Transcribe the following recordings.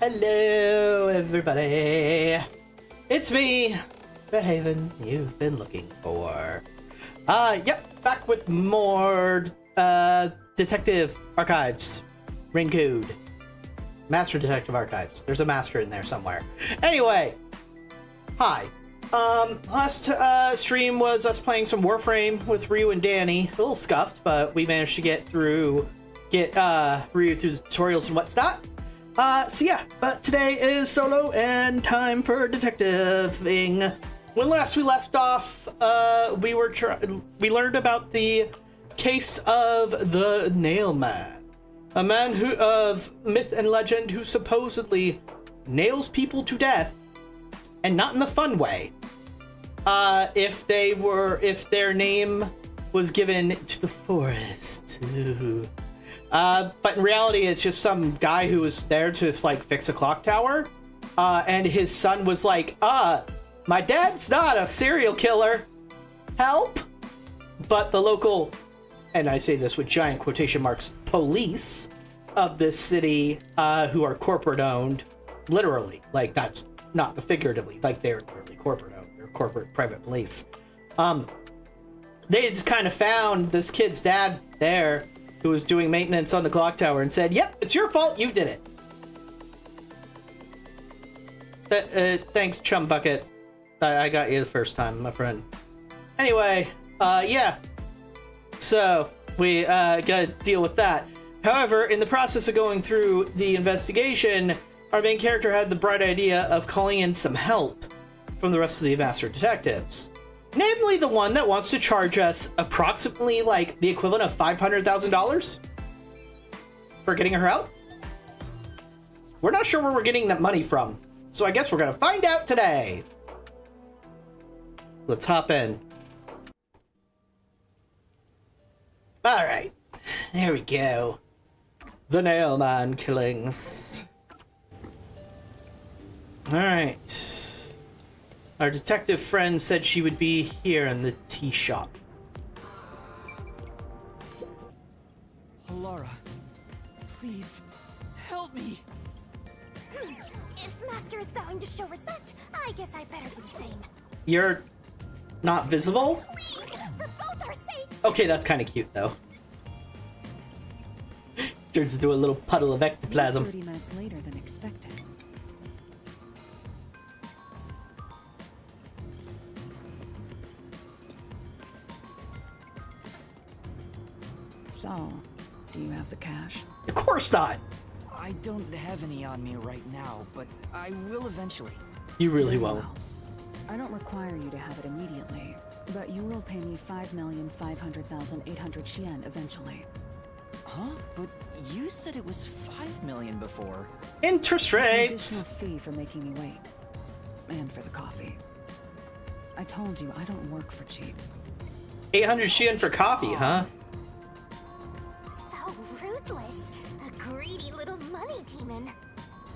Hello, everybody. It's me, the Haven you've been looking for. Yep, back with more Detective Archives. Ring Code. Master Detective Archives. There's a master in there somewhere. Anyway, hi. Last stream was us playing some Warframe with Ryu and Danny. A little scuffed, but we managed to get Ryu through the tutorials and whatnot. So yeah, but today is solo and time for detectiving. When last we left off, we learned about the case of the Nail Man, a man who of myth and legend who supposedly nails people to death, and not in the fun way. If their name was given to the forest. But in reality, it's just some guy who was there to like fix a clock tower, and his son was like, my dad's not a serial killer, help. But the local, and I say this with giant quotation marks, police of this city, who are corporate owned, literally, like that's not the figuratively, like they're literally corporate owned, they're corporate private police. They just kind of found this kid's dad there, who was doing maintenance on the clock tower, and said, yep, it's your fault, you did it. Thanks, Chum Bucket. I got you the first time, my friend. Anyway, yeah. So, we gotta deal with that. However, in the process of going through the investigation, our main character had the bright idea of calling in some help from the rest of the master detectives. Namely, the one that wants to charge us approximately like the equivalent of $500,000 for getting her out. We're not sure where we're getting that money from, so I guess we're gonna find out today. Let's hop in. All right, there we go. The Nail Man killings. All right. Our detective friend said she would be here in the tea shop. Laura, please, help me. If Master is bowing to show respect, I guess I better do the same. You're not visible? Please, for both our sakes. Okay, that's kind of cute, though. Turns into a little puddle of ectoplasm. 30 minutes later than expected. So, do you have the cash? Of course not. I don't have any on me right now, but I will eventually. You really Very won't. well. I don't require you to have it immediately, but you will pay me 5,500,800 Yen eventually. Huh? But you said it was 5 million before. Interest It's an rates. additional fee for making me wait. And for the coffee. I told you, I don't work for cheap. 800 Yen for coffee, huh? So ruthless. A greedy little money demon.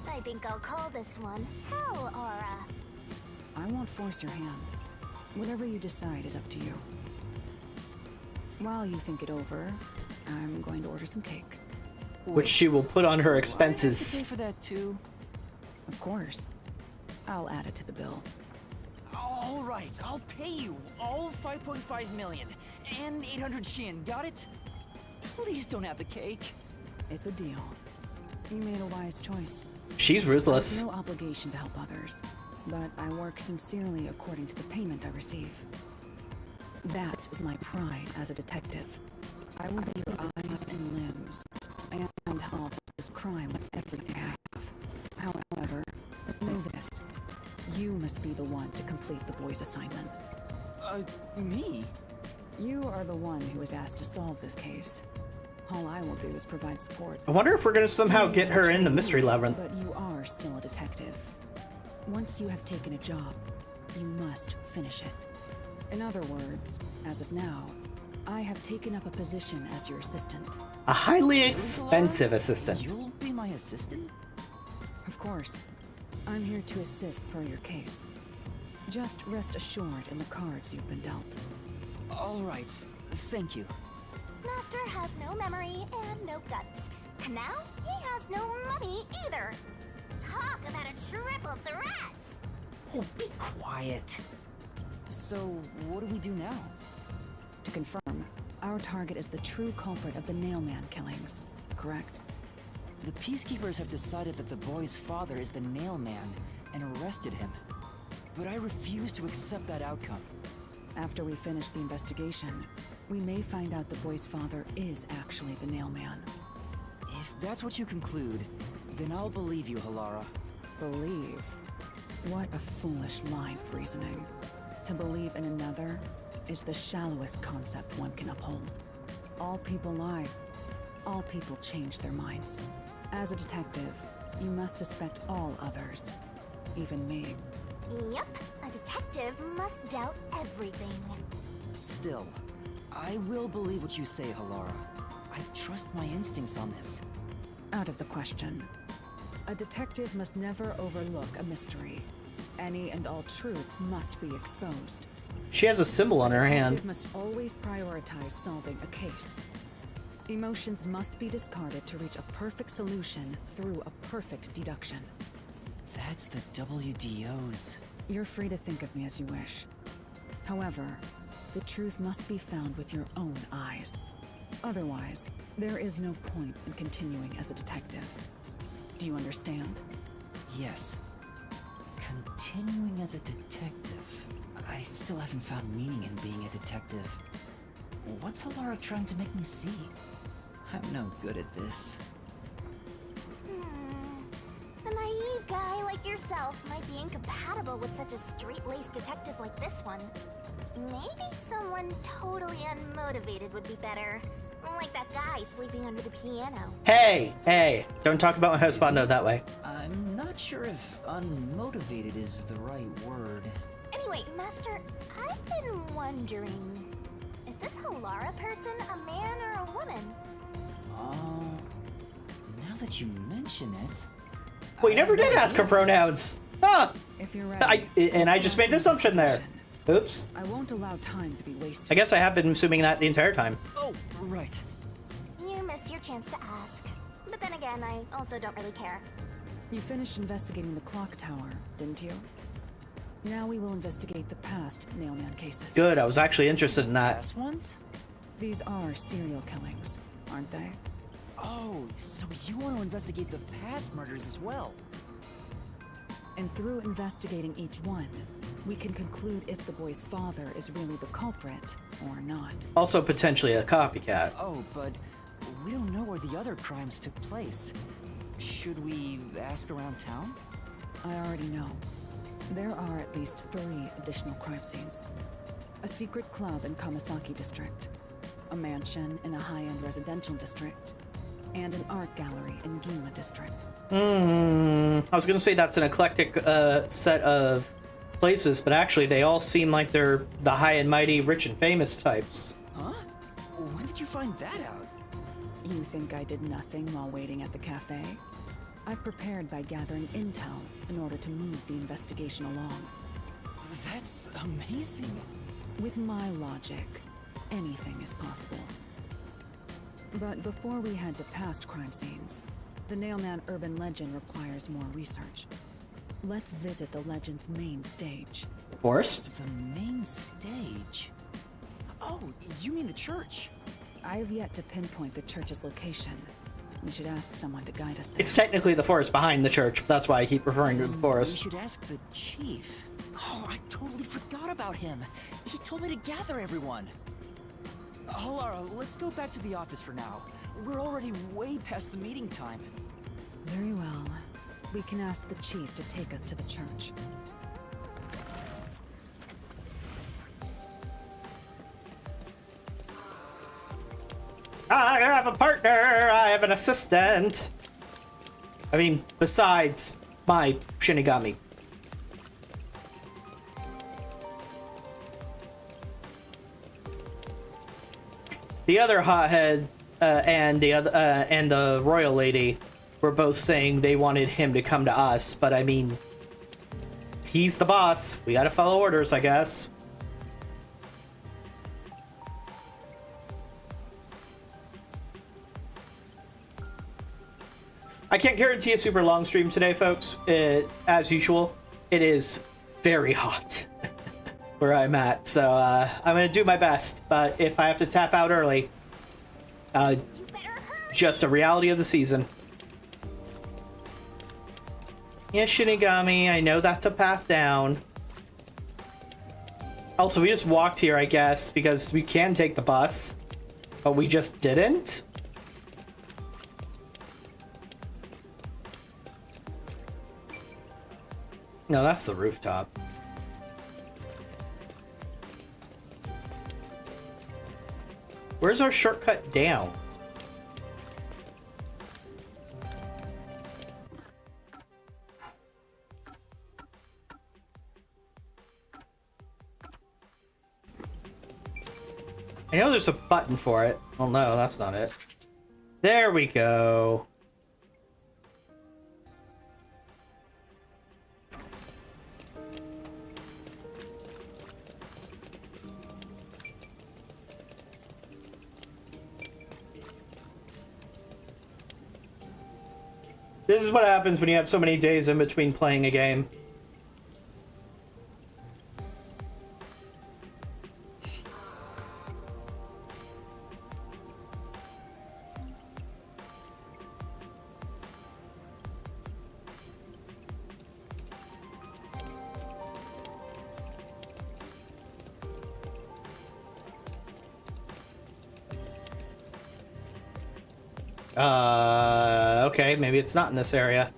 I think I'll call this one Hell Aura. I won't force your hand. Whatever you decide is up to you. While you think it over, I'm going to order some cake. Which she will put on her Do I have to expenses. pay for that too? Of course. I'll add it to the bill. All right, I'll pay you all 5.5 million and 800 Shin. Got it? Please don't have the cake. It's a deal. You made a wise choice. She's I have ruthless. no obligation to help others, but I work sincerely according to the payment I receive. That is my pride as a detective. I will be your eyes and limbs, and solve this crime with everything I have. However, know this. You must be the one to complete the boy's assignment. Me? You are the one who was asked to solve this case. All I will do is provide support. I wonder if we're gonna somehow get her in the mystery labyrinth. But you are still a detective. Once you have taken a job, you must finish it. In other words, as of now, I have taken up a position as your assistant. A highly expensive assistant. You'll be my assistant? Of course. I'm here to assist per your case. Just rest assured in the cards you've been dealt. All right, thank you. Master has no memory and no guts. And now he has no money either. Talk about a triple threat! Oh, be quiet. So, what do we do now? To confirm, our target is the true culprit of the Nailman killings, correct? The Peacekeepers have decided that the boy's father is the Nailman and arrested him. But I refuse to accept that outcome. After we finish the investigation, we may find out the boy's father is actually the Nailman. If that's what you conclude, then I'll believe you, Halara. Believe? What a foolish line of reasoning. To believe in another is the shallowest concept one can uphold. All people lie. All people change their minds. As a detective, you must suspect all others. Even me. Yep, a detective must doubt everything. Still, I will believe what you say, Halara. I trust my instincts on this. Out of the question. A detective must never overlook a mystery. Any and all truths must be exposed. She has a symbol on her A hand. detective must always prioritize solving a case. Emotions must be discarded to reach a perfect solution through a perfect deduction. That's the WDO's. You're free to think of me as you wish. However, the truth must be found with your own eyes. Otherwise, there is no point in continuing as a detective. Do you understand? Yes. Continuing as a detective. I still haven't found meaning in being a detective. What's Halara trying to make me see? I'm no good at this. A naive guy like yourself might be incompatible with such a straight-laced detective like this one. Maybe someone totally unmotivated would be better. Like that guy sleeping under the piano. Hey, don't talk about my husband that way. I'm not sure if unmotivated is the right word. Anyway, Master, I've been wondering... Is this Halara person a man or a woman? Now that you mention it... We never did ask her pronouns. Huh. If you're ready, I just made an assumption there. Oops. I won't allow time to be wasted. I guess I have been assuming that the entire time. Oh, right. You missed your chance to ask. But then again, I also don't really care. You finished investigating the clock tower, didn't you? Now we will investigate the past Nailman cases. Good, I was actually interested in that. Last ones? These are serial killings, aren't they? Oh, so you want to investigate the past murders as well? And through investigating each one, we can conclude if the boy's father is really the culprit or not. Also potentially a copycat. Oh, but we don't know where the other crimes took place. Should we ask around town? I already know. There are at least 3 additional crime scenes. A secret club in Kamasaki district, a mansion in a high-end residential district, and an art gallery in Ginma district. I was gonna say that's an eclectic set of places, but actually they all seem like they're the high and mighty, rich and famous types. Huh? When did you find that out? You think I did nothing while waiting at the cafe? I prepared by gathering intel in order to move the investigation along. That's amazing. With my logic, anything is possible. But before we head to past crime scenes, the Nailman urban legend requires more research. Let's visit the legend's main stage. Forest? The main stage? Oh, you mean the church? I have yet to pinpoint the church's location. We should ask someone to guide us there. It's technically the forest behind the church, but that's why I keep referring to the We forest. should ask the chief. Oh, I totally forgot about him. He told me to gather everyone. Halara, let's go back to the office for now. We're already way past the meeting time. Very well. We can ask the chief to take us to the church. I have a partner! I have an assistant! I mean, besides my Shinigami. The other hothead and the royal lady were both saying they wanted him to come to us, but I mean, he's the boss. We gotta follow orders, I guess. I can't guarantee a super long stream today, folks. As usual, it is very hot where I'm at, so I'm gonna do my best. But if I have to tap out early, just a reality of the season. Yeah, Shinigami, I know that's a path down. Also, we just walked here, I guess, because we can take the bus, but we just didn't. No, that's the rooftop. Where's our shortcut down? I know there's a button for it. Well, no, that's not it. There we go. This is what happens when you have so many days in between playing a game. Okay, maybe it's not in this area.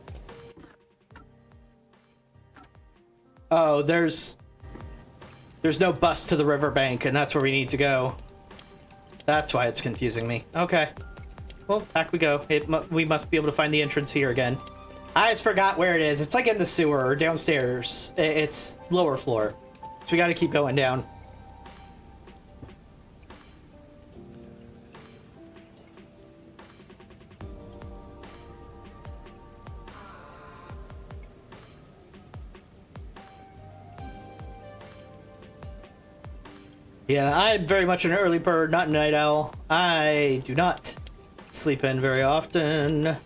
Oh, there's no bus to the riverbank, and that's where we need to go. That's why it's confusing me. Okay. Well, back we go. We must be able to find the entrance here again. I just forgot where it is. It's like in the sewer or downstairs. It's lower floor. So we gotta keep going down. Yeah, I'm very much an early bird, not a night owl. I do not sleep in very often.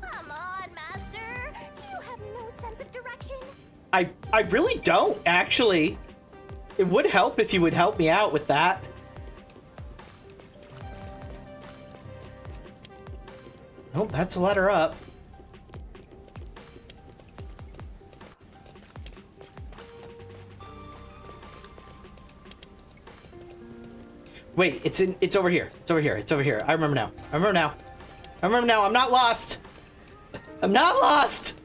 Come on, Master. Do you have no sense of direction? I really don't, actually. It would help if you would help me out with that. Nope, that's a ladder up. Wait, it's over here. It's over here. It's over here. I remember now. I remember now. I remember now. I'm not lost. I'm not lost.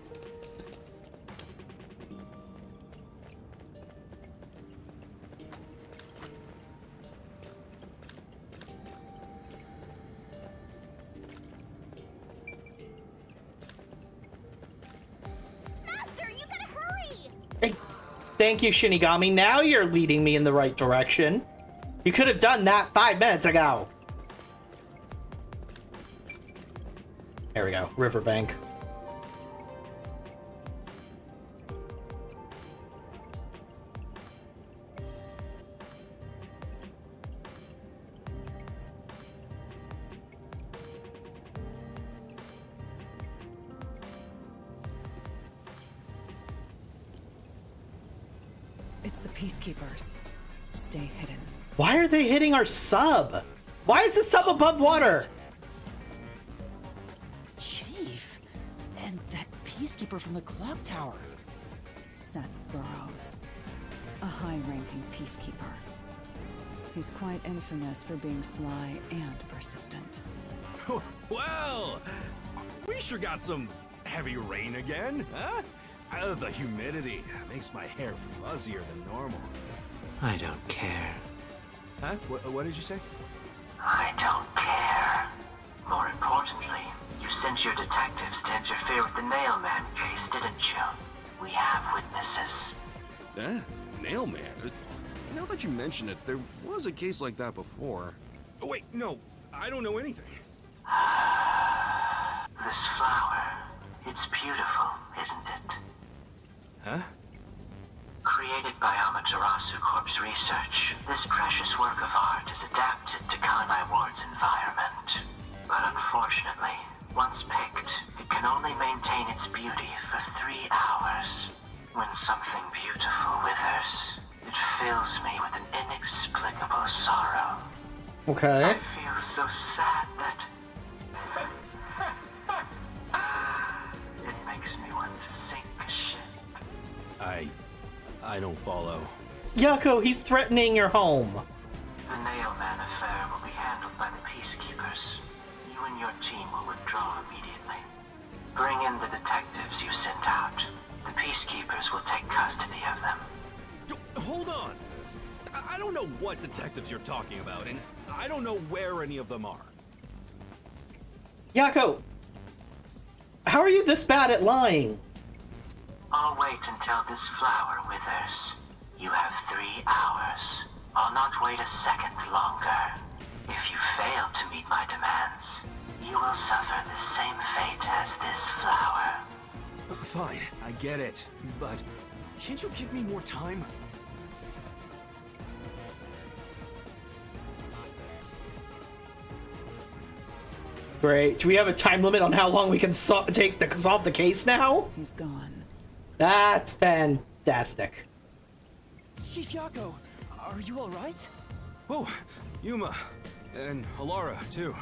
Master, you gotta hurry! Hey, thank you, Shinigami. Now you're leading me in the right direction. You could have done that 5 minutes ago. There we go. Riverbank. It's the peacekeepers. Stay hidden. Why are they hitting our sub? Why is the sub above water? Chief, and that peacekeeper from the clock tower. Seth Burrows. A high-ranking peacekeeper. He's quite infamous for being sly and persistent. Well, we sure got some heavy rain again, huh? The humidity makes my hair fuzzier than normal. I don't care. Huh? What did you say? I don't care. More importantly, you sent your detectives to interfere with the Nailman case, didn't you? We have witnesses. Nailman? Now that you mention it, there was a case like that before. Oh, wait, no, I don't know anything. This flower, it's beautiful, isn't it? Huh? Created by Amaterasu Corp's research, this precious work of art is adapted to Kanai Ward's environment. But unfortunately, Okay. I feel so sad that it makes me want to sink a ship. I don't follow. Yako, he's threatening your home. The Nailman affair will be handled by the Peacekeepers. You and your team will withdraw immediately. Bring in the detectives you sent out. The Peacekeepers will take custody of them. Hold on! I don't know what detectives you're talking about, and I don't know where any of them are. Yako, how are you this bad at lying? I'll wait until this flower withers. You have 3 hours. I'll not wait a second longer. If you fail to meet my demands, you will suffer the same fate as this flower. Fine, I get it, but can't you give me more time? Great. Do we have a time limit on how long we can take to solve the case now? He's gone. That's fantastic. Chief Yako, are you alright? Oh, Yuma, and Alara, too.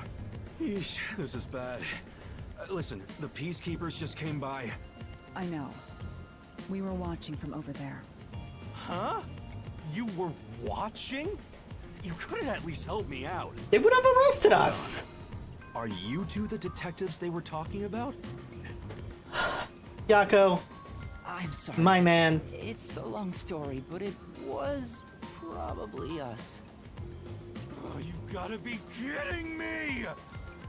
Yeesh, this is bad. Listen, the Peacekeepers just came by. I know. We were watching from over there. Huh? You were watching? You couldn't at least help me out. They would have arrested us. Are you two the detectives they were talking about? Yako, I'm sorry. my man. It's a long story, but it was probably us. Oh, you gotta be kidding me!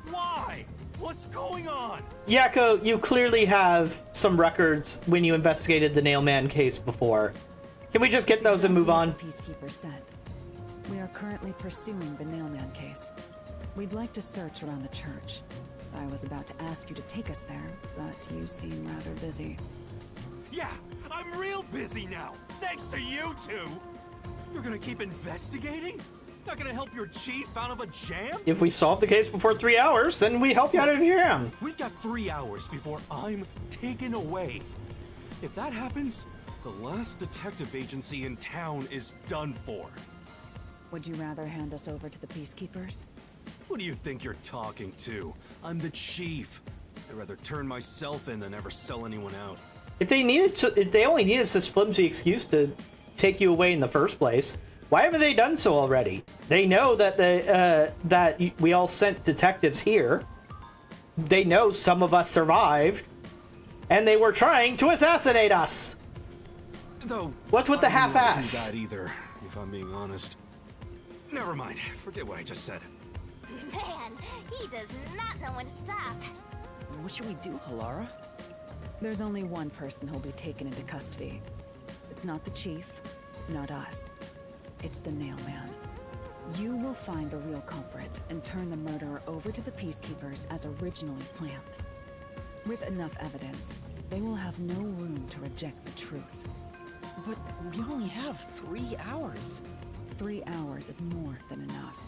Why? What's going on? Yako, you clearly have some records when you investigated the Nailman case before. Can we just get those and move on? Exactly as the Peacekeeper said. We are currently pursuing the Nailman case. We'd like to search around the church. I was about to ask you to take us there, but you seem rather busy. Yeah, I'm real busy now, thanks to you two! You're gonna keep investigating? Not gonna help your chief out of a jam? If we solve the case before 3 hours, then we help you out of your jam. We've got 3 hours before I'm taken away. If that happens, the last detective agency in town is done for. Would you rather hand us over to the Peacekeepers? Who do you think you're talking to? I'm the chief. I'd rather turn myself in than ever sell anyone out. If they only needed this flimsy excuse to take you away in the first place, why haven't they done so already? They know that that we all sent detectives here. They know some of us survived, and they were trying to assassinate us. Though, What's with the I wouldn't wanna do half-ass? that either, if I'm being honest. Never mind. Forget what I just said. Man, he does not know when to stop. What should we do, Alara? There's only one person who'll be taken into custody. It's not the chief, not us. It's the Nailman. You will find the real culprit and turn the murderer over to the Peacekeepers as originally planned. With enough evidence, they will have no room to reject the truth. But we only have 3 hours. 3 hours is more than enough.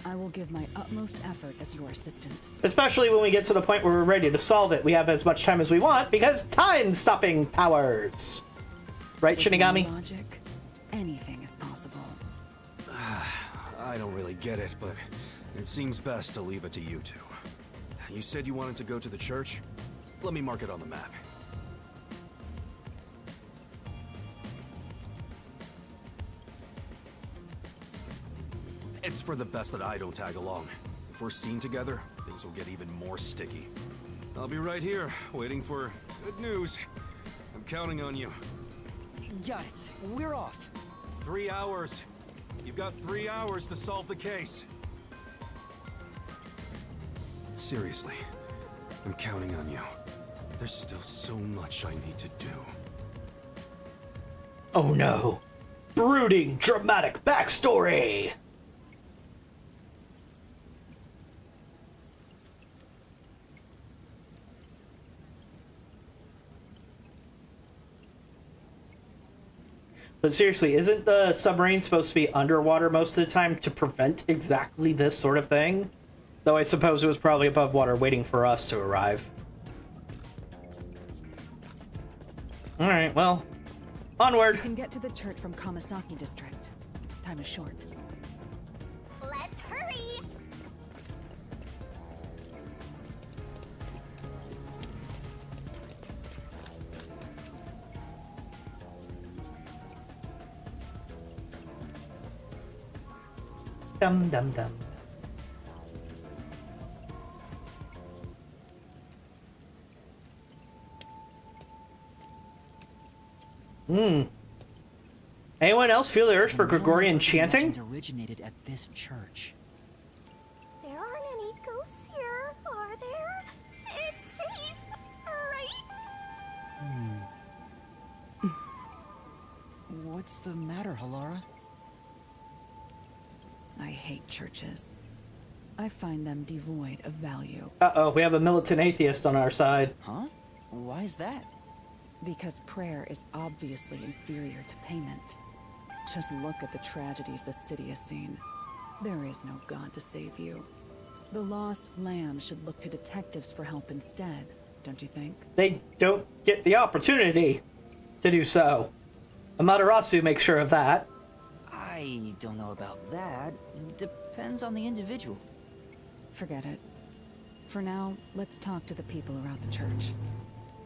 I will give my utmost effort as your assistant. Especially when we get to the point where we're ready to solve it. We have as much time as we want because time-stopping powers. Right, With Shinigami? my logic, anything is possible. I don't really get it, but it seems best to leave it to you two. You said you wanted to go to the church? Let me mark it on the map. It's for the best that I don't tag along. If we're seen together, things will get even more sticky. I'll be right here, waiting for good news. I'm counting on you. Got it. We're off. 3 hours. You've got 3 hours to solve the case. Seriously, I'm counting on you. There's still so much I need to do. Oh no. Brooding, dramatic backstory! But seriously, isn't the submarine supposed to be underwater most of the time to prevent exactly this sort of thing? Though I suppose it was probably above water waiting for us to arrive. Alright, well, onward! You can get to the church from Kamasaki District. Time is short. Let's hurry! Dum dum dum. Anyone else feel the urge for Gregorian chanting? Legend originated at this church. There aren't any ghosts here, are there? It's safe, right? What's the matter, Halara? I hate churches. I find them devoid of value. Uh-oh, we have a militant atheist on our side. Huh? Why is that? Because prayer is obviously inferior to payment. Just look at the tragedies the city has seen. There is no God to save you. The lost lamb should look to detectives for help instead, don't you think? They don't get the opportunity to do so. Amaterasu makes sure of that. I don't know about that. Depends on the individual. Forget it. For now, let's talk to the people around the church.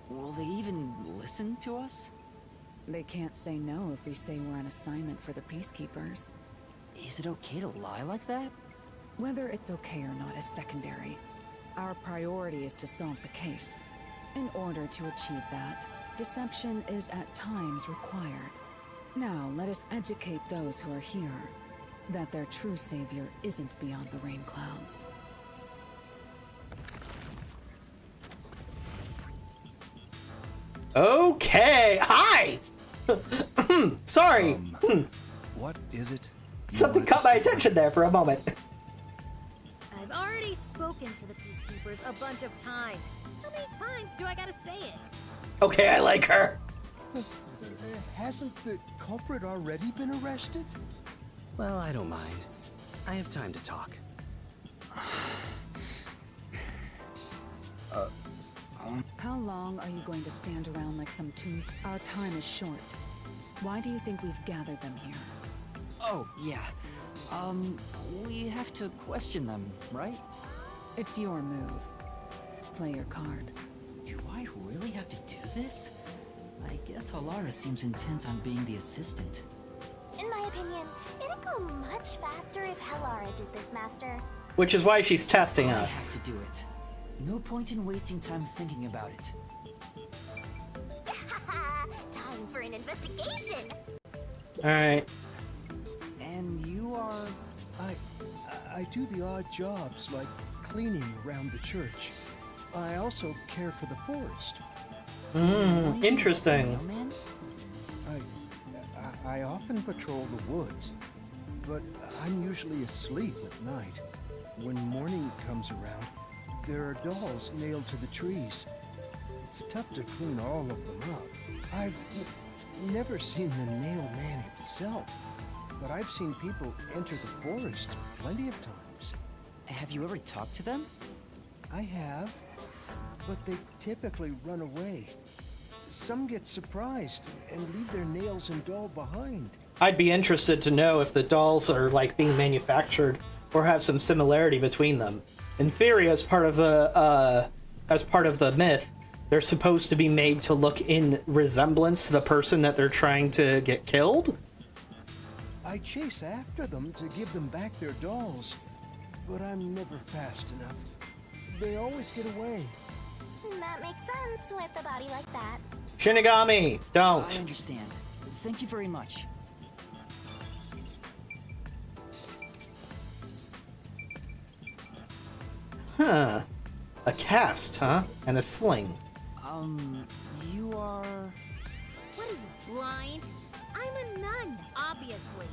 Will they even listen to us? They can't say no if we say we're on assignment for the peacekeepers. Is it okay to lie like that? Whether it's okay or not is secondary. Our priority is to solve the case. In order to achieve that, deception is at times required. Now, let us educate those who are here that their true savior isn't beyond the rain clouds. Okay, hi! Sorry. What is it? you Something wanted caught to my speak attention there for a moment. I've already spoken to the peacekeepers a bunch of times. How many times do I gotta say it? Okay, I like her. Hasn't the culprit already been arrested? Well, I don't mind. I have time to talk. How long are you going to stand around like some tombs? Our time is short. Why do you think we've gathered them here? Oh, yeah. We have to question them, right? It's your move. Play your card. Do I really have to do this? I guess Halara seems intent on being the assistant. In my opinion, it'd go much faster if Halara did this, Master. Which is why she's testing I have us. to do it. No point in wasting time thinking about it. Time for an investigation! Alright. And you are... I do the odd jobs like cleaning around the church. I also care for the forest. Interesting. Mailman? I often patrol the woods, but I'm usually asleep at night. When morning comes around, there are dolls nailed to the trees. It's tough to clean all of them up. I've never seen the nail man himself, but I've seen people enter the forest plenty of times. Have you ever talked to them? I have, but they typically run away. Some get surprised and leave their nails and doll behind. I'd be interested to know if the dolls are like being manufactured or have some similarity between them. In theory, as part of the myth, they're supposed to be made to look in resemblance to the person that they're trying to get killed. I chase after them to give them back their dolls, but I'm never fast enough. They always get away. That makes sense with a body like that. Shinigami, I don't. understand. Thank you very much. Huh. A cast, huh? And a sling. You are... What are you, blind? I'm a nun, obviously.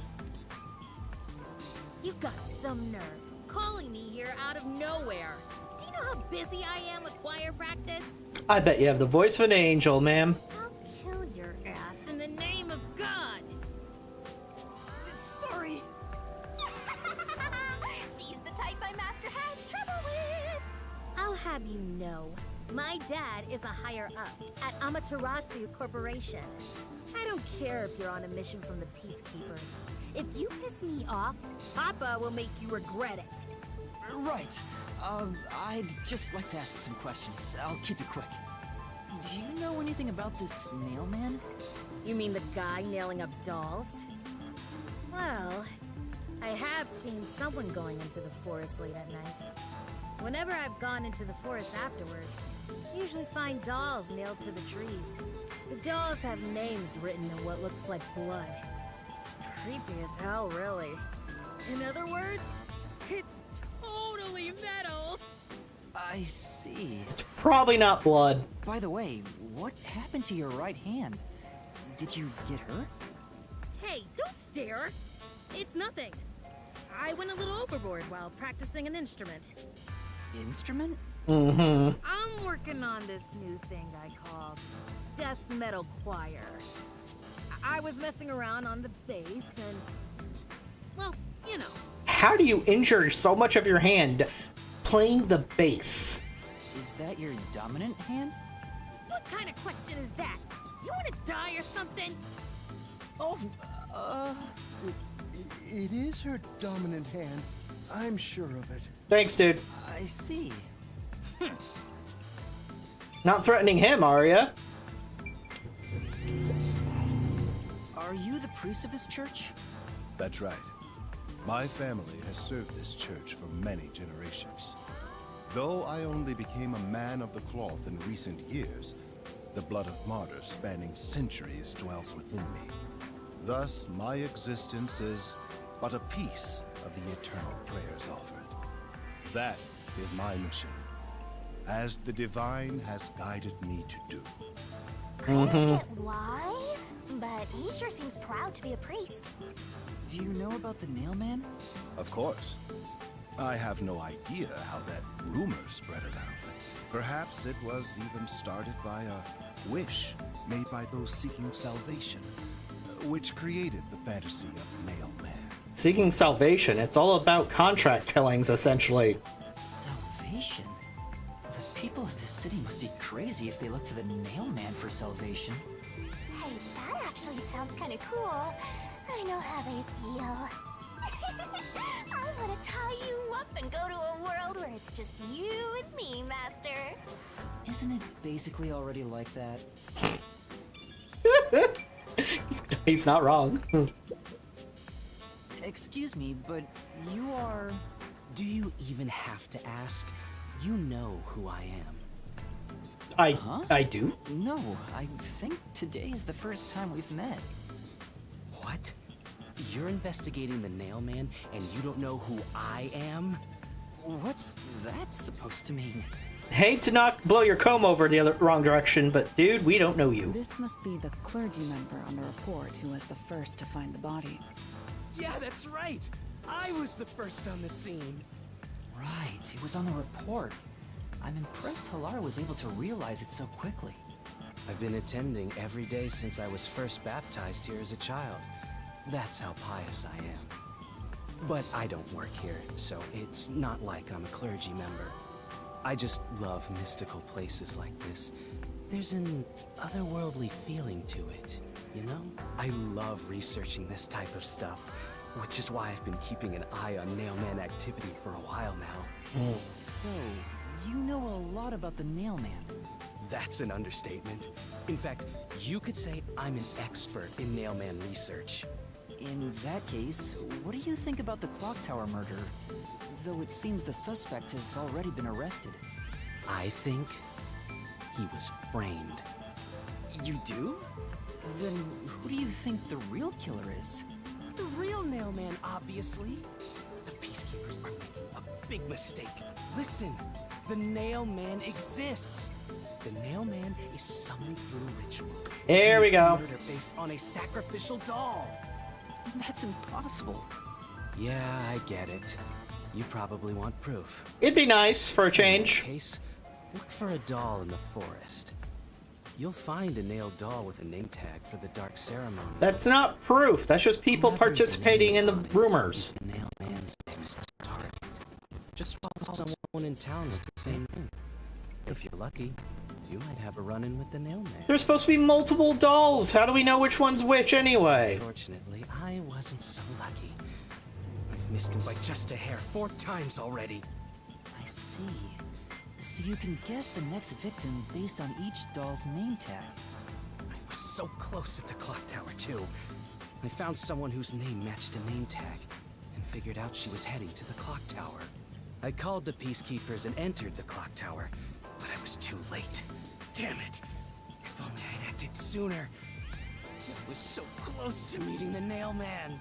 You got some nerve calling me here out of nowhere. Do you know how busy I am with choir practice? I bet you have the voice of an angel, ma'am. I'll kill your ass in the name of God. Sorry. She's the type my master has trouble with. I'll have you know, my dad is a higher up at Amaterasu Corporation. I don't care if you're on a mission from the Peacekeepers. If you piss me off, Papa will make you regret it. Right. I'd just like to ask some questions. I'll keep it quick. Do you know anything about this nail man? You mean the guy nailing up dolls? Well, I have seen someone going into the forest late at night. Whenever I've gone into the forest afterward, I usually find dolls nailed to the trees. The dolls have names written in what looks like blood. It's creepy as hell, really. In other words, it's totally metal. I see. Probably not blood. By the way, what happened to your right hand? Did you get hurt? Hey, don't stare. It's nothing. I went a little overboard while practicing an instrument. Instrument? Mm-hmm. I'm working on this new thing I call death metal choir. I was messing around on the bass and, well, you know. How do you injure so much of your hand playing the bass? Is that your dominant hand? What kind of question is that? You want to die or something? Oh, It is her dominant hand. I'm sure of it. Thanks, dude. I see. Not threatening him, are ya? Are you the priest of this church? That's right. My family has served this church for many generations. Though I only became a man of the cloth in recent years, the blood of martyrs spanning centuries dwells within me. Thus, my existence is but a piece of the eternal prayers offered. That is my mission, as the divine has guided me to do. I don't get why, but he sure seems proud to be a priest. Do you know about the nail man? Of course. I have no idea how that rumor spread around. Perhaps it was even started by a wish made by those seeking salvation, which created the fantasy of Nail Man. Seeking salvation. It's all about contract killings, essentially. Salvation? The people of this city must be crazy if they look to the nail man for salvation. Hey, that actually sounds kind of cool. I know how they feel. I want to tie you up and go to a world where it's just you and me, Master. Isn't it basically already like that? He's not wrong. Excuse me, but you are... Do you even have to ask? You know who I am. I do. No, I think today is the first time we've met. What? You're investigating the nail man and you don't know who I am? What's that supposed to mean? Hate to not blow your comb over the wrong direction, but dude, we don't know you. This must be the clergy member on the report who was the first to find the body. Yeah, that's right. I was the first on the scene. Right, it was on the report. I'm impressed Halara was able to realize it so quickly. I've been attending every day since I was first baptized here as a child. That's how pious I am. But I don't work here, so it's not like I'm a clergy member. I just love mystical places like this. There's an otherworldly feeling to it, you know? I love researching this type of stuff, which is why I've been keeping an eye on Nailman activity for a while now. So, you know a lot about the nail man. That's an understatement. In fact, you could say I'm an expert in Nailman research. In that case, what do you think about the clock tower murder? Though it seems the suspect has already been arrested. I think he was framed. You do? Then who do you think the real killer is? The real Nailman, obviously. The Peacekeepers are making a big mistake. Listen, the Nailman exists. The Nailman is summoned through ritual. There we It's go. murder based on a sacrificial doll. That's impossible. Yeah, I get it. You probably want proof. It'd be nice for a In change. that case, look for a doll in the forest. You'll find a nailed doll with a name tag for the dark ceremony. That's not proof. That's just people Whoever's participating in the name is on it rumors. is the Nailman's next target. Just follow someone in town with the same name. If you're lucky, you might have a run-in with the Nailman. There's supposed to be multiple dolls. How do we know which one's which anyway? Unfortunately, I wasn't so lucky. I've missed him by just a hair 4 times already. I see. So you can guess the next victim based on each doll's name tag. I was so close at the clock tower, too. I found someone whose name matched a name tag and figured out she was heading to the clock tower. I called the peacekeepers and entered the clock tower, but I was too late. Damn it! If only I'd acted sooner. I was so close to meeting the Nail Man.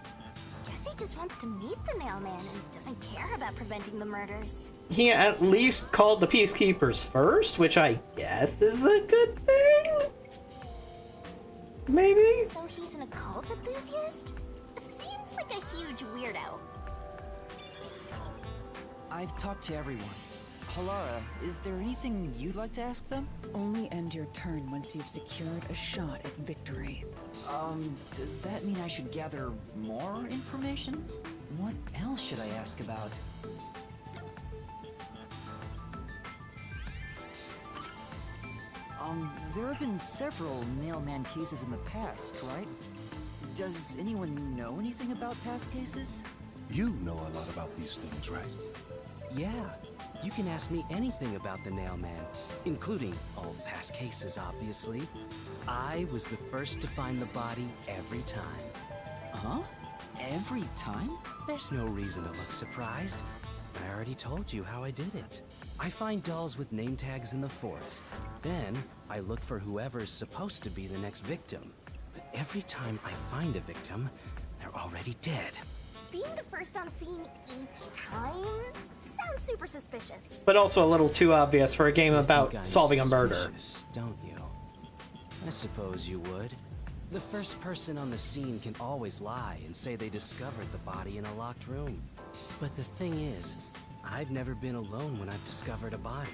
Guess he just wants to meet the Nail Man and doesn't care about preventing the murders. He at least called the peacekeepers first, which I guess is a good thing? Maybe? So he's an occult enthusiast? Seems like a huge weirdo. I've talked to everyone. Halara, is there anything you'd like to ask them? Only end your turn once you've secured a shot at victory. Does that mean I should gather more information? What else should I ask about? There have been several Nailman cases in the past, right? Does anyone know anything about past cases? You know a lot about these things, right? Yeah, you can ask me anything about the Nail Man, including all past cases, obviously. I was the first to find the body every time. Huh? Every time? There's no reason to look surprised. I already told you how I did it. I find dolls with name tags in the forest. Then, I look for whoever's supposed to be the next victim. But every time I find a victim, they're already dead. Being the first on scene each time sounds super suspicious. But also a little too obvious for a game You about think I'm solving a murder. suspicious, don't you? I suppose you would. The first person on the scene can always lie and say they discovered the body in a locked room. But the thing is, I've never been alone when I've discovered a body.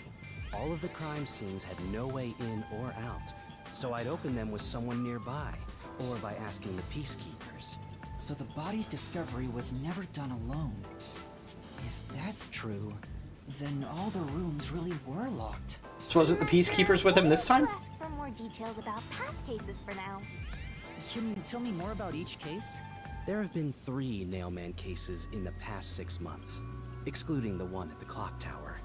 All of the crime scenes had no way in or out, so I'd open them with someone nearby, or by asking the peacekeepers. So the body's discovery was never done alone. If that's true, then all the rooms really were locked. So wasn't the peacekeepers with him this time? I'll ask for more details about past cases for now. Can you tell me more about each case? There have been 3 Nailman cases in the past 6 months, excluding the one at the clock tower.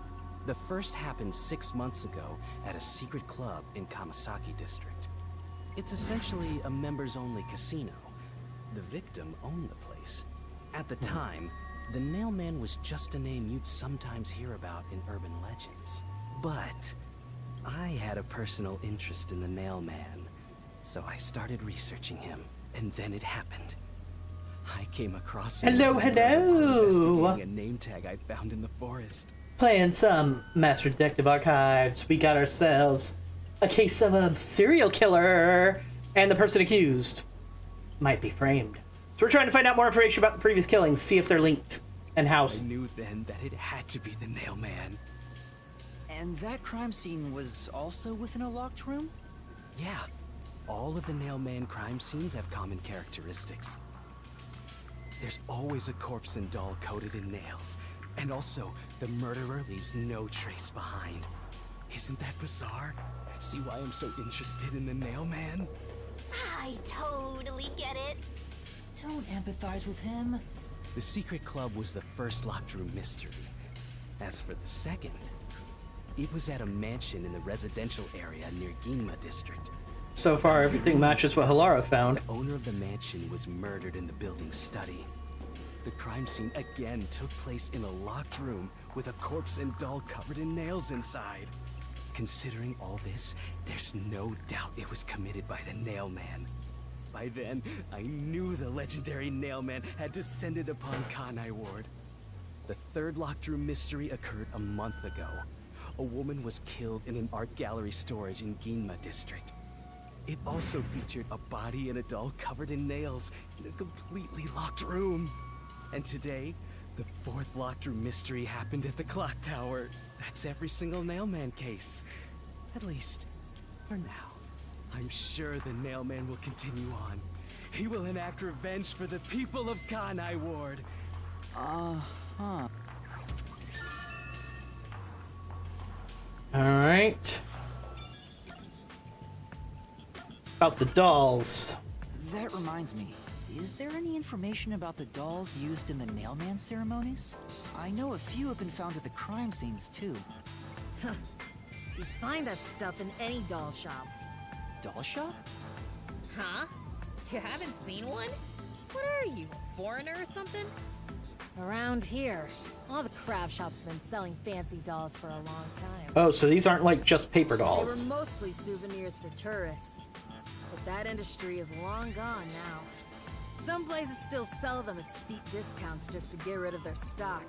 The first happened 6 months ago at a secret club in Kamasaki district. It's essentially a members-only casino. The victim owned the place. At the time, the Nailman was just a name you'd sometimes hear about in urban legends. But I had a personal interest in the Nailman, so I started researching him, and then it happened. I came across him Hello, hello! investigating a name tag I found in the forest. Playing some Master Detective Archives, we got ourselves a case of a serial killer, and the person accused might be framed. So we're trying to find out more information about the previous killings, see if they're linked, and how. I knew then that it had to be the Nailman. And that crime scene was also within a locked room? Yeah, all of the Nailman crime scenes have common characteristics. There's always a corpse and doll coated in nails, and also the murderer leaves no trace behind. Isn't that bizarre? See why I'm so interested in the Nailman? I totally get it. Don't empathize with him. The secret club was the first locked room mystery. As for the second, it was at a mansion in the residential area near Ginma district. So far, everything matches what Halara found. The owner of the mansion was murdered in the building's study. The crime scene again took place in a locked room with a corpse and doll covered in nails inside. Considering all this, there's no doubt it was committed by the Nailman. By then, I knew the legendary Nailman had descended upon Kanai Ward. The third locked room mystery occurred a month ago. A woman was killed in an art gallery storage in Ginma district. It also featured a body and a doll covered in nails in a completely locked room. And today, the fourth locked room mystery happened at the clock tower. That's every single Nailman case. At least, for now. I'm sure the Nailman will continue on. He will enact revenge for the people of Kanai Ward. Uh-huh. Alright. About the dolls. That reminds me. Is there any information about the dolls used in the Nailman ceremonies? I know a few have been found at the crime scenes, too. You find that stuff in any doll shop. Doll shop? Huh? You haven't seen one? What are you, a foreigner or something? Around here, all the craft shops have been selling fancy dolls for a long time. Oh, so these aren't like just paper They were dolls. mostly souvenirs for tourists. But that industry is long gone now. Some places still sell them at steep discounts just to get rid of their stock.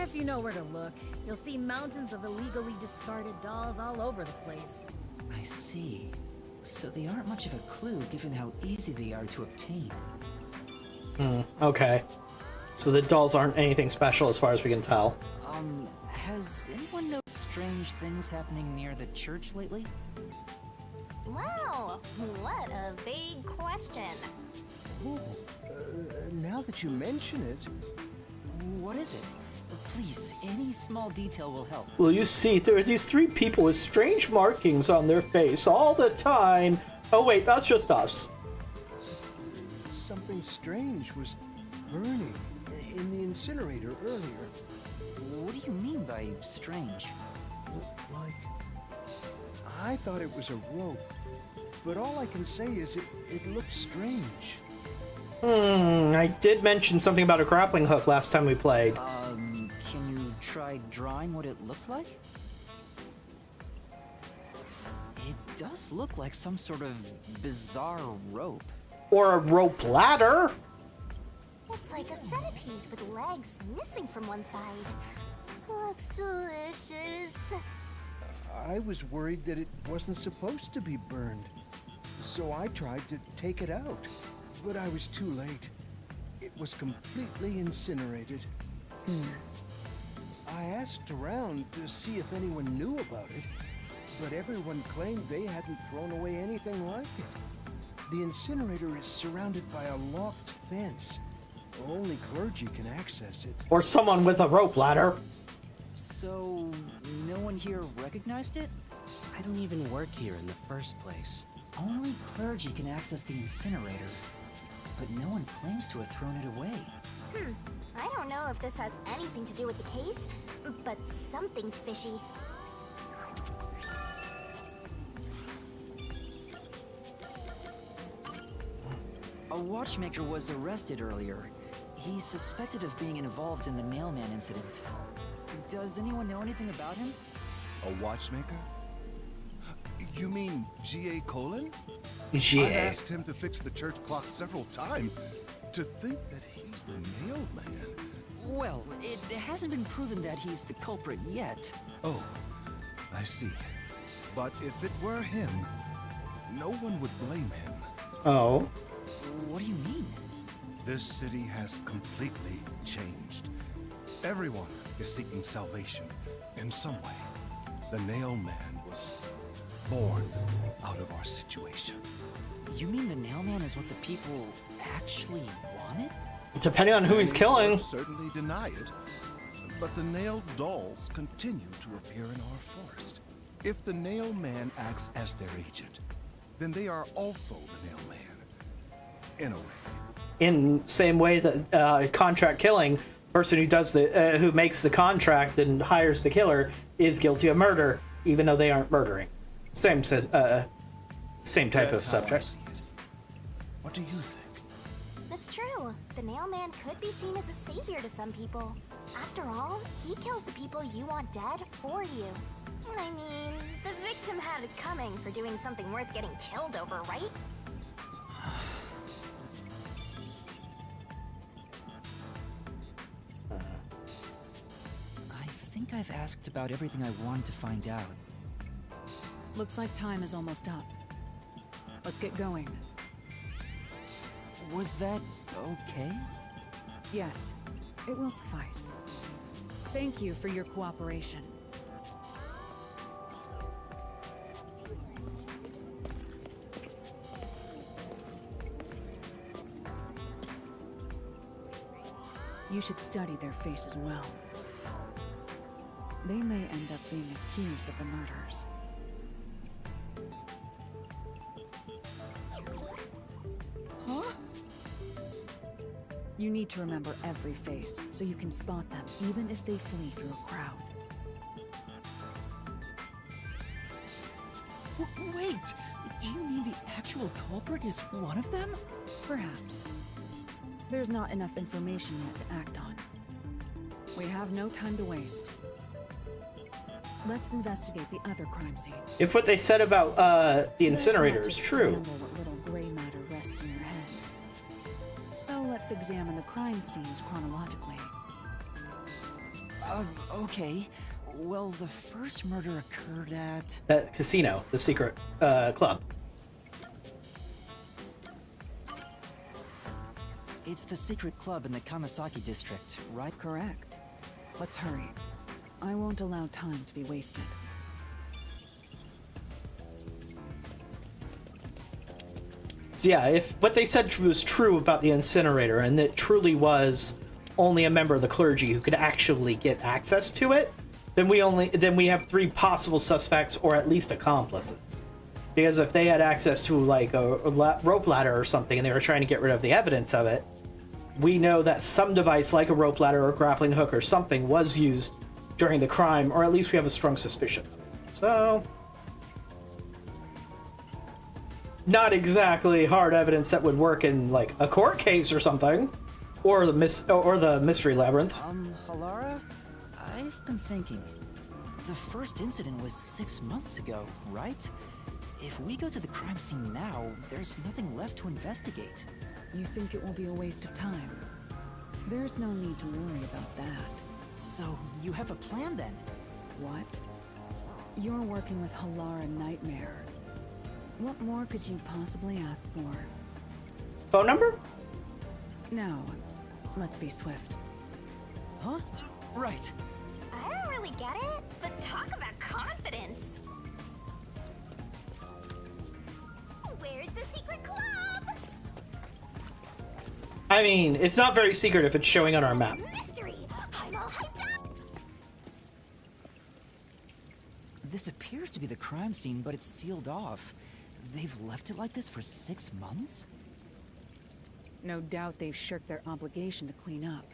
If you know where to look, you'll see mountains of illegally discarded dolls all over the place. I see. So they aren't much of a clue given how easy they are to obtain. Okay. So the dolls aren't anything special as far as we can tell. Has anyone noticed strange things happening near the church lately? Wow, what a vague question. Oh, now that you mention it, What is it? Please, any small detail will help. Well, you see, there are these three people with strange markings on their face all the time. Oh wait, that's just us. something strange was burning in the incinerator earlier. What do you mean by strange? Like, I thought it was a rope, but all I can say is it looked strange. I did mention something about a grappling hook last time we played. Can you try drawing what it looked like? It does look like some sort of bizarre rope. Or a rope ladder. It's like a centipede with legs missing from one side. Looks delicious. I was worried that it wasn't supposed to be burned, so I tried to take it out, but I was too late. It was completely incinerated. I asked around to see if anyone knew about it, but everyone claimed they hadn't thrown away anything like it. The incinerator is surrounded by a locked fence. Only clergy can access it. Or someone with a rope ladder. So, no one here recognized it? I don't even work here in the first place. Only clergy can access the incinerator, but no one claims to have thrown it away. I don't know if this has anything to do with the case, but something's fishy. A watchmaker was arrested earlier. He's suspected of being involved in the mailman incident. Does anyone know anything about him? A watchmaker? You mean G.A. Colon? Yeah. I've asked him to fix the church clock several times. To think that he's the mailman. Well, it hasn't been proven that he's the culprit yet. Oh, I see. But if it were him, no one would blame him. Oh. What do you mean? This city has completely changed. Everyone is seeking salvation in some way. The Nailman was born out of our situation. You mean the nailman is what the people actually wanted? Depending on who he's killing. We'll certainly deny it, but the nailed dolls continue to appear in our forest. If the Nailman acts as their agent, then they are also the Nailman, in a way. In same way that contract killing, person who does the who makes the contract and hires the killer is guilty of murder, even though they aren't murdering. Same type of That's how I subject. see it. What do you think? That's true. The Nailman could be seen as a savior to some people. After all, he kills the people you want dead for you. I mean, the victim had it coming for doing something worth getting killed over, right? I think I've asked about everything I wanted to find out. Looks like time is almost up. Let's get going. Was that okay? Yes, it will suffice. Thank you for your cooperation. You should study their faces well. They may end up being accused of the murders. Huh? You need to remember every face, so you can spot them, even if they flee through a crowd. Wait! Do you mean the actual culprit is one of them? Perhaps. There's not enough information yet to act on, We have no time to waste. Let's investigate the other crime scenes. If what they said about the incinerator is Let's not just true. handle what little gray matter rests in your head. So let's examine the crime scenes chronologically. Okay. Well, the first murder occurred at... That casino, the secret club. It's the secret club in the Kamasaki district, right? Correct. Let's hurry. I won't allow time to be wasted. So yeah, if what they said was true about the incinerator, and that truly was only a member of the clergy who could actually get access to it, then we have 3 possible suspects, or at least accomplices. Because if they had access to like a rope ladder or something, and they were trying to get rid of the evidence of it, we know that some device like a rope ladder or a grappling hook or something was used during the crime, or at least we have a strong suspicion of it. So, not exactly hard evidence that would work in like a court case or something, or the mystery labyrinth. Halara? I've been thinking. The first incident was 6 months ago, right? If we go to the crime scene now, there's nothing left to investigate. You think it will be a waste of time? There's no need to worry about that. So, you have a plan then? What? You're working with Halara Nightmare. What more could you possibly ask for? Phone number? Now, let's be swift. Huh? Right. I don't really get it, but talk about confidence. Where's the secret club? I mean, it's not very secret if it's showing on our map. Mystery. I'm all hyped up. This appears to be the crime scene, but it's sealed off. They've left it like this for 6 months? No doubt they've shirked their obligation to clean up.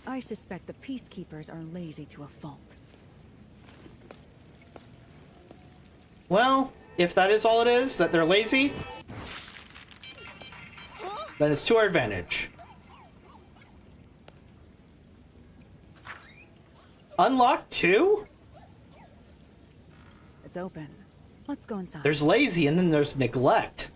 I suspect the peacekeepers are lazy to a fault. Well, if that is all it is, that they're lazy, then it's to our advantage. Unlock 2? It's open. Let's go inside. There's lazy and then there's neglect.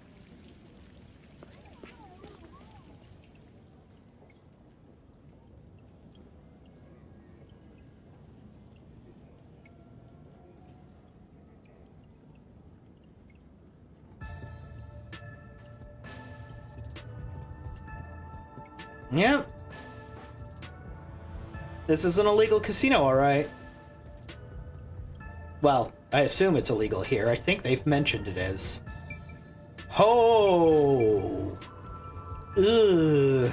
Yep. This is an illegal casino, alright. Well, I assume it's illegal here. I think they've mentioned it is. Oh! Ugh.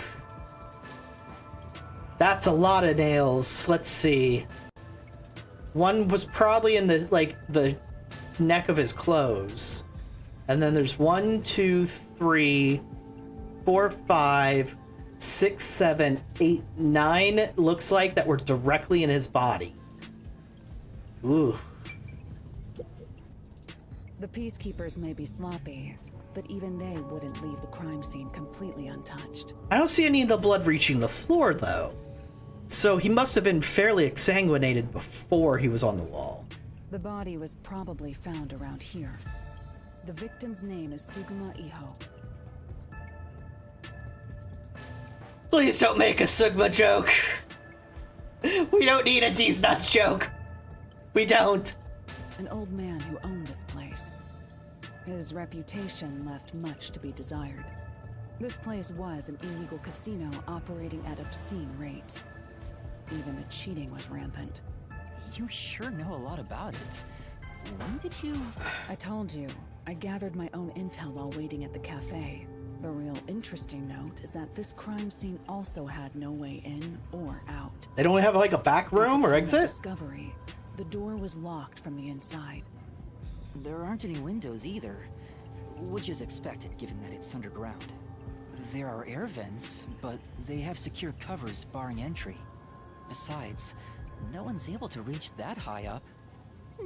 That's a lot of nails. Let's see. One was probably in the neck of his clothes. And then there's 1, 2, 3, 4, 5, 6, 7, 8, 9, looks like, that were directly in his body. Ooh. The peacekeepers may be sloppy, but even they wouldn't leave the crime scene completely untouched. I don't see any of the blood reaching the floor, though. So he must have been fairly exsanguinated before he was on the wall. The body was probably found around here. The victim's name is Suguma Iho. Please don't make a Sigma joke. We don't need a D's nuts joke. We don't. An old man who owned this place. His reputation left much to be desired. This place was an illegal casino operating at obscene rates. Even the cheating was rampant. You sure know a lot about it. When did you... I told you, I gathered my own intel while waiting at the cafe. The real interesting note is that this crime scene also had no way in or out. They don't have like a back room or exit? Discovery, the door was locked from the inside. There aren't any windows either, which is expected given that it's underground. There are air vents, but they have secure covers barring entry. Besides, no one's able to reach that high up.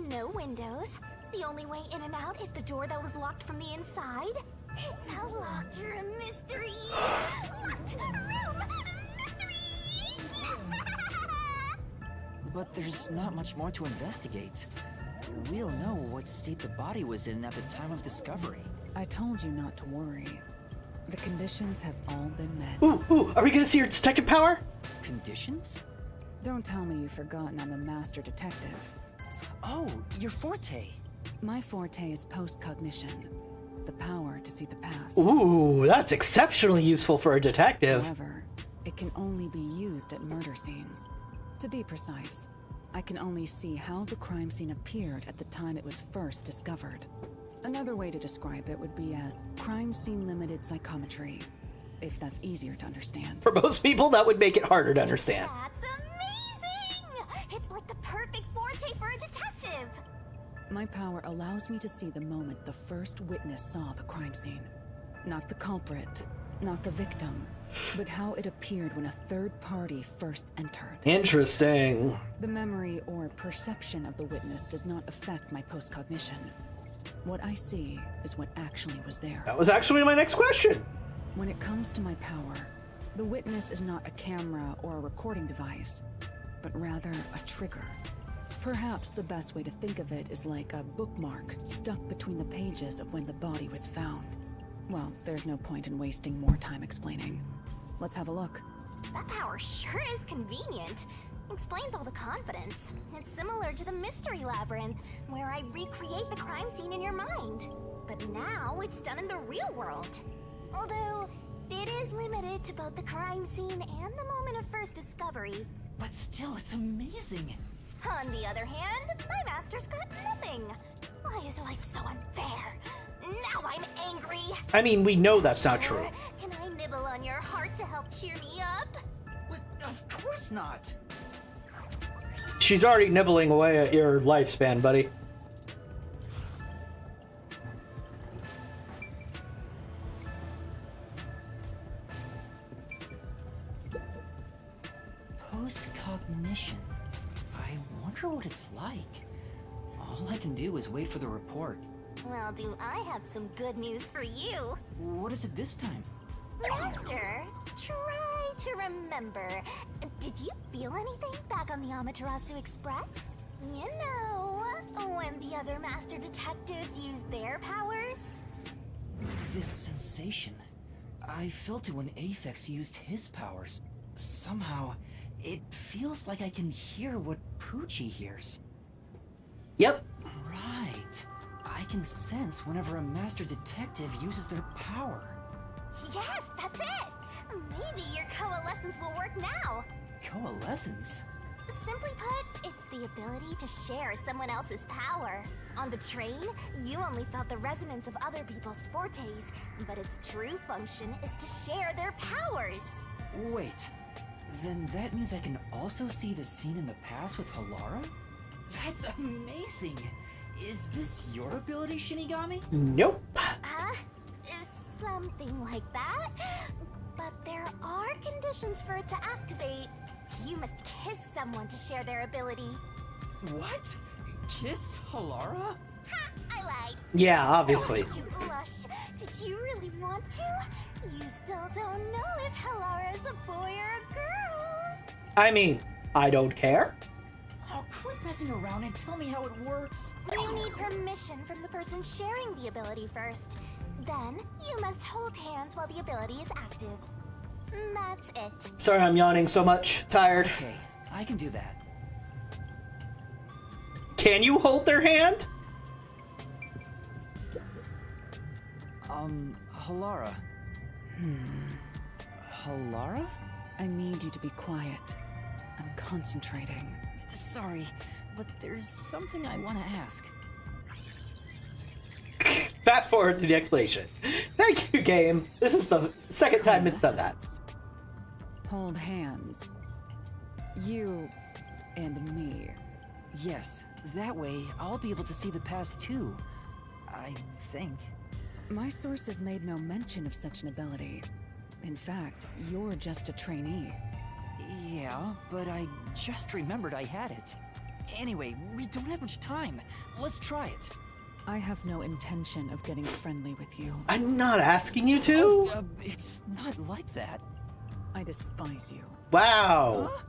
No windows. The only way in and out is the door that was locked from the inside. It's a locked room mystery. Locked room mystery. But there's not much more to investigate. We'll know what state the body was in at the time of discovery. I told you not to worry. The conditions have all been met. Ooh, are we gonna see her detective power? Conditions? Don't tell me you've forgotten I'm a master detective. Oh, your forte. My forte is postcognition, the power to see the past. Ooh, that's exceptionally useful for a detective. However, it can only be used at murder scenes. To be precise, I can only see how the crime scene appeared at the time it was first discovered. Another way to describe it would be as crime scene limited psychometry, if that's easier to understand. For most people, that would make it harder to understand. That's amazing! It's like the perfect forte for a detective! My power allows me to see the moment the first witness saw the crime scene. Not the culprit, not the victim, but how it appeared when a third party first entered. Interesting. The memory or perception of the witness does not affect my postcognition. What I see is what actually was there. That was actually my next question. When it comes to my power, the witness is not a camera or a recording device, but rather a trigger. Perhaps the best way to think of it is like a bookmark stuck between the pages of when the body was found. Well, there's no point in wasting more time explaining. Let's have a look. That power sure is convenient. Explains all the confidence. It's similar to the mystery labyrinth, where I recreate the crime scene in your mind. But now it's done in the real world. Although, it is limited to both the crime scene and the moment of first discovery. But still, it's amazing. On the other hand, my master's got nothing. Why is life so unfair? Now I'm angry. I mean, we know that's not true. Can I nibble on your heart to help cheer me up? Of course not. She's already nibbling away at your lifespan, buddy. Postcognition. I wonder what it's like. All I can do is wait for the report. Well, do I have some good news for you? What is it this time? Master, try to remember. Did you feel anything back on the Amaterasu Express? You know, when the other master detectives used their powers? This sensation. I felt it when Aphex used his powers. Somehow, it feels like I can hear what Poochie hears. Yep. Right. I can sense whenever a master detective uses their power. Yes, that's it! Maybe your coalescence will work now. Coalescence? Simply put, it's the ability to share someone else's power. On the train, you only felt the resonance of other people's fortes, but its true function is to share their powers. Wait, then that means I can also see the scene in the past with Halara? That's amazing! Is this your ability, Shinigami? Nope. Something like that. But there are conditions for it to activate. You must kiss someone to share their ability. What? Kiss Halara? Ha! I lied. Yeah, obviously. Why did you blush? Did you really want to? You still don't know if Halara is a boy or a girl. I mean, I don't care. Oh, quit messing around and tell me how it works. You need permission from the person sharing the ability first. Then, you must hold hands while the ability is active. That's it. Sorry, I'm yawning so much. Tired. Okay, I can do that. Can you hold their hand? Halara. Halara? I need you to be quiet. I'm concentrating. Sorry, but there's something I want to ask. Fast forward to the explanation. Thank you, game. This is the second time it's done that. Hold hands. You and me. Yes, that way I'll be able to see the past too. I think. My sources made no mention of such an ability. In fact, you're just a trainee. Yeah, but I just remembered I had it. Anyway, we don't have much time. Let's try it. I have no intention of getting friendly with you. I'm not asking you to. It's not like that. I despise you. Wow. Huh?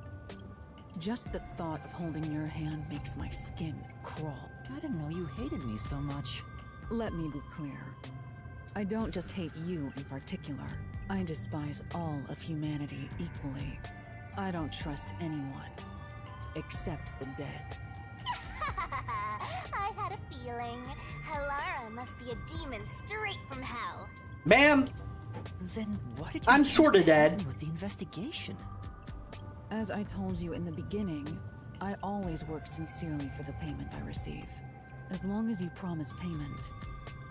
Just the thought of holding your hand makes my skin crawl. I didn't know you hated me so much. Let me be clear. I don't just hate you in particular. I despise all of humanity equally. I don't trust anyone, except the dead. I had a feeling. Halara must be a demon straight from hell. Ma'am, Then why did you I'm choose sorta to help dead. me with the investigation? As I told you in the beginning, I always work sincerely for the payment I receive. As long as you promise payment,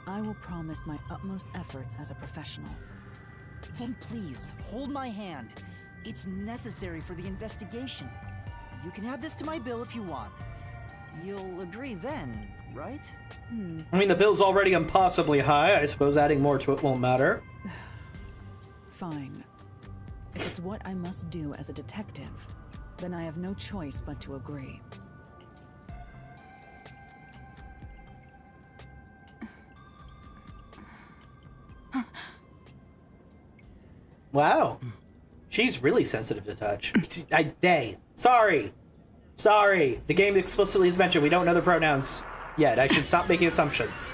I will promise my utmost efforts as a professional. Then please, hold my hand. It's necessary for the investigation. You can add this to my bill if you want. You'll agree then, right? I mean, the bill's already impossibly high. I suppose adding more to it won't matter. Fine. If it's what I must do as a detective, then I have no choice but to agree. Wow. She's really sensitive to touch. Sorry. Sorry. The game explicitly has mentioned we don't know the pronouns yet. I should stop making assumptions.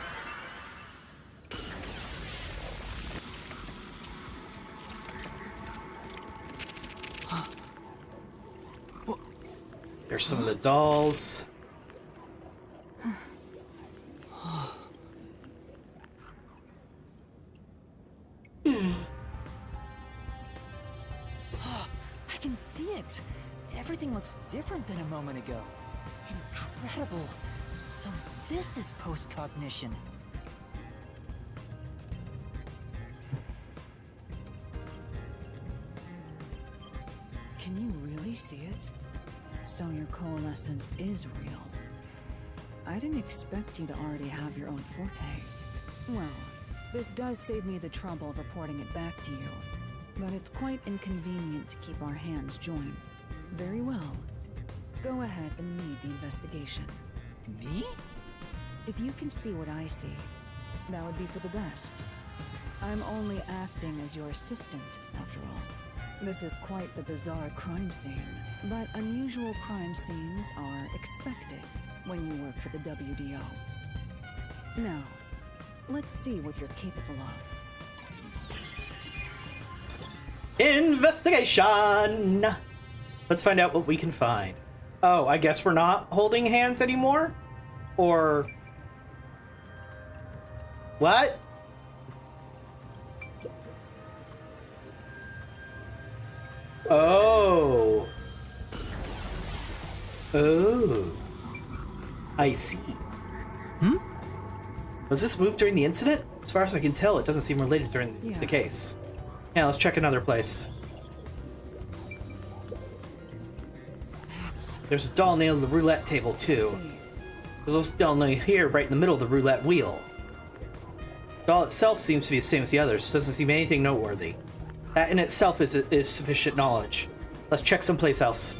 There's some of the dolls. I can see it. Everything looks different than a moment ago. Incredible. So this is post-cognition. Can you really see it? So your coalescence is real. I didn't expect you to already have your own forte. Well, this does save me the trouble of reporting it back to you. But it's quite inconvenient to keep our hands joined. Very well. Go ahead and lead the investigation. Me? If you can see what I see, that would be for the best. I'm only acting as your assistant, after all. This is quite the bizarre crime scene, but unusual crime scenes are expected when you work for the WDO. Now, let's see what you're capable of. Investigation! Let's find out what we can find. Oh, I guess we're not holding hands anymore? Or... what? Oh. Oh. I see. Was this moved during the incident? As far as I can tell, it doesn't seem related to the case. Yeah, let's check another place. There's a doll nailed to the roulette table, too. There's also a doll nailed here, right in the middle of the roulette wheel. The doll itself seems to be the same as the others. Doesn't seem anything noteworthy. That in itself is sufficient knowledge. Let's check someplace else.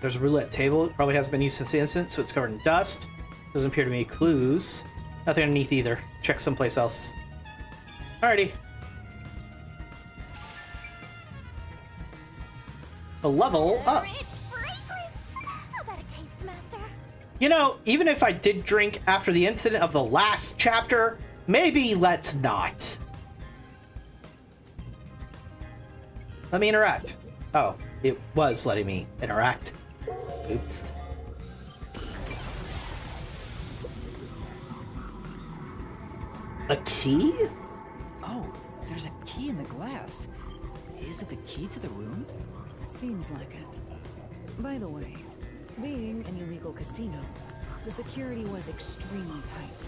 There's a roulette table. It probably hasn't been used since the incident, so it's covered in dust. Doesn't appear to be clues. Nothing underneath either. Check someplace else. Alrighty. A level up. Rich fragrance. How about a taste, master? You know, even if I did drink after the incident of the last chapter, maybe let's not. Let me interact. Oh, it was letting me interact. Oops. A key? Oh, there's a key in the glass. Is it the key to the room? Seems like it. By the way, being an illegal casino, the security was extremely tight.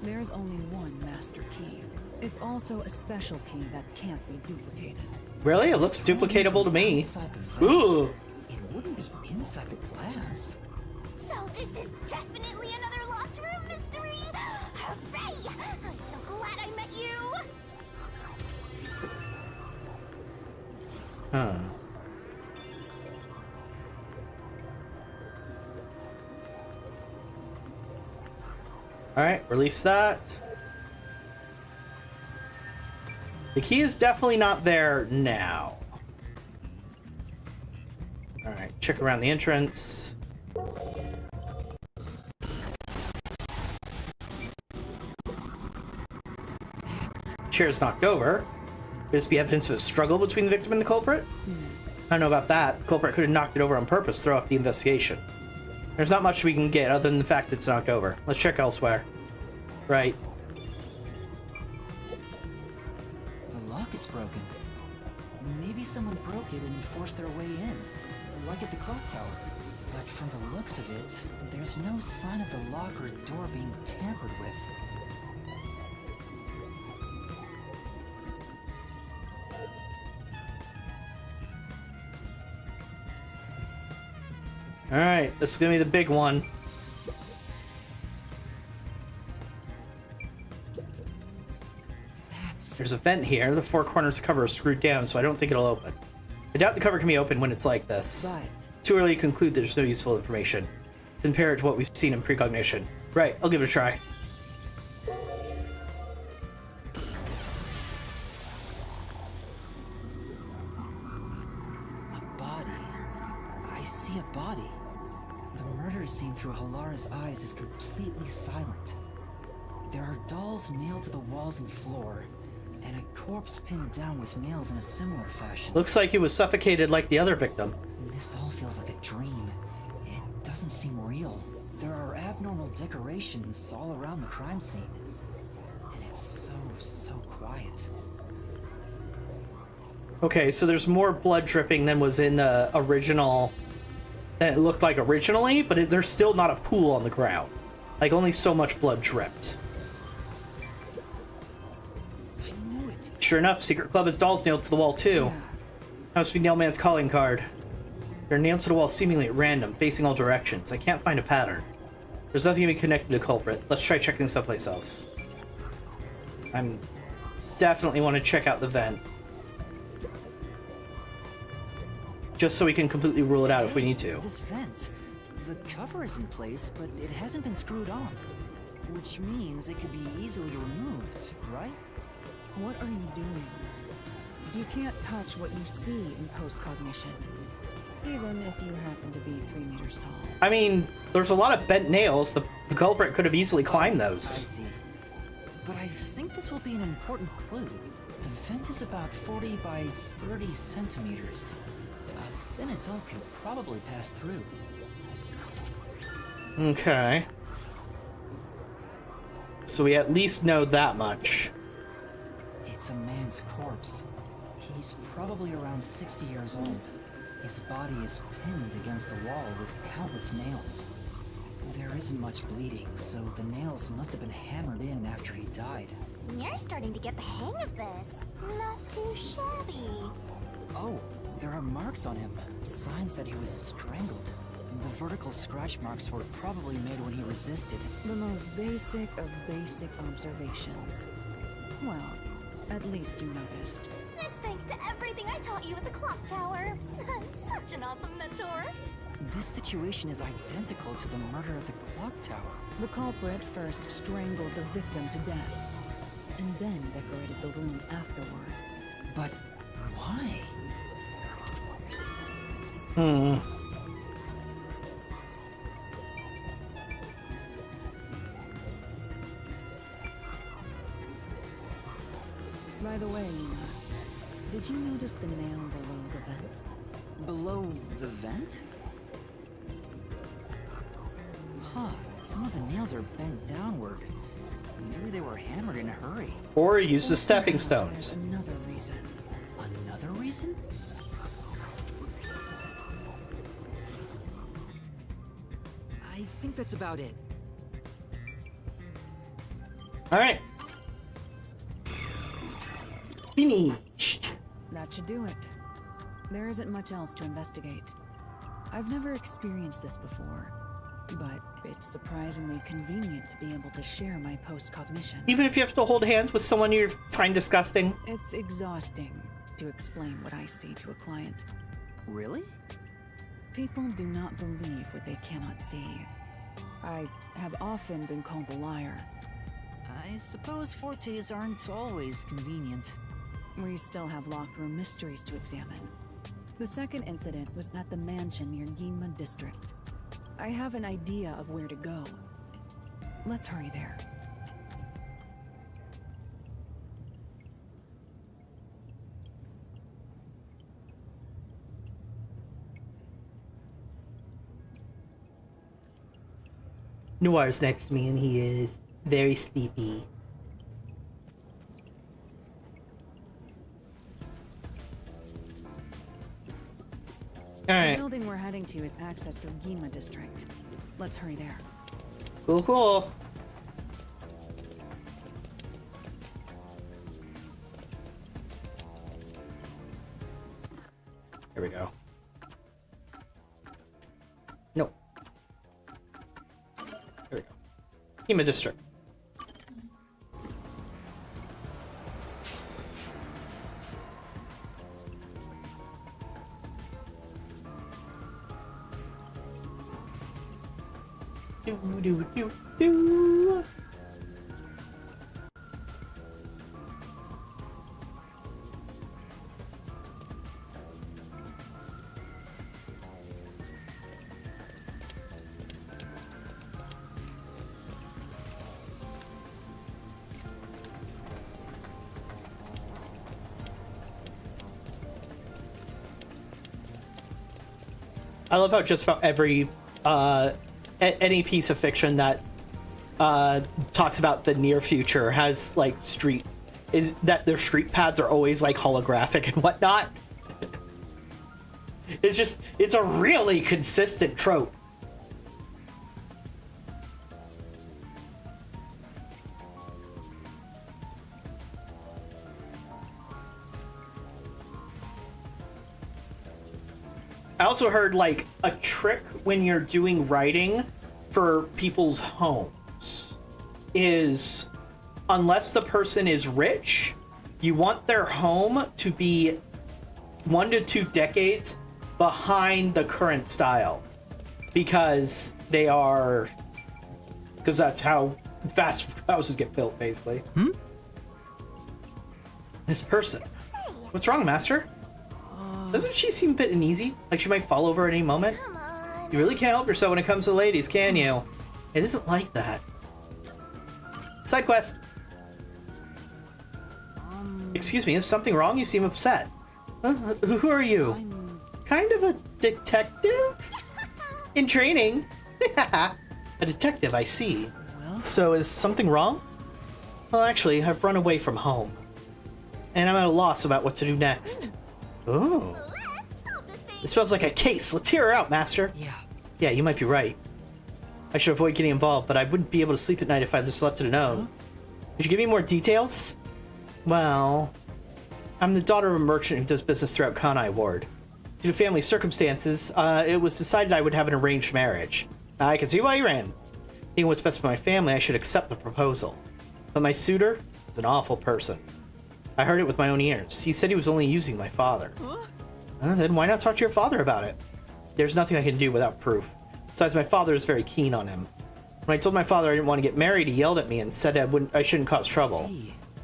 There's only one master key. It's also a special key that can't be duplicated. Really? It looks duplicatable to me. Ooh. It wouldn't be inside the glass. So this is definitely another locked room mystery! Hooray! I'm so glad I met you! Huh. Alright, release that. The key is definitely not there now. Alright, check around the entrance. Chair's knocked over. Could this be evidence of a struggle between the victim and the culprit? I don't know about that. The culprit could have knocked it over on purpose to throw off the investigation. There's not much we can get other than the fact that it's knocked over. Let's check elsewhere. Right. The lock is broken. Maybe someone broke it and forced their way in, like at the clock tower. But from the looks of it, there's no sign of the lock or door being tampered with. Alright, this is gonna be the big one. There's a vent here. The four corners of the cover are screwed down, so I don't think it'll open. I doubt the cover can be opened when it's like this. Right. Too early to conclude there's no useful information. Compare it to what we've seen in precognition. Right, I'll give it a try. A body. I see a body. The murder scene through Halara's eyes is completely silent. There are dolls nailed to the walls and floor, and a corpse pinned down with nails in a similar fashion. Looks like he was suffocated like the other victim. This all feels like a dream. It doesn't seem real. There are abnormal decorations all around the crime scene. And it's so quiet. Okay, so there's more blood dripping than was in the original, than it looked like originally, but there's still not a pool on the ground. Like, only so much blood dripped. I knew it. Sure enough, Secret Club has dolls nailed to the wall, too. Yeah. That must be Nailman's calling card. They're nailed to the wall seemingly at random, facing all directions. I can't find a pattern. There's nothing to be connected to the culprit. Let's try checking someplace else. I'm definitely want to check out the vent. Just so we can completely rule it out if we need to. This vent. The cover is in place, but it hasn't been screwed on. Which means it could be easily removed, right? What are you doing? You can't touch what you see in postcognition, even if you happen to be 3 meters tall. I mean, there's a lot of bent nails. The culprit could have easily climbed I those. see. But I think this will be an important clue. The vent is about 40 by 30 centimeters. A thin adult could probably pass through. Okay. So we at least know that much. It's a man's corpse. He's probably around 60 years old. His body is pinned against the wall with countless nails. There isn't much bleeding, so the nails must have been hammered in after he died. You're starting to get the hang of this. Not too shabby. Oh, there are marks on him. Signs that he was strangled. The vertical scratch marks were probably made when he resisted. The most basic of basic observations. Well, at least you noticed. That's thanks to everything I taught you at the clock tower. Such an awesome mentor. This situation is identical to the murder at the clock tower. The culprit first strangled the victim to death, and then decorated the room afterward. But why? By the way, Nina, did you notice the nail below the vent? Below the vent? Huh, some of the nails are bent downward. Maybe they were hammered in a hurry. Or use the Or stepping perhaps stones. There's another reason. Another reason? I think that's about it. Alright. Finished. That should do it. There isn't much else to investigate. I've never experienced this before, but it's surprisingly convenient to be able to share my postcognition. Even if you have to hold hands with someone you find disgusting. It's exhausting to explain what I see to a client. Really? People do not believe what they cannot see. I have often been called a liar. I suppose fortes aren't always convenient. We still have locked room mysteries to examine. The second incident was at the mansion near Ginma District. I have an idea of where to go. Let's hurry there. Noir's next to me and he is very sleepy. Alright. The building we're heading to is accessed through Ginma District. Let's hurry there. Cool, cool. Here we go. No. Here we go. Ginma District. Do. I love how just about every any piece of fiction that talks about the near future has like their street paths are always like holographic and whatnot. It's a really consistent trope. I also heard like a trick when you're doing writing for people's homes is unless the person is rich, you want their home to be 1 to 2 decades behind the current style because that's how fast houses get built, basically. This person. What's wrong, Master? Doesn't she seem a bit uneasy? Like she might fall over at any moment? Come on. You really can't help yourself when it comes to ladies, can you? It isn't like that. Side quest. Excuse me, is something wrong? You seem upset. Who are you? Kind of a detective? In training. A detective, I see. So is something wrong? Well, actually, I've run away from home. And I'm at a loss about what to do next. Oh. It smells like a case. Let's hear her out, Master. Yeah, you might be right. I should avoid getting involved, but I wouldn't be able to sleep at night if I just left it alone. Could you give me more details? Well, I'm the daughter of a merchant who does business throughout Kanai Ward. Due to family circumstances, it was decided I would have an arranged marriage. I can see why you ran. Thinking what's best for my family, I should accept the proposal. But my suitor is an awful person. I heard it with my own ears. He said he was only using my father. Then why not talk to your father about it? There's nothing I can do without proof. Besides, my father is very keen on him. When I told my father I didn't want to get married, he yelled at me and said I shouldn't cause trouble.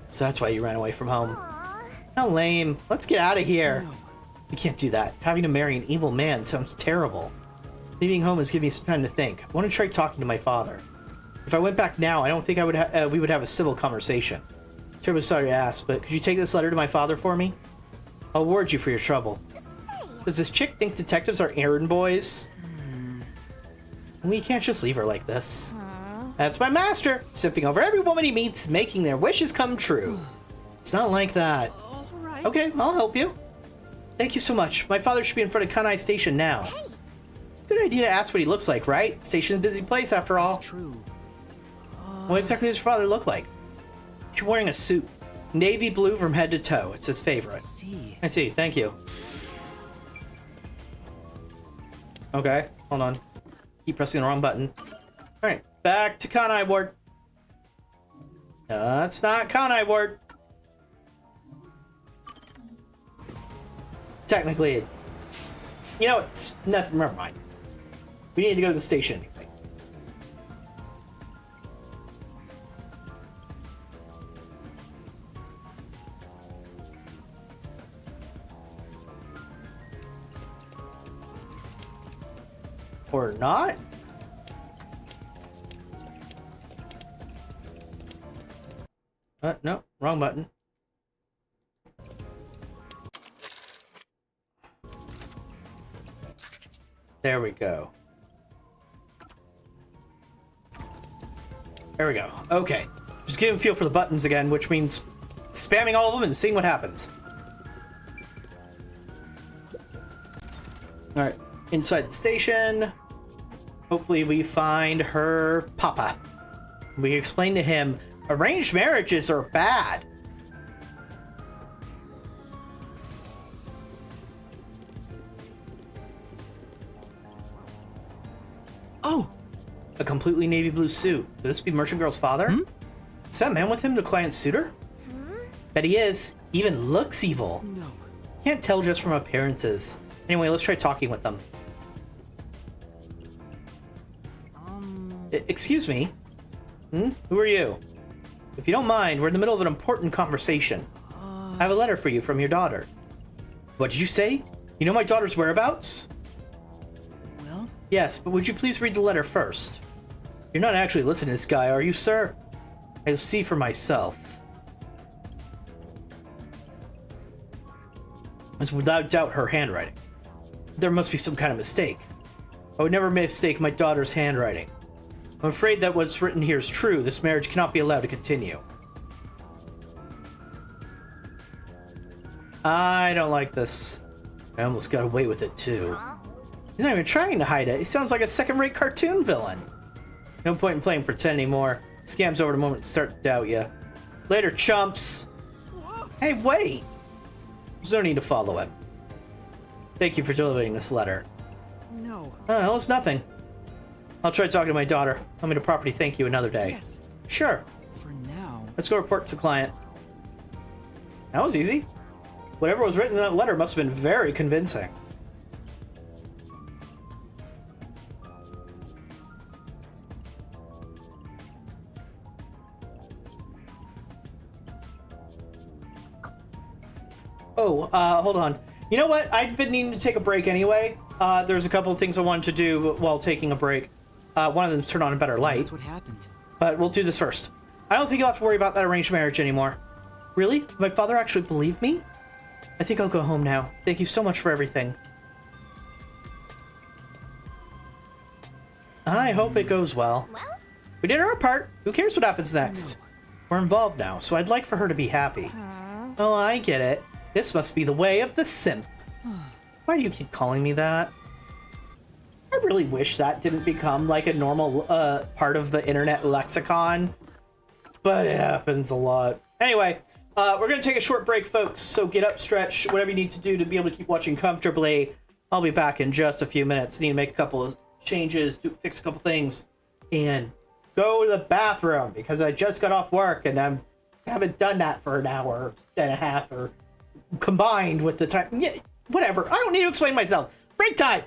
So that's why you ran away from home. How lame. Let's get out of here. You can't do that. Having to marry an evil man sounds terrible. Leaving home is giving me some time to think. I want to try talking to my father. If I went back now, I don't think we would have a civil conversation. Terribly sorry to ask, but could you take this letter to my father for me? I'll reward you for your trouble. Does this chick think detectives are errand boys? We can't just leave her like this. That's my master, sipping over every woman he meets, making their wishes come true. It's not like that. Okay, I'll help you. Thank you so much. My father should be in front of Kanai Station now. Good idea to ask what he looks like, right? Station's a busy place after all. That's true. What exactly does your father look like? He's wearing a suit. Navy blue from head to toe. It's his favorite. I see. Thank you. Okay, hold on. Keep pressing the wrong button. Alright, back to Kanai Ward. That's not Kanai Ward. Technically, you know, it's nothing. Never mind. We need to go to the station anyway. Or not? No, wrong button. There we go. There we go. Okay. Just getting a feel for the buttons again, which means spamming all of them and seeing what happens. Alright. Inside the station. Hopefully we find her papa. We explain to him, arranged marriages are bad. Oh! A completely navy blue suit. Could this be Merchant Girl's father? Is that man with him the client's suitor? Bet he is. Even looks evil. No. Can't tell just from appearances. Anyway, let's try talking with them. Excuse me? Who are you? If you don't mind, we're in the middle of an important conversation. I have a letter for you from your daughter. What did you say? You know my daughter's whereabouts? Well? Yes, but would you please read the letter first? You're not actually listening to this guy, are you, sir? I'll see for myself. It's without doubt her handwriting. There must be some kind of mistake. I would never mistake my daughter's handwriting. I'm afraid that what's written here is true. This marriage cannot be allowed to continue. I don't like this. I almost got away with it, too. He's not even trying to hide it. He sounds like a second-rate cartoon villain. No point in playing pretend anymore. Scam's over the moment to start to doubt you. Later, chumps. Hey, wait. There's no need to follow him. Thank you for delivering this letter. No. Oh, it's nothing. I'll try talking to my daughter. I'll meet a property thank you another day. Yes. Sure. For now. Let's go report to the client. That was easy. Whatever was written in that letter must have been very convincing. Oh, hold on. You know what? I've been needing to take a break anyway. There's a couple of things I wanted to do while taking a break. One of them is turn on a better light. That's what happened. But we'll do this first. I don't think you'll have to worry about that arranged marriage anymore. Really? My father actually believed me? I think I'll go home now. Thank you so much for everything. I hope it goes well. We did our part. Who cares what happens next? We're involved now, so I'd like for her to be happy. Oh, I get it. This must be the way of the simp. Why do you keep calling me that? I really wish that didn't become like a normal part of the internet lexicon. But it happens a lot. Anyway, we're going to take a short break, folks. So get up, stretch, whatever you need to do to be able to keep watching comfortably. I'll be back in just a few minutes. Need to make a couple of changes, fix a couple things, and go to the bathroom because I just got off work and I haven't done that for an hour and a half or combined with the time. Yeah, whatever. I don't need to explain myself. Break time.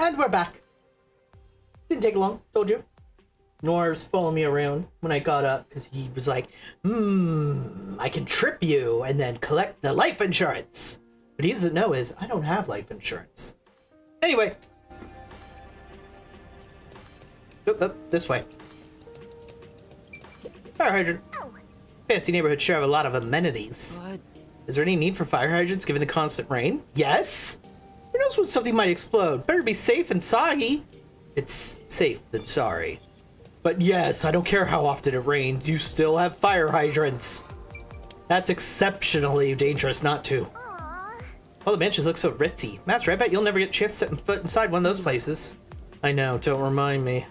And we're back. Didn't take long, told you. Nor's following me around when I got up because he was like, I can trip you and then collect the life insurance. What he doesn't know is I don't have life insurance. Anyway. This way. Fire hydrant. Oh. Fancy neighborhoods sure have a lot of amenities. But Is there any need for fire hydrants given the constant rain? Yes. Who knows when something might explode? Better be safe and sorry. It's safe than sorry. But yes, I don't care how often it rains, you still have fire hydrants. That's exceptionally dangerous not to. Aww. Oh, the mansions look so ritzy. Master, I bet you'll never get a chance to set foot inside one of those places. I know, don't remind me.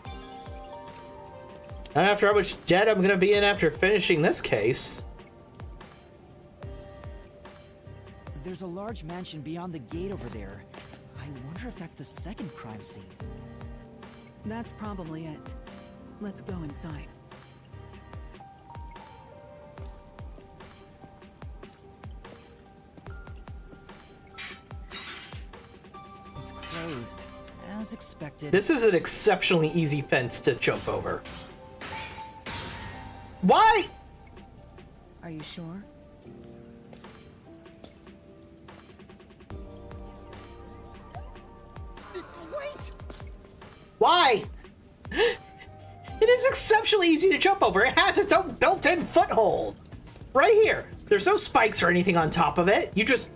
Not after how much debt I'm gonna be in after finishing this case. there's a large mansion beyond the gate over there. I wonder if that's the second crime scene. That's probably it. Let's go inside. It's closed, as expected. This is an exceptionally easy fence to jump over. Why? Are you sure? Wait! Why? It is exceptionally easy to jump over. It has its own built-in foothold. Right here. There's no spikes or anything on top of it. You just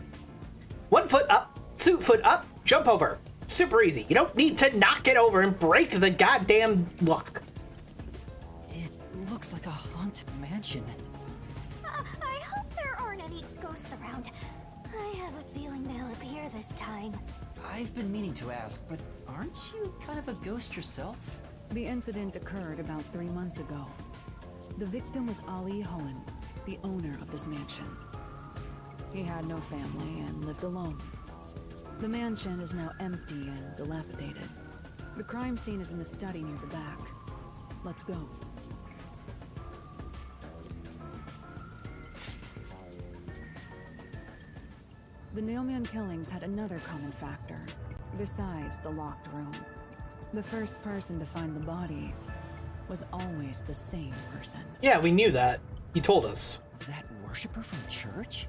1 foot up, 2 foot up, jump over. Super easy. You don't need to knock it over and break the goddamn lock. It looks like a haunted mansion. I hope there aren't any ghosts around. I have a feeling they'll appear this time. I've been meaning to ask, but aren't you kind of a ghost yourself? The incident occurred about 3 months ago. The victim was Ali Hohen, the owner of this mansion. He had no family and lived alone. The mansion is now empty and dilapidated. The crime scene is in the study near the back. Let's go. The Nailman killings had another common factor, besides the locked room. The first person to find the body was always the same person. Yeah, we knew that. He told us. That worshiper from church?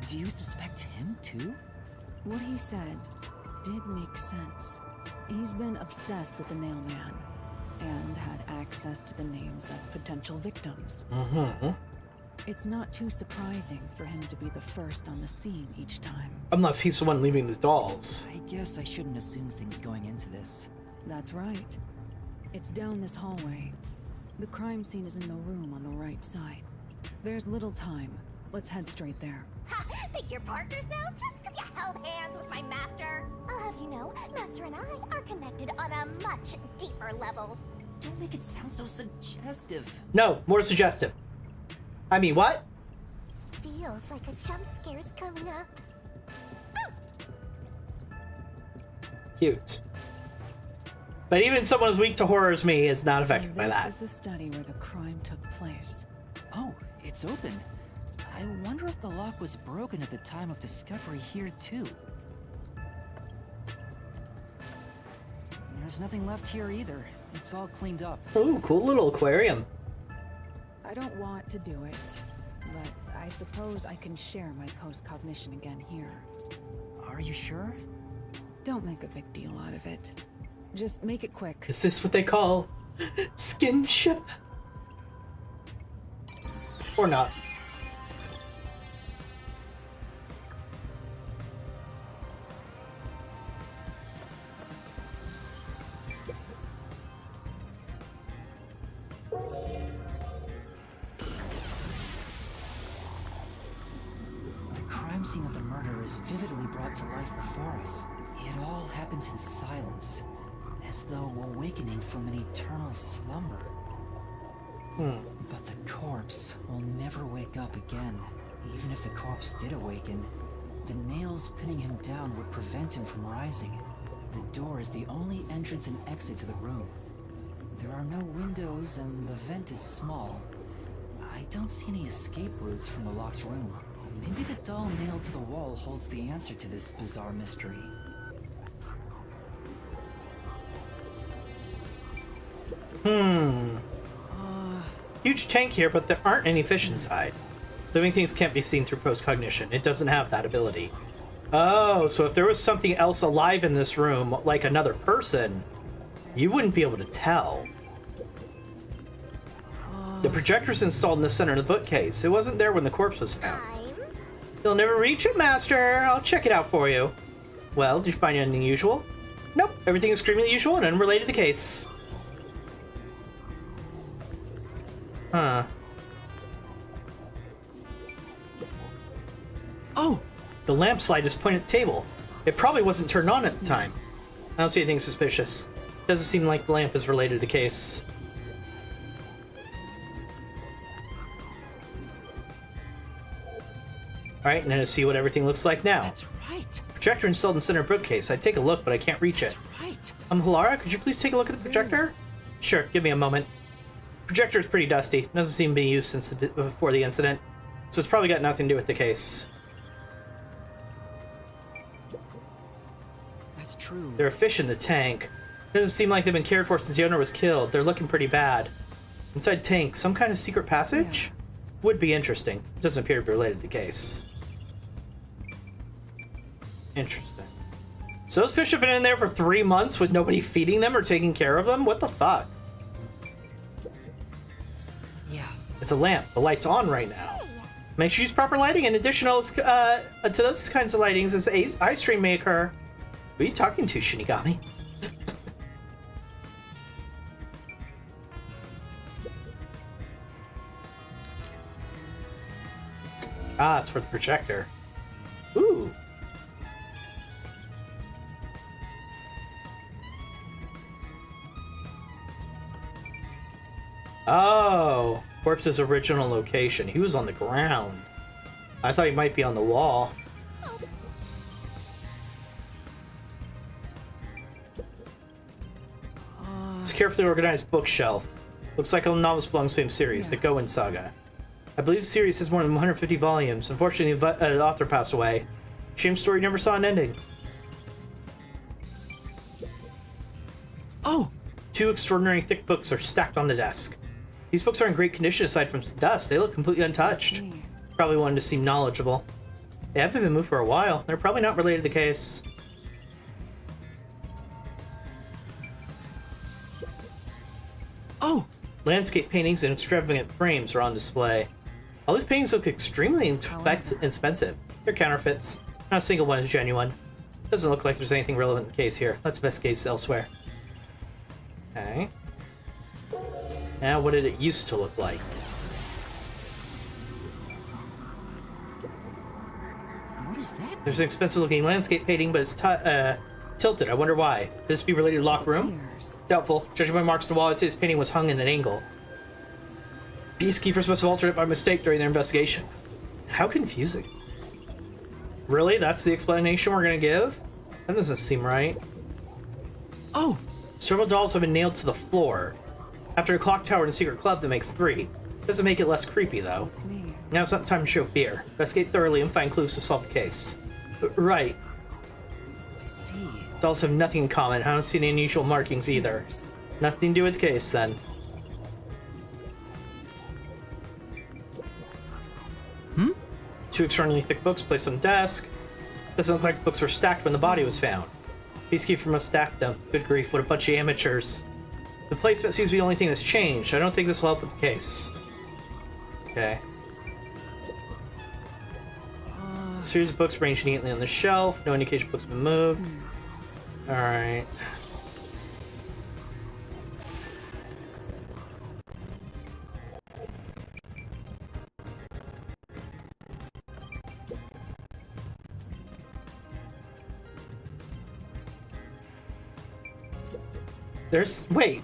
Do you suspect him too? What he said did make sense. He's been obsessed with the Nailman and had access to the names of potential victims. Mm-hmm. It's not too surprising for him to be the first on the scene each time. Unless he's the one leaving the dolls. I guess I shouldn't assume things going into this. That's right. It's down this hallway. The crime scene is in the room on the right side. There's little time. Let's head straight there. Ha! Think you're partners now just because you held hands with my master? I'll have you know, Master and I are connected on a much deeper level. Don't make it sound so suggestive. No, more suggestive. I mean, what? Feels like a jump scare's coming up. Cute. But even someone as weak to horror as me is not affected by that. This is the study where the crime took place. Oh, it's open. I wonder if the lock was broken at the time of discovery here too. There's nothing left here either. It's all cleaned up. Ooh, cool little aquarium. I don't want to do it, but I suppose I can share my post-cognition again here. Are you sure? Don't make a big deal out of it. Just make it quick. Is this what they call skinship? Or not? The crime scene of the murder is vividly brought to life before us. It all happens in silence, as though awakening from an eternal slumber. But the corpse will never wake up again. Even if the corpse did awaken, the nails pinning him down would prevent him from rising. The door is the only entrance and exit to the room. There are no windows and the vent is small. I don't see any escape routes from the locked room. Maybe the doll nailed to the wall holds the answer to this bizarre mystery. Huge tank here, but there aren't any fish inside. Living things can't be seen through post-cognition. It doesn't have that ability. Oh, so if there was something else alive in this room, like another person, you wouldn't be able to tell. The projector's installed in the center of the bookcase. It wasn't there when the corpse was found. You'll never reach it, Master. I'll check it out for you. Well, did you find anything unusual? Nope. Everything is extremely usual and unrelated to the case. Huh. Oh! The lamp slide is pointed at the table. It probably wasn't turned on at the time. I don't see anything suspicious. Doesn't seem like the lamp is related to the case. Alright, and then to see what everything looks like now. That's right. Projector installed in the center bookcase. I'd take a look, but I can't reach it. That's right. Hilara, could you please take a look at the projector? Sure, give me a moment. Projector is pretty dusty. Doesn't seem to be used since before the incident, so it's probably got nothing to do with the case. That's true. There are fish in the tank. Doesn't seem like they've been cared for since the owner was killed. They're looking pretty bad. Inside tank, some kind of secret passage? Would be interesting. Doesn't appear to be related to the case. Interesting. So those fish have been in there for 3 months with nobody feeding them or taking care of them? What the fuck? Yeah. It's a lamp. The light's on right now. Make sure you use proper lighting. In addition to those kinds of lightings, as eye strain may occur. Who are you talking to, Shinigami? Ah, it's for the projector. Ooh. Oh, corpse's original location. He was on the ground. I thought he might be on the wall. It's a carefully organized bookshelf. Looks like all novels belong to the same series, the Goen Saga. I believe the series has more than 150 volumes. Unfortunately, the author passed away. Shame story never saw an ending. Oh! 2 extraordinary thick books are stacked on the desk. These books are in great condition aside from some dust. They look completely untouched. Probably wanted to seem knowledgeable. They haven't been moved for a while. They're probably not related to the case. Oh! Landscape paintings and extravagant frames are on display. All these paintings look extremely expensive. They're counterfeits. Not a single one is genuine. Doesn't look like there's anything relevant in the case here. Let's investigate elsewhere. Okay. Now, what did it used to look like? What is that? There's an expensive-looking landscape painting, but it's tilted. I wonder why. Could this be related to the locked room? Doubtful. Judging by marks on the wall, I'd say this painting was hung in an angle. Peacekeepers must have altered it by mistake during their investigation. How confusing. Really? That's the explanation we're gonna give? That doesn't seem right. Oh! Several dolls have been nailed to the floor. After a clock tower in a secret club that makes 3. Doesn't make it less creepy, though. It's me. Now it's not time to show fear. Investigate thoroughly and find clues to solve the case. Right. I see. Dolls have nothing in common. I don't see any unusual markings either. Nothing to do with the case, then. 2 extraordinarily thick books placed on the desk. Doesn't look like books were stacked when the body was found. Peacekeeper must stack them. Good grief, what a bunch of amateurs. The placement seems to be the only thing that's changed. I don't think this will help with the case. Okay. A series of books arranged neatly on the shelf. No indication books have been moved. Alright.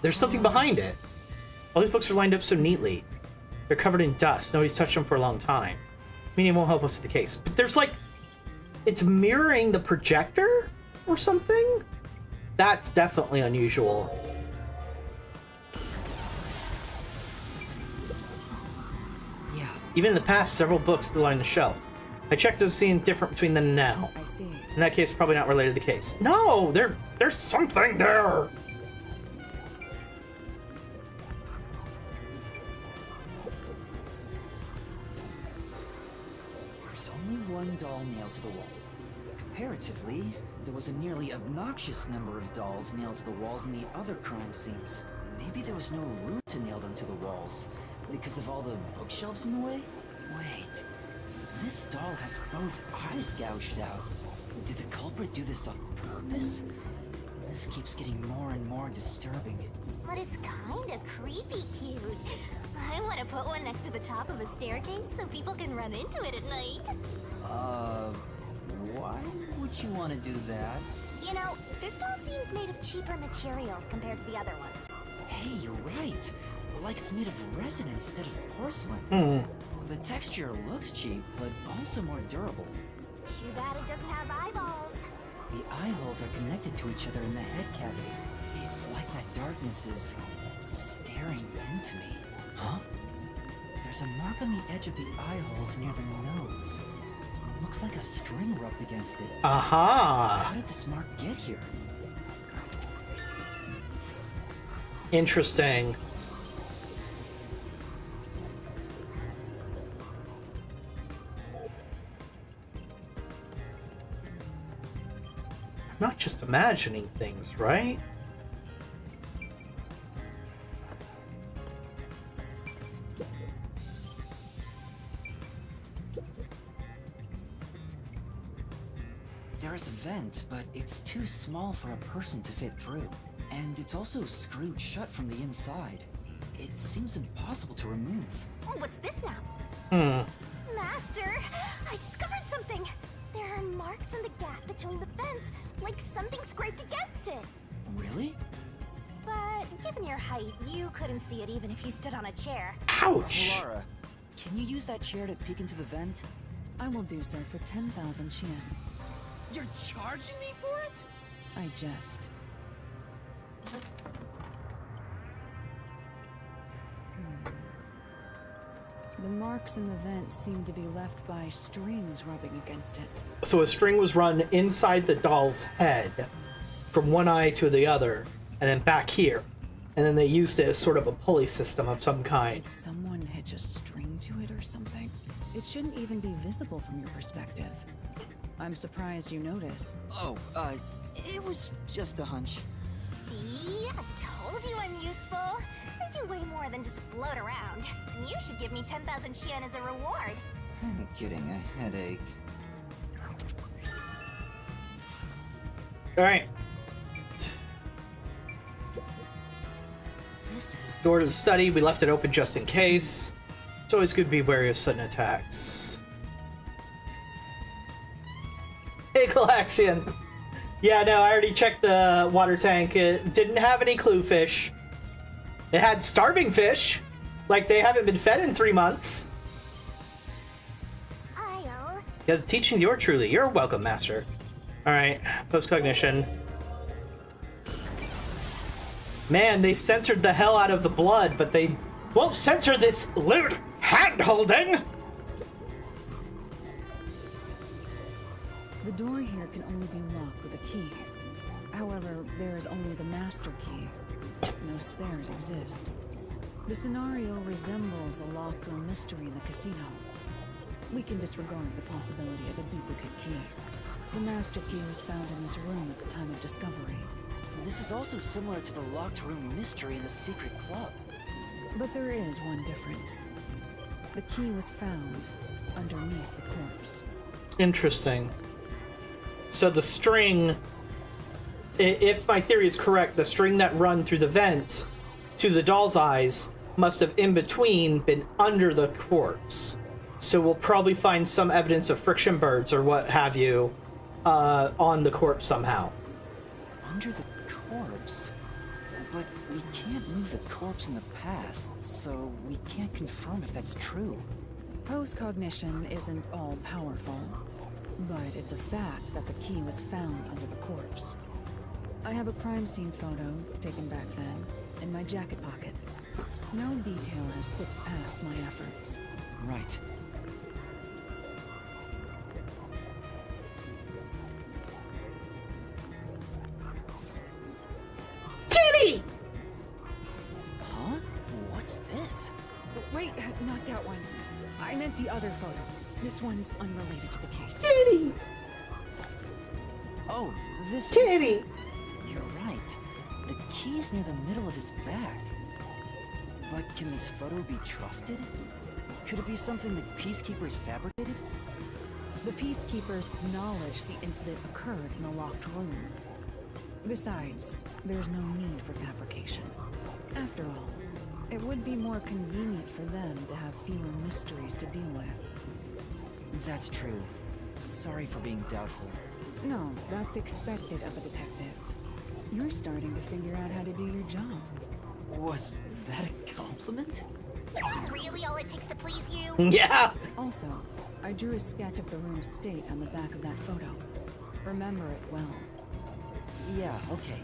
There's something behind it. All these books are lined up so neatly. They're covered in dust. Nobody's touched them for a long time. Meaning it won't help us with the case. But there's like... It's mirroring the projector? Or something? That's definitely unusual. Yeah. Even in the past, several books line the shelf. I checked to see anything different between then and now. I see. In that case, probably not related to the case. No! There's something there! doll nailed to the wall. Comparatively, there was a nearly obnoxious number of dolls nailed to the walls in the other crime scenes. Maybe there was no room to nail them to the walls, because of all the bookshelves in the way? Wait, this doll has both eyes gouged out. Did the culprit do this on purpose? This keeps getting more and more disturbing. But it's kinda creepy cute. I want to put one next to the top of a staircase so people can run into it at night. Why would you want to do that? You know, this doll seems made of cheaper materials compared to the other ones. Hey, you're right. Like it's made of resin instead of porcelain. The texture looks cheap, but also more durable. Too bad it doesn't have eyeballs. The eye holes are connected to each other in the head cavity. It's like that darkness is staring into me. Huh? There's a mark on the edge of the eye holes near the nose. Looks like a string rubbed against it. Aha! How did this mark get here? Interesting. I'm not just imagining things, right? There's a vent, but it's too small for a person to fit through. And it's also screwed shut from the inside. It seems impossible to remove. Oh, what's this now? Master, I discovered something. There are marks in the gap between the vents, like something scraped against it. Really? But given your height, you couldn't see it even if you stood on a chair. Ouch! Laura, can you use that chair to peek into the vent? I will do so for 10,000 Xian. You're charging me for it? I jest. The marks in the vent seem to be left by strings rubbing against it. So a string was run inside the doll's head, from one eye to the other, and then back here. And then they used it as sort of a pulley system of some kind. Did someone hitch a string to it or something? It shouldn't even be visible from your perspective. I'm surprised you noticed. Oh, it was just a hunch. See? I told you I'm useful. I do way more than just float around. You should give me 10,000 Xian as a reward. I'm getting a headache. Alright. This is... Door to the study, we left it open just in case. It's always good to be wary of sudden attacks. Hey, Galaxian! Yeah, no, I already checked the water tank. It didn't have any cluefish. It had starving fish. Like, they haven't been fed in 3 months. I'll... Because teaching the ore truly. You're welcome, Master. Alright, post-cognition. Man, they censored the hell out of the blood, but they won't censor this lewd hand-holding! The door here can only be locked with a key. However, there is only the master key. No spares exist. The scenario resembles the locked room mystery in the casino. We can disregard the possibility of a duplicate key. The master key was found in this room at the time of discovery. This is also similar to the locked room mystery in the secret club. But there is one difference. The key was found underneath the corpse. Interesting. So the string, if my theory is correct, the string that run through the vent to the doll's eyes must have in between been under the corpse. So we'll probably find some evidence of friction birds or what have you on the corpse somehow. Under the corpse? But we can't move the corpse in the past, so we can't confirm if that's true. Post-cognition isn't all powerful, but it's a fact that the key was found under the corpse. I have a crime scene photo, taken back then, in my jacket pocket. No detail has slipped past my efforts. Right. Kitty! Huh? What's this? Wait, not that one. I meant the other photo. This one's unrelated to the case. Kitty! Oh, this... Kitty! You're right. The key's near the middle of his back. But can this photo be trusted? Could it be something the Peacekeepers fabricated? The Peacekeepers acknowledge the incident occurred in a locked room. Besides, there's no need for fabrication. After all, it would be more convenient for them to have fewer mysteries to deal with. That's true. Sorry for being doubtful. No, that's expected of a detective. You're starting to figure out how to do your job. Was that a compliment? Is that really all it takes to please you? Yeah! Also, I drew a sketch of the room's state on the back of that photo. Remember it well. Yeah, okay.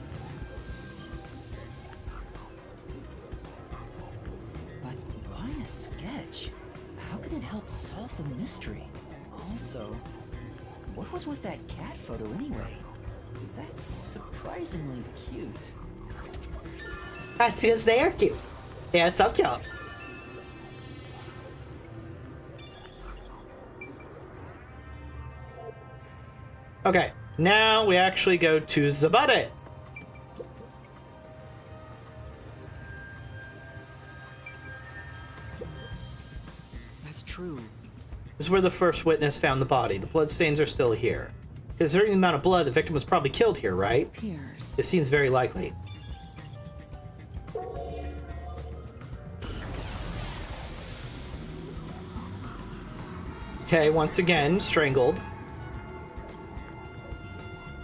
But why a sketch? How can it help solve the mystery? Also, what was with that cat photo anyway? That's surprisingly cute. That's because they are cute. They are so cute. Okay, now we actually go to Zabade. That's true. This is where the first witness found the body. The bloodstains are still here. Considering the amount of blood, the victim was probably killed here, right? Appears. It seems very likely. Okay, once again, strangled.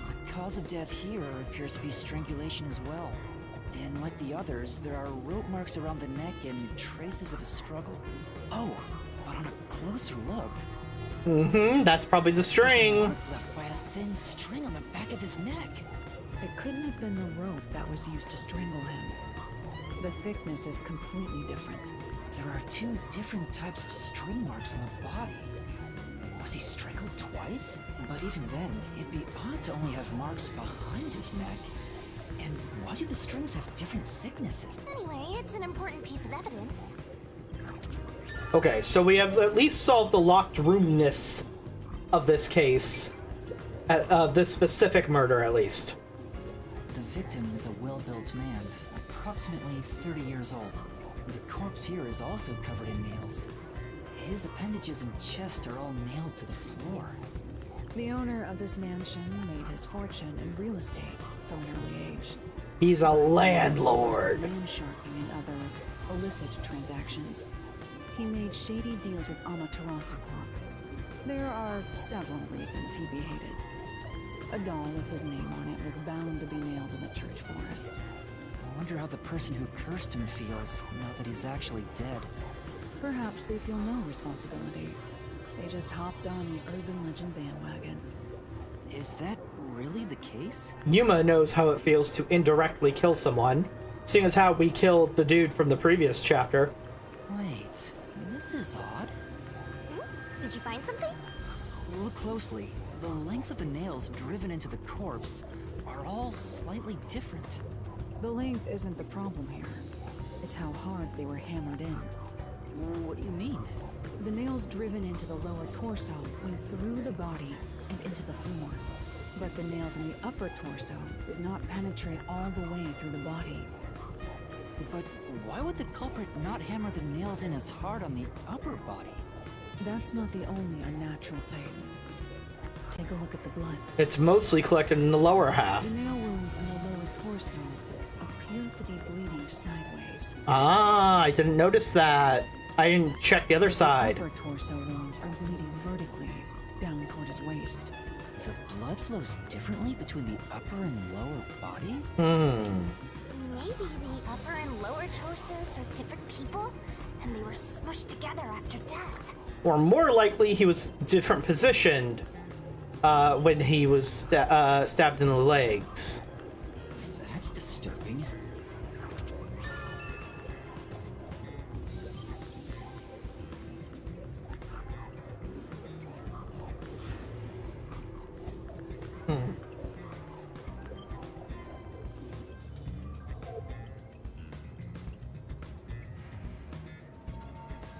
The cause of death here appears to be strangulation as well. And like the others, there are rope marks around the neck and traces of a struggle. Oh, but on a closer look, That's probably the there's a string. mark left by a thin string on the back of his neck. It couldn't have been the rope that was used to strangle him. The thickness is completely different. There are two different types of string marks on the body. Was he strangled twice? But even then, it'd be odd to only have marks behind his neck. And why do the strings have different thicknesses? Anyway, it's an important piece of evidence. Okay, so we have at least solved the locked roomness of this case. Of this specific murder, at least. The victim is a well-built man, approximately 30 years old. The corpse here is also covered in nails. His appendages and chest are all nailed to the floor. The owner of this mansion made his fortune in real estate from an early age. He's a landlord. Land sharking and other illicit transactions. He made shady deals with Amaterasu Corp. There are several reasons he'd be hated. A doll with his name on it was bound to be nailed in the church forest. I wonder how the person who cursed him feels now that he's actually dead. Perhaps they feel no responsibility. They just hopped on the urban legend bandwagon. Is that really the case? Yuma knows how it feels to indirectly kill someone, seeing as how we killed the dude from the previous chapter. Wait, this is odd. Did you find something? Look closely. The length of the nails driven into the corpse are all slightly different. The length isn't the problem here. It's how hard they were hammered in. What do you mean? The nails driven into the lower torso went through the body and into the floor. But the nails in the upper torso did not penetrate all the way through the body. But why would the culprit not hammer the nails in as hard on the upper body? That's not the only unnatural thing. Take a look at the blood. It's mostly collected in the lower half. The nail wounds in the lower torso appear to be bleeding sideways. Ah, I didn't notice that. I didn't check the other side. The upper torso wounds are bleeding vertically down toward his waist. The blood flows differently between the upper and lower body? Maybe the upper and lower torsos are different people, and they were smushed together after death. Or more likely, he was different positioned when he was stabbed in the legs. That's disturbing.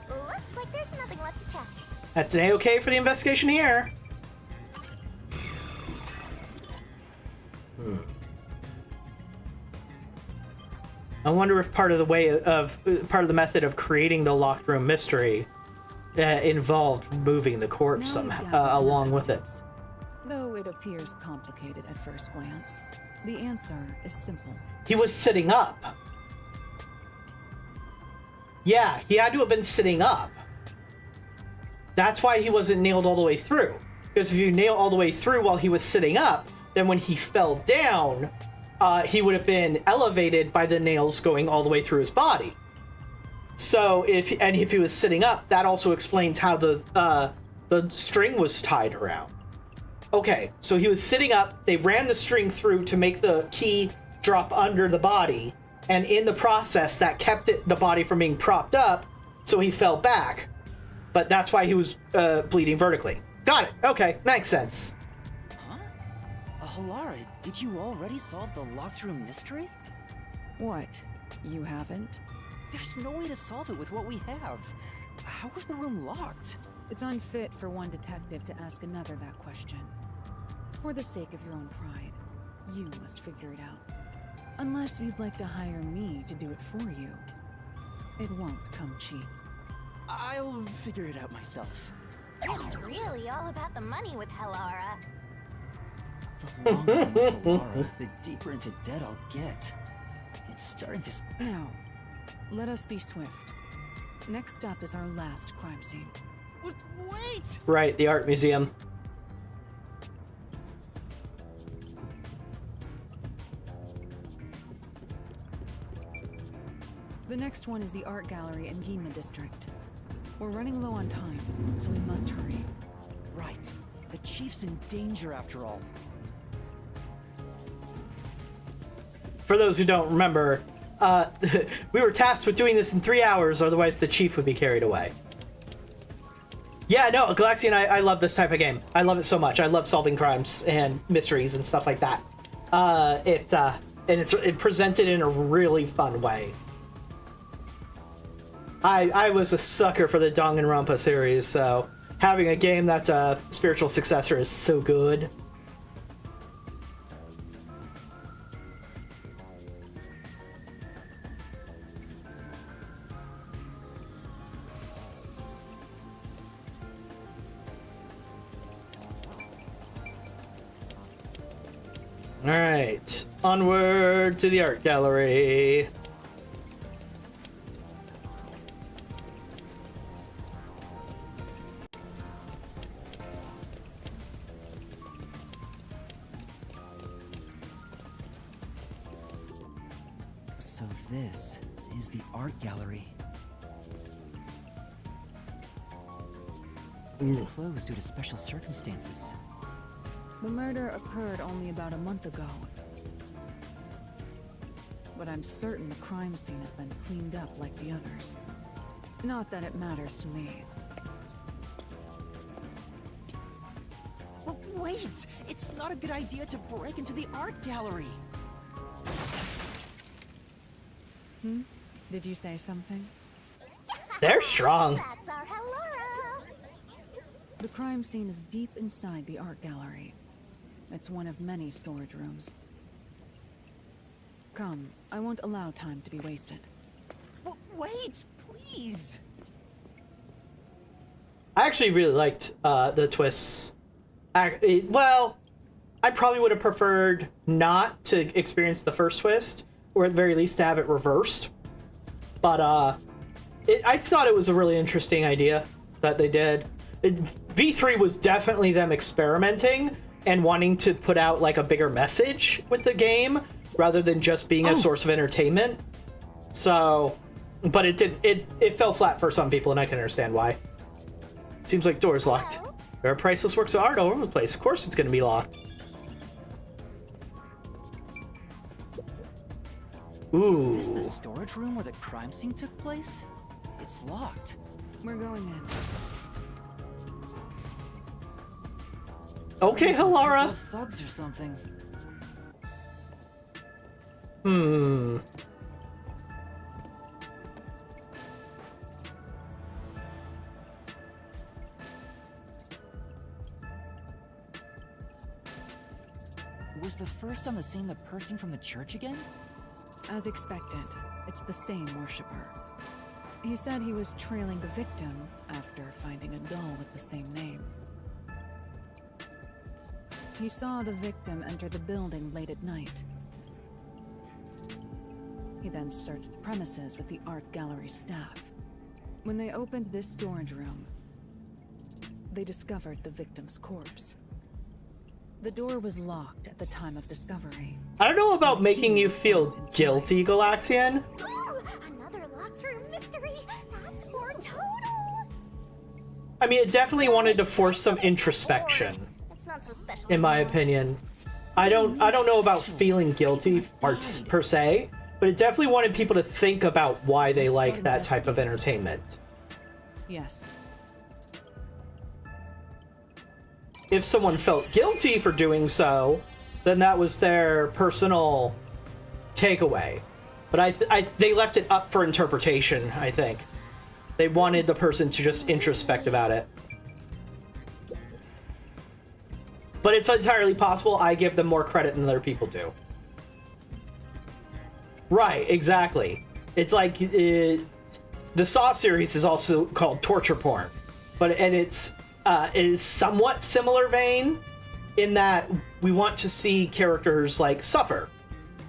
Looks like there's nothing left to check. That's an A-okay for the investigation here. I wonder if part of the method of creating the locked room mystery involved moving the corpse somehow along with it. Though it appears complicated at first glance, the answer is simple. He was sitting up. Yeah, he had to have been sitting up. That's why he wasn't nailed all the way through. Because if you nail all the way through while he was sitting up, then when he fell down, he would have been elevated by the nails going all the way through his body. So if he was sitting up, that also explains how the string was tied around. Okay, so he was sitting up, they ran the string through to make the key drop under the body, and in the process that kept the body from being propped up, so he fell back. But that's why he was bleeding vertically. Got it. Okay, makes sense. Huh? Halara, did you already solve the locked room mystery? What? You haven't? There's no way to solve it with what we have. How was the room locked? It's unfit for one detective to ask another that question. For the sake of your own pride, you must figure it out. Unless you'd like to hire me to do it for you. It won't come cheap. I'll figure it out myself. It's really all about the money with Halara. The longer I'm with Halara, the deeper into debt I'll get. It's starting to... Now, let us be swift. Next up is our last crime scene. Wait! Right, the art museum. The next one is the art gallery in Gima district. We're running low on time, so we must hurry. Right. The chief's in danger after all. For those who don't remember, we were tasked with doing this in 3 hours, otherwise the chief would be carried away. Yeah, no, Galaxian, I love this type of game. I love it so much. I love solving crimes and mysteries and stuff like that. It's presented in a really fun way. I was a sucker for the Danganronpa series, so having a game that's a spiritual successor is so good. All right, onward to the art gallery. So this is the art gallery. It's closed due to special circumstances. The murder occurred only about a month ago. But I'm certain the crime scene has been cleaned up like the others. Not that it matters to me. Wait! It's not a good idea to break into the art gallery! Did you say something? They're strong. That's our Halara. The crime scene is deep inside the art gallery. It's one of many storage rooms. Come, I won't allow time to be wasted. Wait, please! I actually really liked the twists. Well, I probably would have preferred not to experience the first twist, or at the very least to have it reversed. But I thought it was a really interesting idea that they did. V3 was definitely them experimenting and wanting to put out like a bigger message with the game rather than just being a source of entertainment. So, but it fell flat for some people, and I can understand why. Seems like door's locked. There are priceless works of art all over the place. Of course it's going to be locked. Ooh. Is this the storage room where the crime scene took place? It's locked. We're going in. Okay, Halara. Of thugs or something. Was the first on the scene the person from the church again? As expected, it's the same worshiper. He said he was trailing the victim after finding a doll with the same name. He saw the victim enter the building late at night. He then searched the premises with the art gallery staff. When they opened this storage room, they discovered the victim's corpse. The door was locked at the time of discovery. I don't know about making you feel guilty, Galaxian. Ooh, another locked room mystery. That's more total. I mean, it definitely wanted to force some introspection, It's not so special. in my opinion. I don't know about feeling guilty per se, but it definitely wanted people to think about why they like that type of entertainment. Yes. If someone felt guilty for doing so, then that was their personal takeaway. But they left it up for interpretation, I think. They wanted the person to just introspect about it. But it's entirely possible I give them more credit than other people do. Right, exactly. It's like the Saw series is also called torture porn, and it is somewhat similar vein in that we want to see characters like suffer,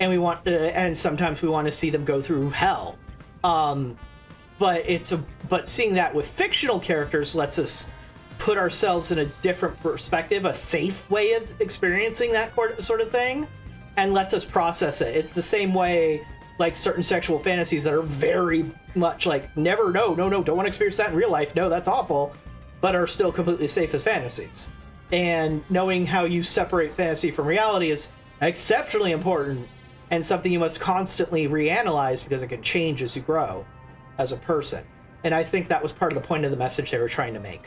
and and sometimes we want to see them go through hell. But seeing that with fictional characters lets us put ourselves in a different perspective, a safe way of experiencing that sort of thing, and lets us process it. It's the same way like certain sexual fantasies that are very much like never, no, don't want to experience that in real life. No, that's awful, but are still completely safe as fantasies. And knowing how you separate fantasy from reality is exceptionally important and something you must constantly reanalyze because it can change as you grow as a person. And I think that was part of the point of the message they were trying to make.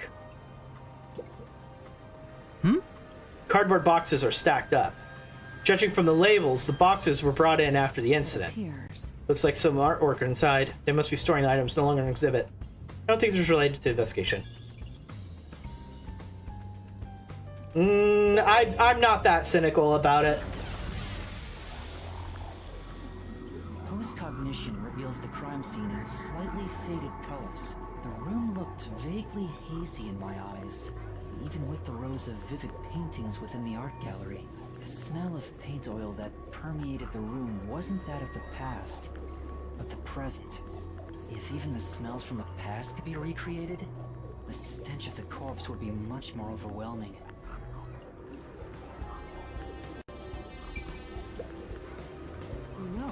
Cardboard boxes are stacked up. Judging from the labels, the boxes were brought in after the incident. Looks like some artwork inside. They must be storing the items no longer in exhibit. I don't think this is related to the investigation. I'm not that cynical about it. Post-cognition reveals the crime scene in slightly faded colors. The room looked vaguely hazy in my eyes, even with the rows of vivid paintings within the art gallery. The smell of paint oil that permeated the room wasn't that of the past, but the present. If even the smells from the past could be recreated, the stench of the corpse would be much more overwhelming. Oh no.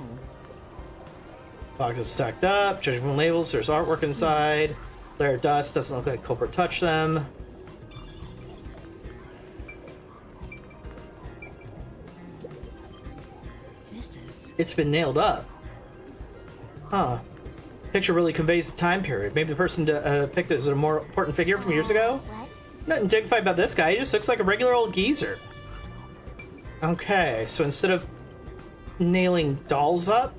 Boxes stacked up. Judging from labels, there's artwork inside. Layer of dust. Doesn't look like the culprit touched them. It's been nailed up. Huh. Picture really conveys the time period. Maybe the person depicted as a more important figure from years ago? Nothing dignified about this guy. He just looks like a regular old geezer. Okay, so instead of nailing dolls up,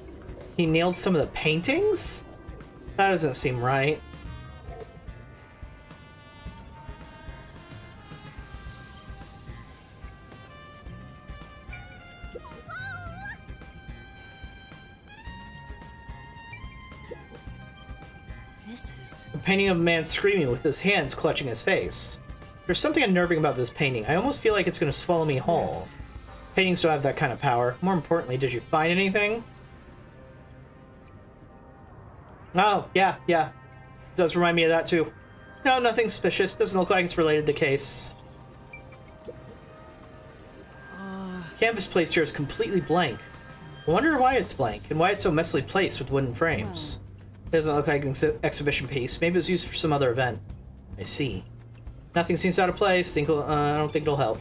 he nailed some of the paintings? That doesn't seem right. A painting of a man screaming with his hands clutching his face. There's something unnerving about this painting. I almost feel like it's going to swallow me whole. Yes. Paintings don't have that kind of power. More importantly, did you find anything? Oh, yeah. It does remind me of that too. No, nothing suspicious. Doesn't look like it's related to the case. Canvas placed here is completely blank. I wonder why it's blank, and why it's so messily placed with wooden frames. It doesn't look like an exhibition piece. Maybe it was used for some other event. I see. Nothing seems out of place. I don't think it'll help.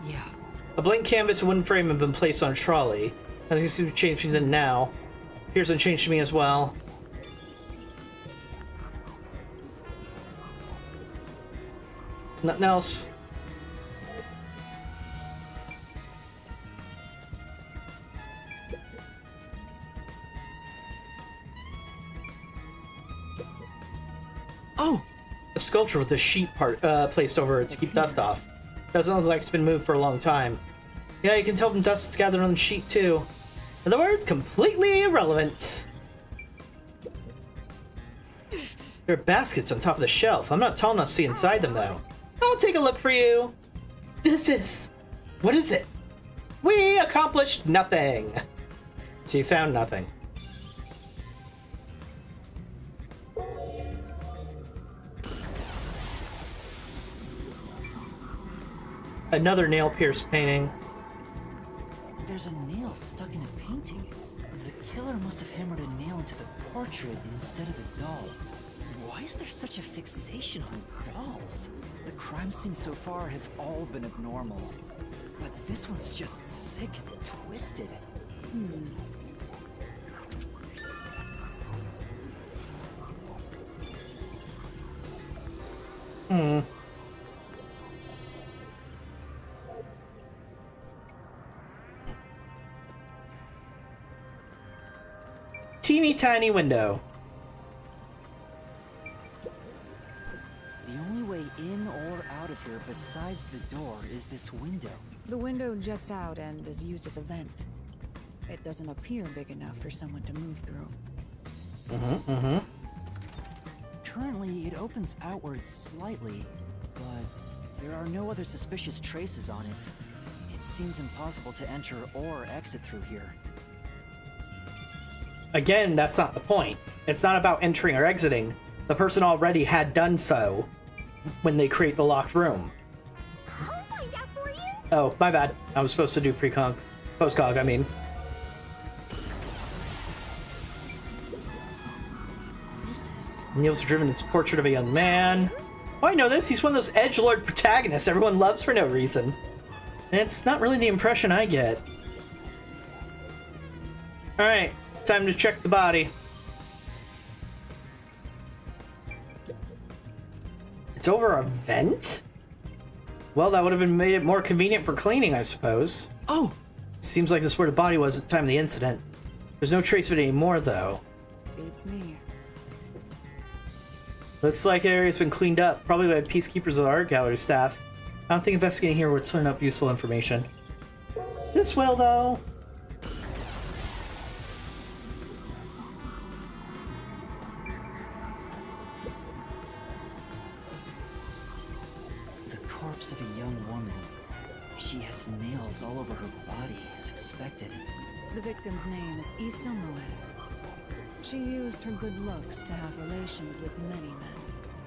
Yeah. A blank canvas and wooden frame have been placed on a trolley. Nothing seems to change me then now. Appears unchanged to me as well. Nothing else. sculpture with a sheet placed over it to keep dust off. Doesn't look like it's been moved for a long time. Yeah, you can tell from dust is gathered on the sheet too. In other words, completely irrelevant. There are baskets on top of the shelf. I'm not tall enough to see inside them though. I'll take a look for you. What is it? We accomplished nothing. So you found nothing. Another nail-pierced painting. There's a nail stuck in a painting. The killer must have hammered a nail into the portrait instead of a doll. Why is there such a fixation on dolls? The crime scenes so far have all been abnormal. But this one's just sick and twisted. Teeny tiny window. The only way in or out of here besides the door is this window. The window juts out and is used as a vent. It doesn't appear big enough for someone to move through. Currently, it opens outwards slightly, but there are no other suspicious traces on it. It seems impossible to enter or exit through here. Again, that's not the point. It's not about entering or exiting. The person already had done so when they create the locked room. I'll find out for you. Oh, my bad. I was supposed to do pre-cog. Post-cog, I mean. This is... Neil's driven its portrait of a young man. Oh, I know this. He's one of those edgelord protagonists everyone loves for no reason. And it's not really the impression I get. Alright, time to check the body. It's over a vent? Well, that would have made it more convenient for cleaning, I suppose. Oh! Seems like this is where the body was at the time of the incident. There's no trace of it anymore, though. Beats me. Looks like the area's been cleaned up, probably by peacekeepers or the art gallery staff. I don't think investigating here would turn up useful information. This will, though. The corpse of a young woman. She has nails all over her body, as expected. The victim's name is Issa Moed. She used her good looks to have relations with many men.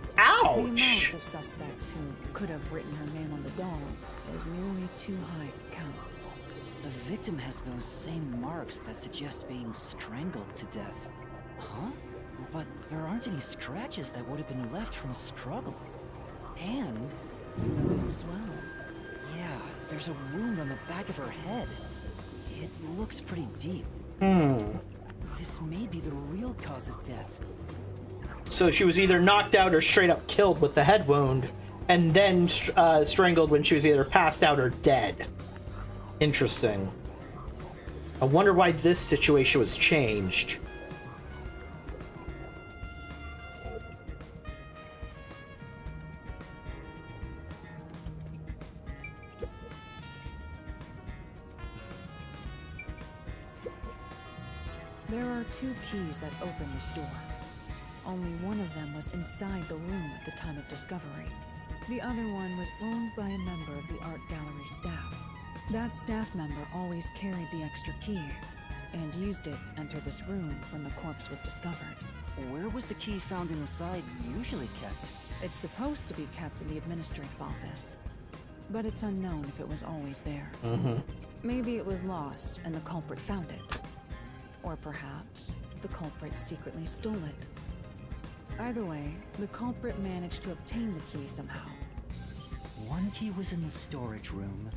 The Ouch! amount of suspects who could have written her name on the doll is nearly too high to count. The victim has those same marks that suggest being strangled to death. Huh? But there aren't any scratches that would have been left from a struggle. And... You noticed as well. yeah, there's a wound on the back of her head. It looks pretty deep. This may be the real cause of death. So she was either knocked out or straight up killed with the head wound, and then strangled when she was either passed out or dead. Interesting. I wonder why this situation was changed. There are 2 keys that open this door. Only one of them was inside the room at the time of discovery. The other one was owned by a member of the art gallery staff. That staff member always carried the extra key and used it to enter this room when the corpse was discovered. Where was the key found inside usually kept? It's supposed to be kept in the administrative office, but it's unknown if it was always there. Maybe it was lost and the culprit found it. Or perhaps the culprit secretly stole it. Either way, the culprit managed to obtain the key somehow. One key was in the storage room.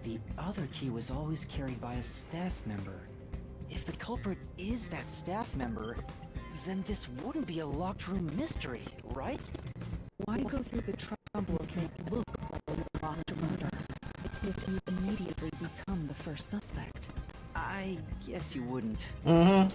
The other key was always carried by a staff member. If the culprit is that staff member, then this wouldn't be a locked room mystery, right? Why go through the trouble of making it look like a locked murder if you immediately become the first suspect? I guess you wouldn't. Countered!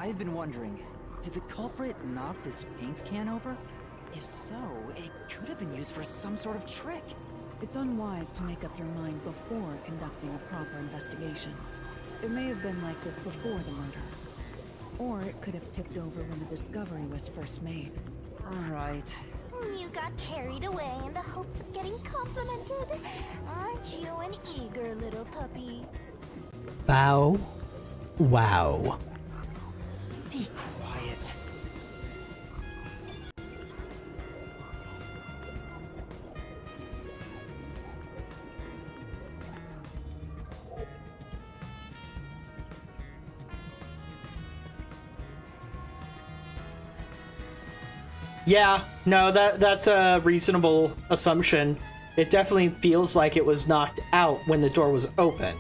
I've been wondering, did the culprit knock this paint can over? If so, it could have been used for some sort of trick. It's unwise to make up your mind before conducting a proper investigation. It may have been like this before the murder. Or it could have tipped over when the discovery was first made. Right. You got carried away in the hopes of getting complimented. Aren't you an eager little puppy? Bow. Wow. Be quiet. Yeah, no, that's a reasonable assumption. It definitely feels like it was knocked out when the door was open,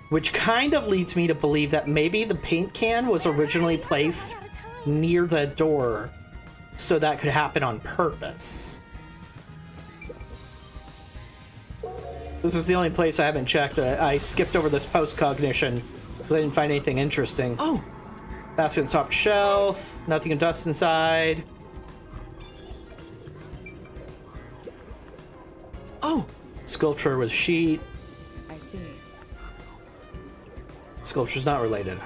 which kind of leads me to believe that maybe the paint can was originally placed near the door so that could happen on purpose. This is the only place I haven't checked. I skipped over this post-cognition because I didn't find anything interesting. Oh! Basket on top shelf, nothing in dust inside. Oh! Sculpture with sheet. I see. Sculpture's not related.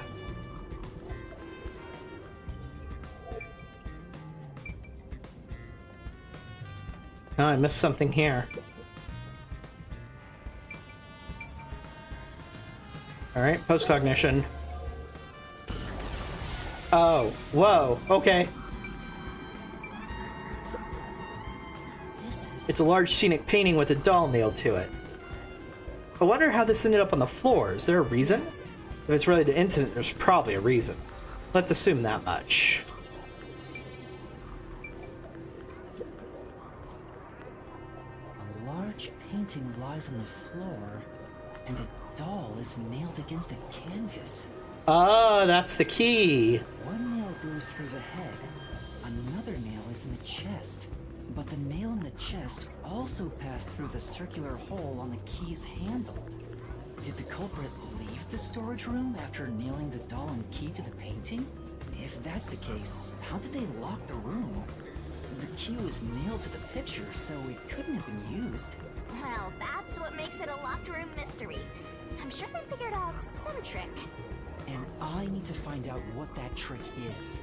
Oh, I missed something here. Alright, post-cognition. Oh, whoa, okay. It's a large scenic painting with a doll nailed to it. I wonder how this ended up on the floor. Is there a reason? If it's related to incident, there's probably a reason. Let's assume that much. A large painting lies on the floor, and a doll is nailed against the canvas. Oh, that's the key. One nail goes through the head, another nail is in the chest. But the nail in the chest also passed through the circular hole on the key's handle. Did the culprit leave the storage room after nailing the doll and key to the painting? If that's the case, how did they lock the room? The key was nailed to the picture, so it couldn't have been used. Well, that's what makes it a locked room mystery. I'm sure they figured out some trick. And I need to find out what that trick is.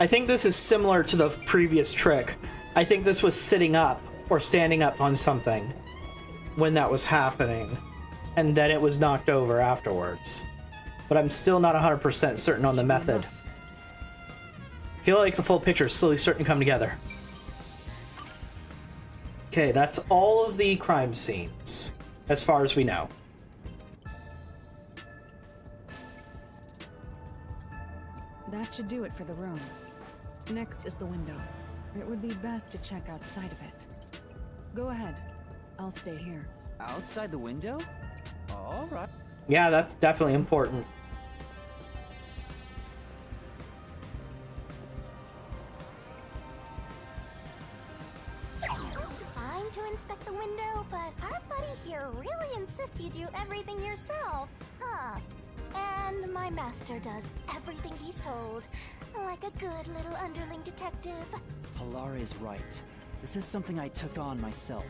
I think this is similar to the previous trick. I think this was sitting up or standing up on something when that was happening, and then it was knocked over afterwards. But I'm still not 100% certain on the method. I feel like the full picture is slowly starting to come together. Okay, that's all of the crime scenes, as far as we know. That should do it for the room. Next is the window. It would be best to check outside of it. Go ahead. I'll stay here. Outside the window? Alright. Yeah, that's definitely important. It's fine to inspect the window, but our buddy here really insists you do everything yourself, huh? And my master does everything he's told, like a good little underling detective. Halara is right. This is something I took on myself.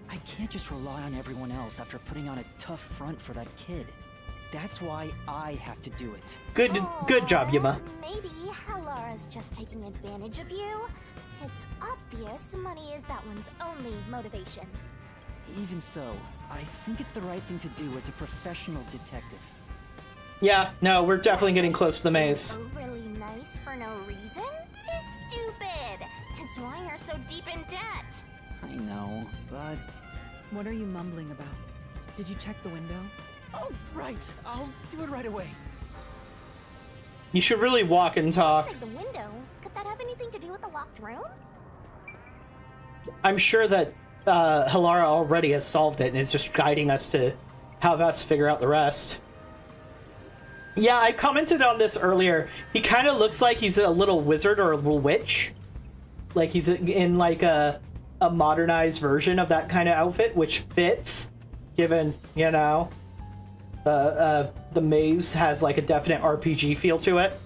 I can't just rely on everyone else after putting on a tough front for that kid. That's why I have to do it. Good job, Yuma. Maybe Halara's just taking advantage of you. It's obvious money is that one's only motivation. Even so, I think it's the right thing to do as a professional detective. Yeah, no, we're definitely getting close to the maze. Really nice for no reason is stupid. It's why you're so deep in debt. I know, but... What are you mumbling about? Did you check the window? Oh, right. I'll do it right away. You should really walk and talk. Inside the window? Could that have anything to do with the locked room? I'm sure that Halara already has solved it and is just guiding us to have us figure out the rest. Yeah, I commented on this earlier. He kind of looks like he's a little wizard or a little witch. Like he's in like a modernized version of that kind of outfit, which fits. given, you know, the maze has like a definite RPG feel to it.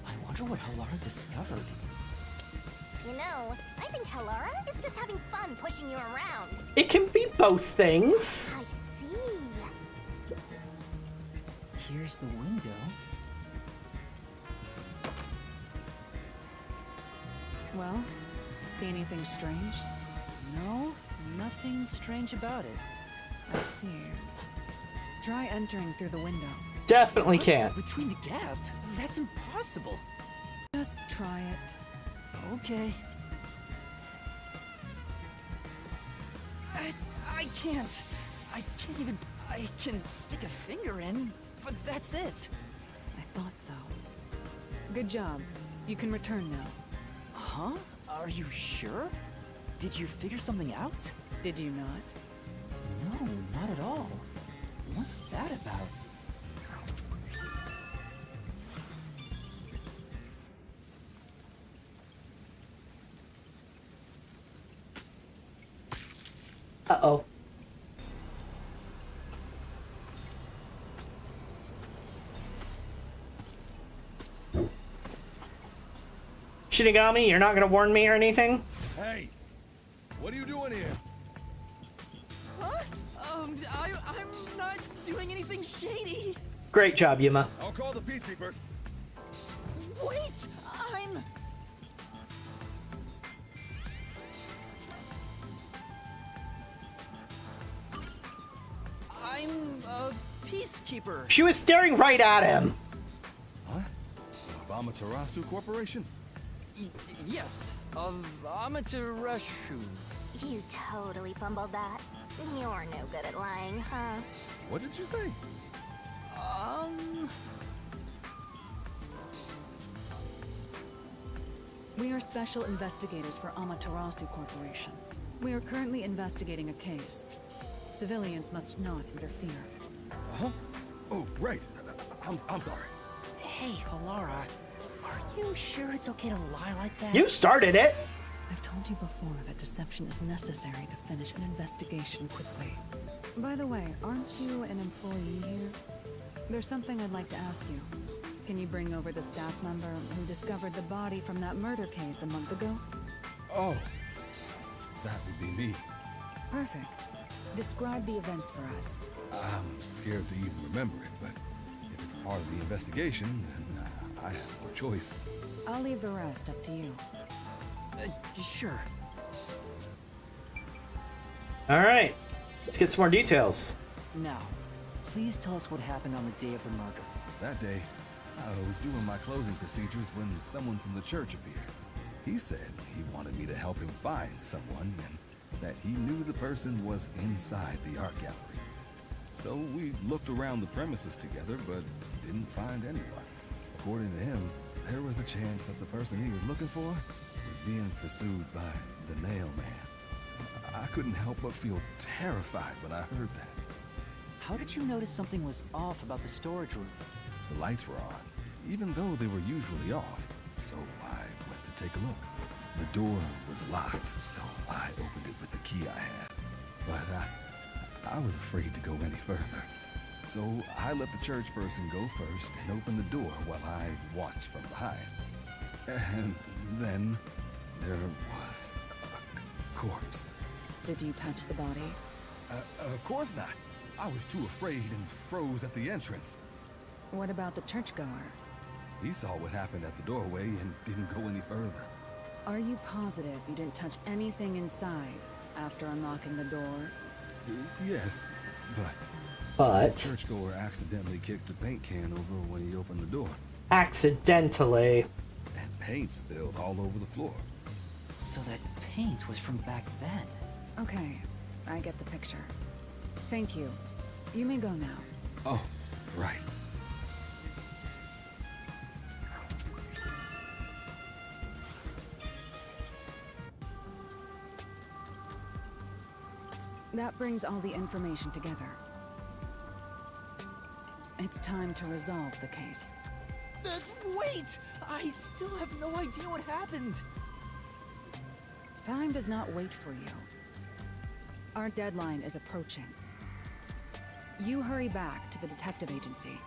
I wonder what Halara discovered. You know, I think Halara is just having fun pushing you around. It can be both things. I see. Here's the window. Well, see anything strange? No, nothing strange about it. I see. Try entering through the window. Definitely can't. Between the gap? That's impossible. Just try it. Okay. I can't. I can't even. I can stick a finger in, but that's it. I thought so. Good job. You can return now. Huh? Are you sure? Did you figure something out? Did you not? No, not at all. What's that about? Uh-oh. Shinigami, you're not gonna warn me or anything? Hey! What are you doing here? Huh? I'm not doing anything shady. Great job, Yuma. I'll call the peacekeepers. Wait, I'm a peacekeeper. She was staring right at him. Huh? Of Amaterasu Corporation? Yes, of Amaterasu. You totally fumbled that. You're no good at lying, huh? What did you say? We are special investigators for Amaterasu Corporation. We are currently investigating a case. Civilians must not interfere. Huh? Oh, right. I'm sorry. Hey, Halara, are you sure it's okay to lie like that? You started it. I've told you before that deception is necessary to finish an investigation quickly. By the way, aren't you an employee here? There's something I'd like to ask you. Can you bring over the staff member who discovered the body from that murder case a month ago? Oh, that would be me. Perfect. Describe the events for us. I'm scared to even remember it, but if it's part of the investigation, then I have no choice. I'll leave the rest up to you. Sure. All right. Let's get some more details. Now, please tell us what happened on the day of the murder. That day, I was doing my closing procedures when someone from the church appeared. He said he wanted me to help him find someone and that he knew the person was inside the art gallery. So we looked around the premises together, but didn't find anyone. According to him, there was a chance that the person he was looking for was being pursued by the Nail Man. I couldn't help but feel terrified when I heard that. How did you notice something was off about the storage room? The lights were on, even though they were usually off, so I went to take a look. The door was locked, so I opened it with the key I had. But I was afraid to go any further. So I let the church person go first and open the door while I watched from behind. And then there was a corpse. Did you touch the body? Of course not. I was too afraid and froze at the entrance. What about the churchgoer? He saw what happened at the doorway and didn't go any further. Are you positive you didn't touch anything inside after unlocking the door? Yes, but But the churchgoer accidentally kicked a paint can over when he opened the door. accidentally. And paint spilled all over the floor. So that paint was from back then. Okay, I get the picture. Thank you. You may go now. Oh, right. That brings all the information together. It's time to resolve the case. Wait! I still have no idea what happened. Time does not wait for you. Our deadline is approaching. You hurry back to the detective agency.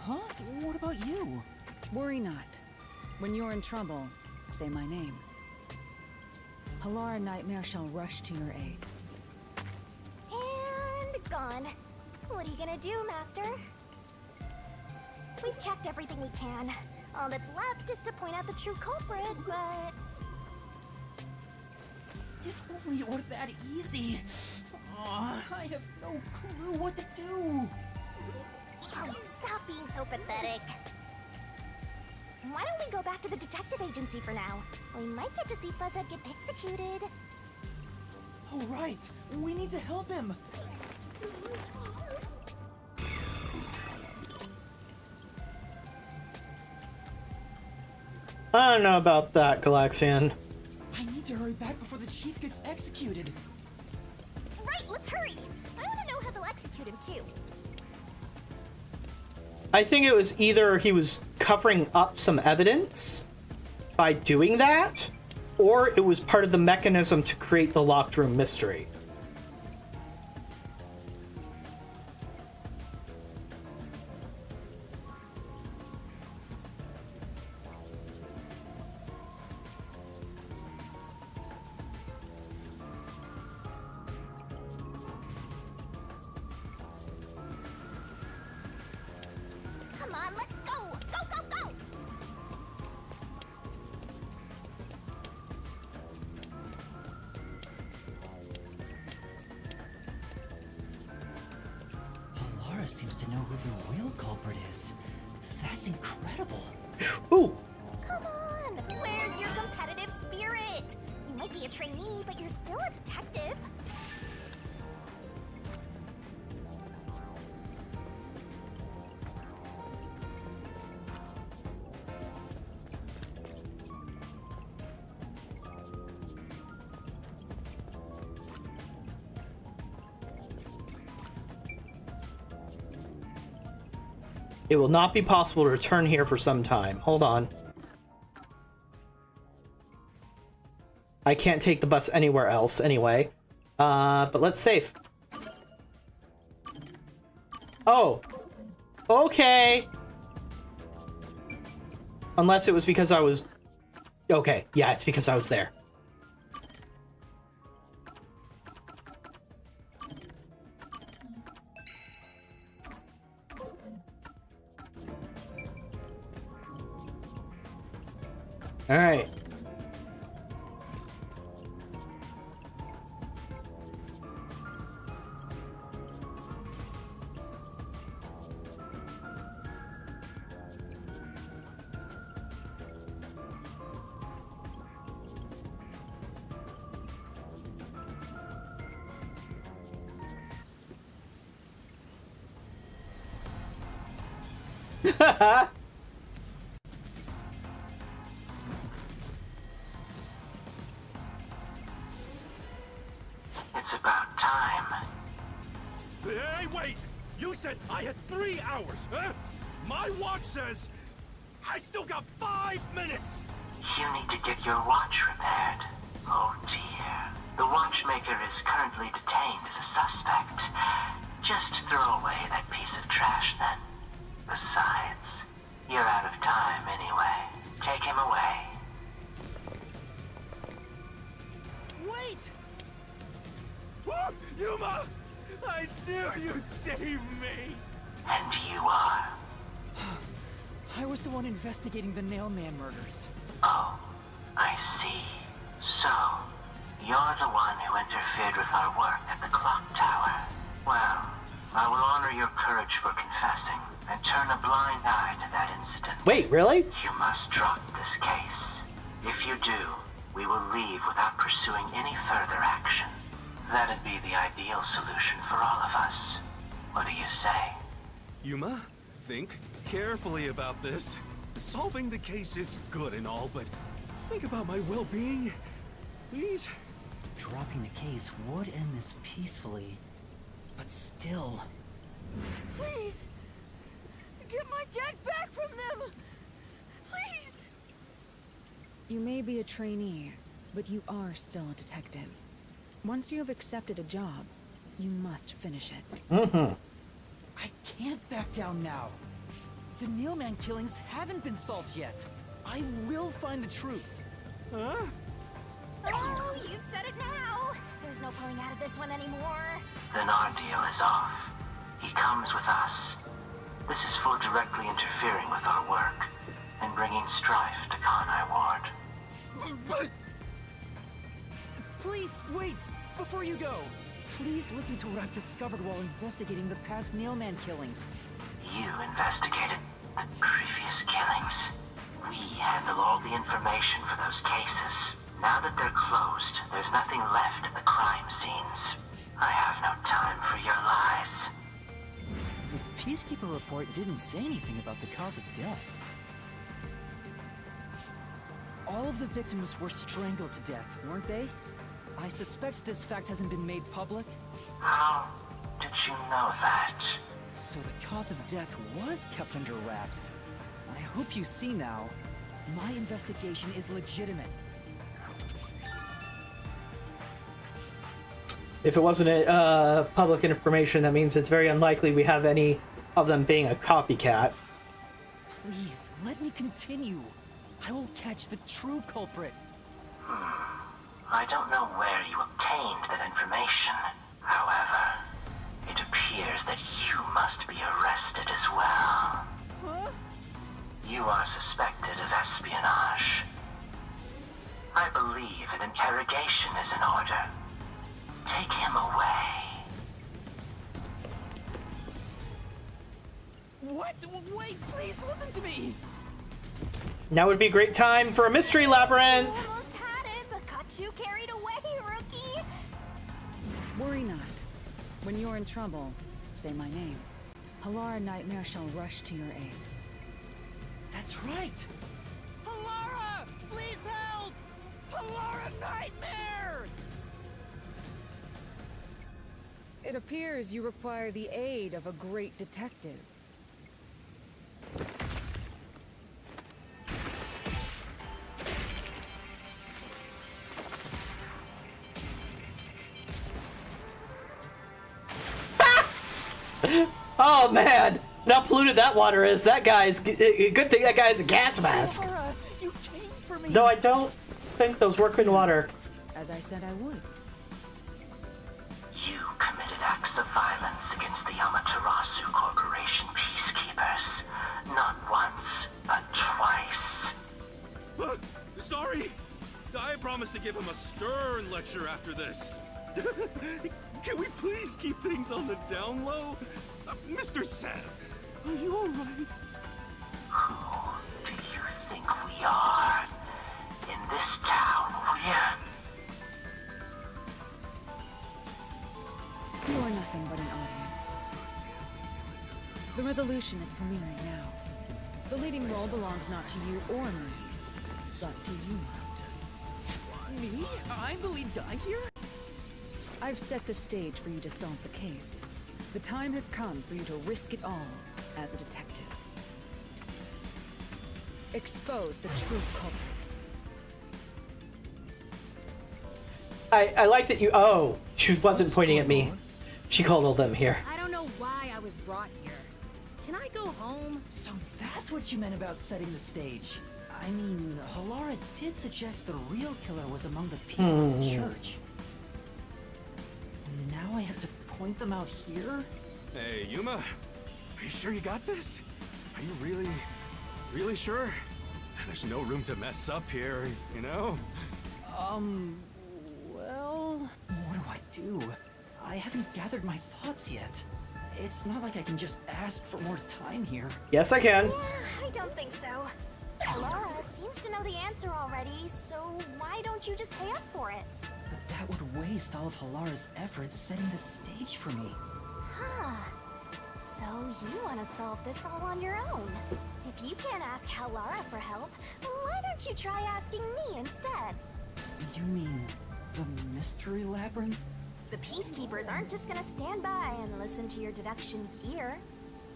Huh? What about you? Worry not. When you're in trouble, say my name. Halara Nightmare shall rush to your aid. And gone. What are you gonna do, Master? We've checked everything we can. All that's left is to point out the true culprit, but... If only it were that easy. Aw, I have no clue what to do. Stop being so pathetic. Why don't we go back to the detective agency for now? We might get to see Fuzzhead get executed. Oh, right. We need to help him. I don't know about that, Galaxian. I need to hurry back before the chief gets executed. Right, let's hurry. I want to know how they'll execute him, too. I think it was either he was covering up some evidence by doing that, or it was part of the mechanism to create the locked room mystery. Come on, let's go! Go, go, go! Halara seems to know who the real culprit is. That's incredible. Ooh! Come on! Where's your competitive spirit? You might be a trainee, but you're still a detective. It will not be possible to return here for some time. Hold on. I can't take the bus anywhere else anyway. But let's save. Oh. Okay. Unless it was because I was... Okay, yeah, it's because I was there. All right. It's about time. Hey, wait! You said I had 3 hours, huh? My watch says I still got 5 minutes! You need to get your watch repaired. Oh dear. The watchmaker is currently detained as a suspect. Just throw away that piece of trash then. Besides, you're out of time anyway. Take him away. Wait! Oh, Yuma! I knew you'd save me! And you are. I was the one investigating the Nailman murders. Oh, I see. So, you're the one who interfered with our work at the clock tower. Well, I will honor your courage for confessing and turn a blind eye to that incident. Wait, really? You must drop this case. If you do, we will leave without pursuing any further action. That'd be the ideal solution for all of us. What do you say? Yuma, think carefully about this. Solving the case is good and all, but think about my well-being. Please? Dropping the case would end this peacefully, but still... Please! Get my dad back from them! Please! You may be a trainee, but you are still a detective. Once you have accepted a job, you must finish it. I can't back down now. The Neilman killings haven't been solved yet. I will find the truth. Huh? Oh, you've said it now. There's no pulling out of this one anymore. Then our deal is off. He comes with us. This is for directly interfering with our work and bringing strife to Kanai Ward. But... Please, wait! Before you go, please listen to what I've discovered while investigating the past Nailman killings. You investigated the previous killings. We handle all the information for those cases. Now that they're closed, there's nothing left at the crime scenes. I have no time for your lies. The Peacekeeper report didn't say anything about the cause of death. All of the victims were strangled to death, weren't they? I suspect this fact hasn't been made public. How did you know that? So the cause of death was kept under wraps. I hope you see now, my investigation is legitimate. If it wasn't public information, that means it's very unlikely we have any of them being a copycat. Please, let me continue. I will catch the true culprit. I don't know where you obtained that information. However, it appears that you must be arrested as well. Huh? You are suspected of espionage. I believe an interrogation is in order. Take him away. What? Wait, please listen to me! Now would be a great time for a mystery labyrinth. Almost had it, but got too carried away, rookie. Worry not. When you're in trouble, say my name. Halara Nightmare shall rush to your aid. That's right! Halara! Please help! Halara Nightmare! It appears you require the aid of a great detective. Oh man, how polluted that water is. That guy's good thing that guy's a gas mask. Halara, you came for me! No, I don't think those work in water. As I said I would. You committed acts of violence against the Amaterasu Corporation peacekeepers. Not once, but twice. Sorry! I promised to give him a stern lecture after this. Can we please keep things on the down low? Mr. Sav, are you alright? Who do you think we are? In this town, You are nothing but an audience. The resolution is premiering now. The leading role belongs not to you or me, but to you. Me? I'm the lead guy here? I've set the stage for you to solve the case. The time has come for you to risk it all as a detective. Expose the true culprit. I like that you. Oh, she wasn't pointing at me. She called all them here. I don't know why I was brought here. Can I go home? So that's what you meant about setting the stage. I mean, Halara did suggest the real killer was among the people in the church. And now I have to point them out here? Hey, Yuma, are you sure you got this? Are you really sure? There's no room to mess up here, you know? Well... What do? I haven't gathered my thoughts yet. It's not like I can just ask for more time here. Yes, I can. Yeah, I don't think so. Halara seems to know the answer already, so why don't you just pay up for it? But that would waste all of Halara's efforts setting the stage for me. Huh. So you want to solve this all on your own. If you can't ask Halara for help, why don't you try asking me instead? You mean the mystery labyrinth? The peacekeepers aren't just gonna stand by and listen to your deduction here.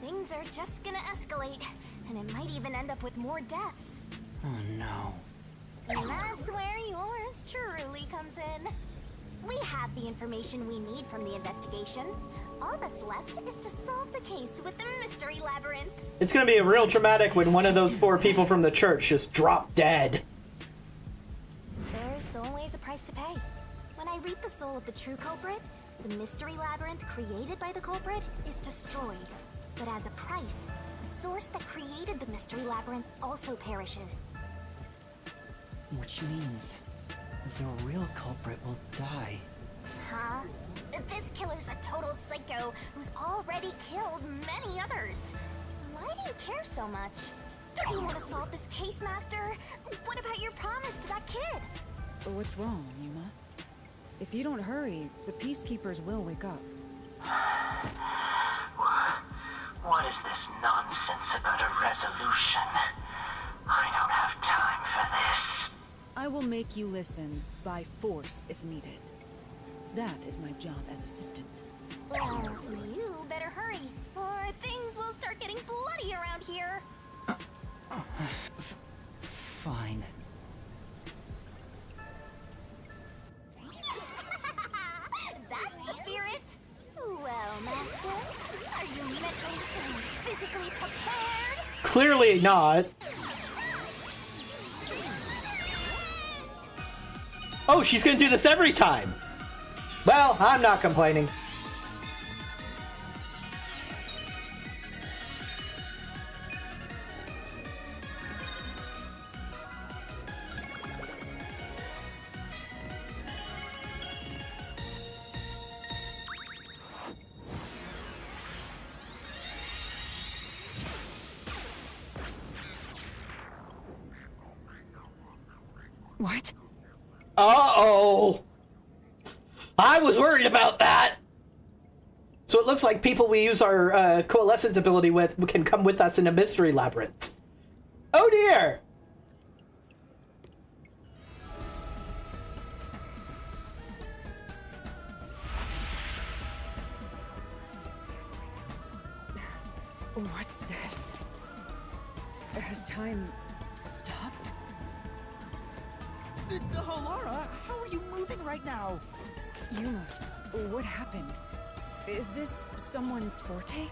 Things are just gonna escalate, and it might even end up with more deaths. Oh no. And that's where yours truly comes in. We have the information we need from the investigation. All that's left is to solve the case with the mystery labyrinth. It's gonna be a real dramatic when one of those 4 people from the church just drop dead. There's always a price to pay. When I read the soul of the true culprit, the mystery labyrinth created by the culprit is destroyed. But as a price, the source that created the mystery labyrinth also perishes. Which means the real culprit will die. Huh? This killer's a total psycho who's already killed many others. Why do you care so much? Don't you want to solve this case, Master? What about your promise to that kid? What's wrong, Yuma? If you don't hurry, the Peacekeepers will wake up. What is this nonsense about a resolution? I don't have time for this. I will make you listen, by force if needed. That is my job as assistant. Well, you better hurry, or things will start getting bloody around here. Fine. That's the spirit. Well, Master, are you mentally and physically prepared? Clearly not. Oh, she's gonna do this every time. Well, I'm not complaining. What? Uh-oh. I was worried about that. So it looks like people we use our coalescence ability with can come with us in a mystery labyrinth. Oh dear. What's this? Has time stopped? Halara, how are you moving right now? Yuma, what happened? Is this someone's forte?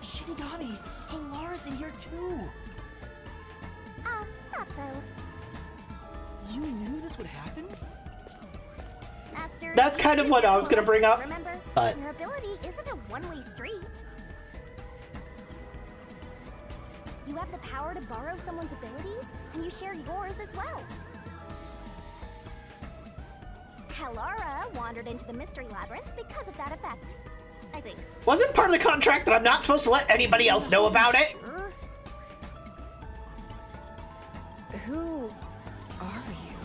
Shinigami, Halara's in here too. Not so. You knew this would happen? Master, That's kind of what I was gonna bring up, remember, but- your ability isn't a one-way street. You have the power to borrow someone's abilities, and you share yours as well. Halara wandered into the mystery labyrinth because of that effect, I think. Wasn't part of the contract that I'm not supposed to let anybody else know about it? Sure. Who are you?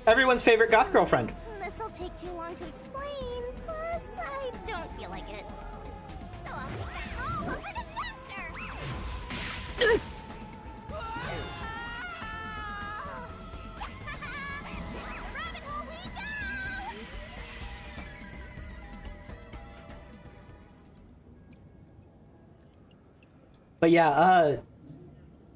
Everyone's favorite goth girlfriend. This'll take too long to explain, plus I don't feel like it. So I'll leave that all over the master! Rabbit hole we go! But yeah,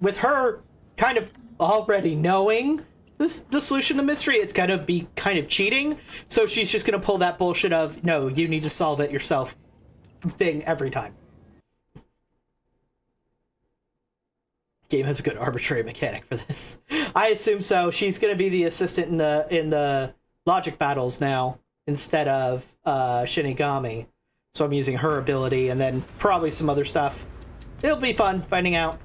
with her kind of already knowing the solution to the mystery, it's gonna be kind of cheating. So she's just gonna pull that bullshit of, no, you need to solve it yourself thing every time. Game has a good arbitrary mechanic for this. I assume so. She's gonna be the assistant in the logic battles now instead of Shinigami. So I'm using her ability and then probably some other stuff. It'll be fun finding out.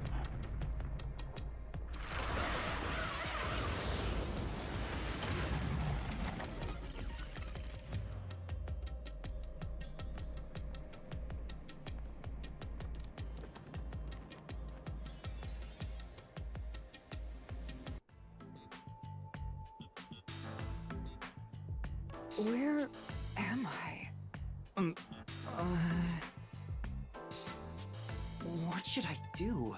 Where am I? What should I do?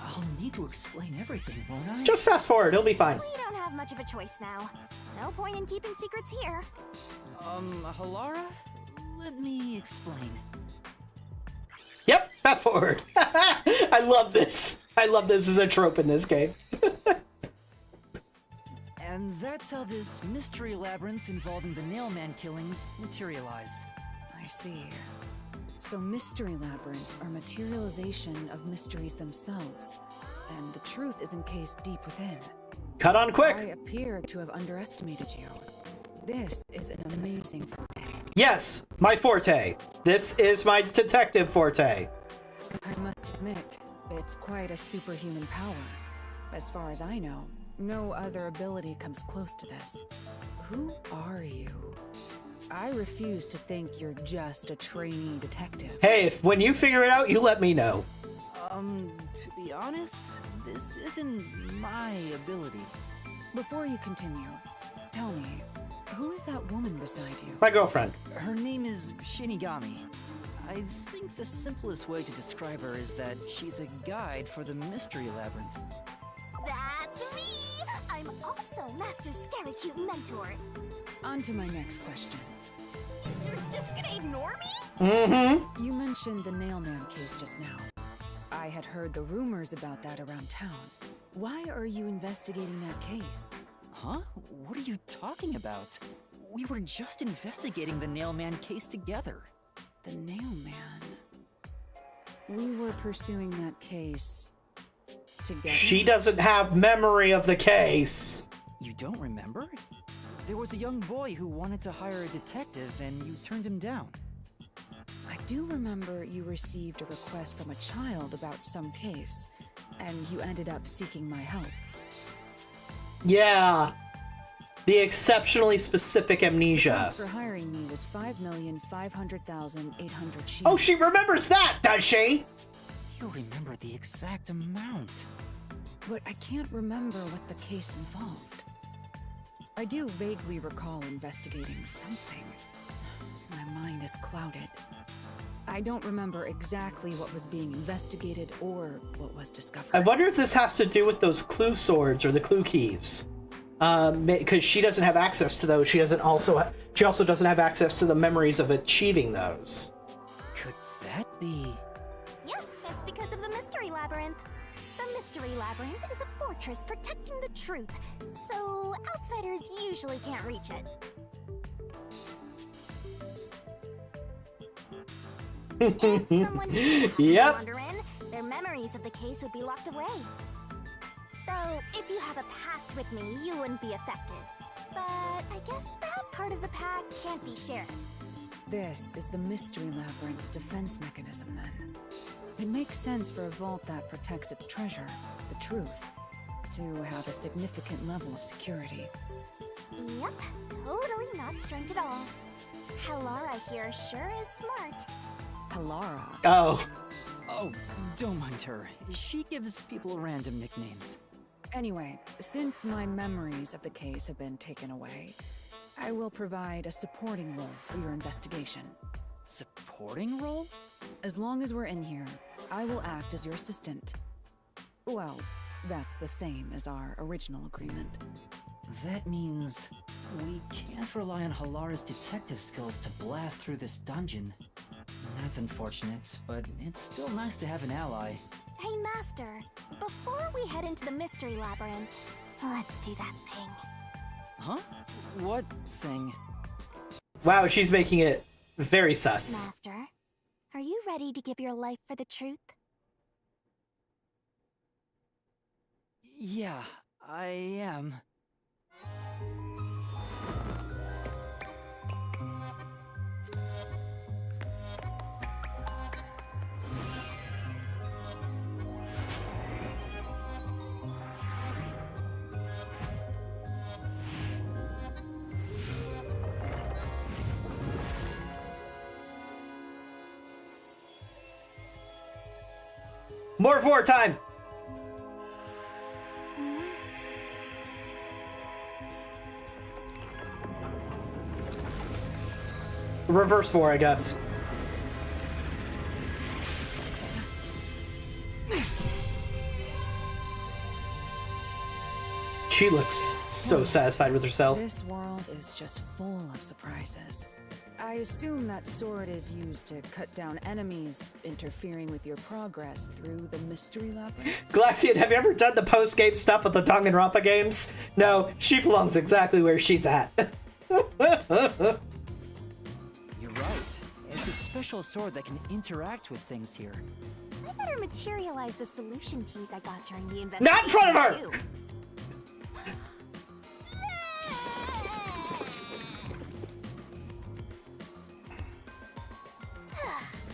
I'll need to explain everything, won't I? Just fast forward, it'll be fine. We don't have much of a choice now. No point in keeping secrets here. Halara? Let me explain. Yep, fast forward. I love this. I love this as a trope in this game. And that's how this mystery labyrinth involving the Nailman killings materialized. I see. So mystery labyrinths are materialization of mysteries themselves, and the truth is encased deep within. Cut on quick. I appear to have underestimated you. This is an amazing forte. Yes, my forte. This is my detective forte. I must admit, it's quite a superhuman power. As far as I know, no other ability comes close to this. Who are you? I refuse to think you're just a trainee detective. Hey, when you figure it out, you let me know. To be honest, this isn't my ability. Before you continue, tell me, who is that woman beside you? My girlfriend. Her name is Shinigami. I think the simplest way to describe her is that she's a guide for the Mystery Labyrinth. That's me! I'm also Master Scarecute Mentor. On to my next question. You're just gonna ignore me? Mm-hmm. You mentioned the Nailman case just now. I had heard the rumors about that around town. Why are you investigating that case? Huh? What are you talking about? We were just investigating the Nailman case together. The Nailman? We were pursuing that case together? She doesn't have memory of the case. You don't remember? There was a young boy who wanted to hire a detective and you turned him down. I do remember you received a request from a child about some case, and you ended up seeking my help. Yeah. The exceptionally specific amnesia. For hiring me was 5,500,800 sheep. Oh, she remembers that, does she? You remember the exact amount. But I can't remember what the case involved. I do vaguely recall investigating something. My mind is clouded. I don't remember exactly what was being investigated or what was discovered. I wonder if this has to do with those clue swords or the clue keys. Because she doesn't have access to those. She also doesn't have access to the memories of achieving those. Could that be? Yep, it's because of the Mystery Labyrinth. The Mystery Labyrinth is a fortress protecting the truth, so outsiders usually can't reach it. If someone did Yep. wander in, their memories of the case would be locked away. Though, if you have a pact with me, you wouldn't be affected. But I guess that part of the pact can't be shared. This is the Mystery Labyrinth's defense mechanism, then. It makes sense for a vault that protects its treasure, the truth, to have a significant level of security. Yep, totally not strange at all. Halara here sure is smart. Halara? Oh. Oh, don't mind her. She gives people random nicknames. Anyway, since my memories of the case have been taken away, I will provide a supporting role for your investigation. Supporting role? As long as we're in here, I will act as your assistant. Well, that's the same as our original agreement. That means we can't rely on Halara's detective skills to blast through this dungeon. That's unfortunate, but it's still nice to have an ally. Hey, Master, before we head into the Mystery Labyrinth, let's do that thing. Huh? What thing? Wow, she's making it very sus. Master, are you ready to give your life for the truth? Yeah, I am. More 4 time. Reverse 4, I guess. She looks so satisfied with herself. This world is just full of surprises. I assume that sword is used to cut down enemies, interfering with your progress through the mystery labyrinth. Galaxian, have you ever done the post-game stuff with the Danganronpa games? No, she belongs exactly where she's at. You're right. It's a special sword that can interact with things here. I better materialize the solution keys I got during the investigation. Not in front of her! Too.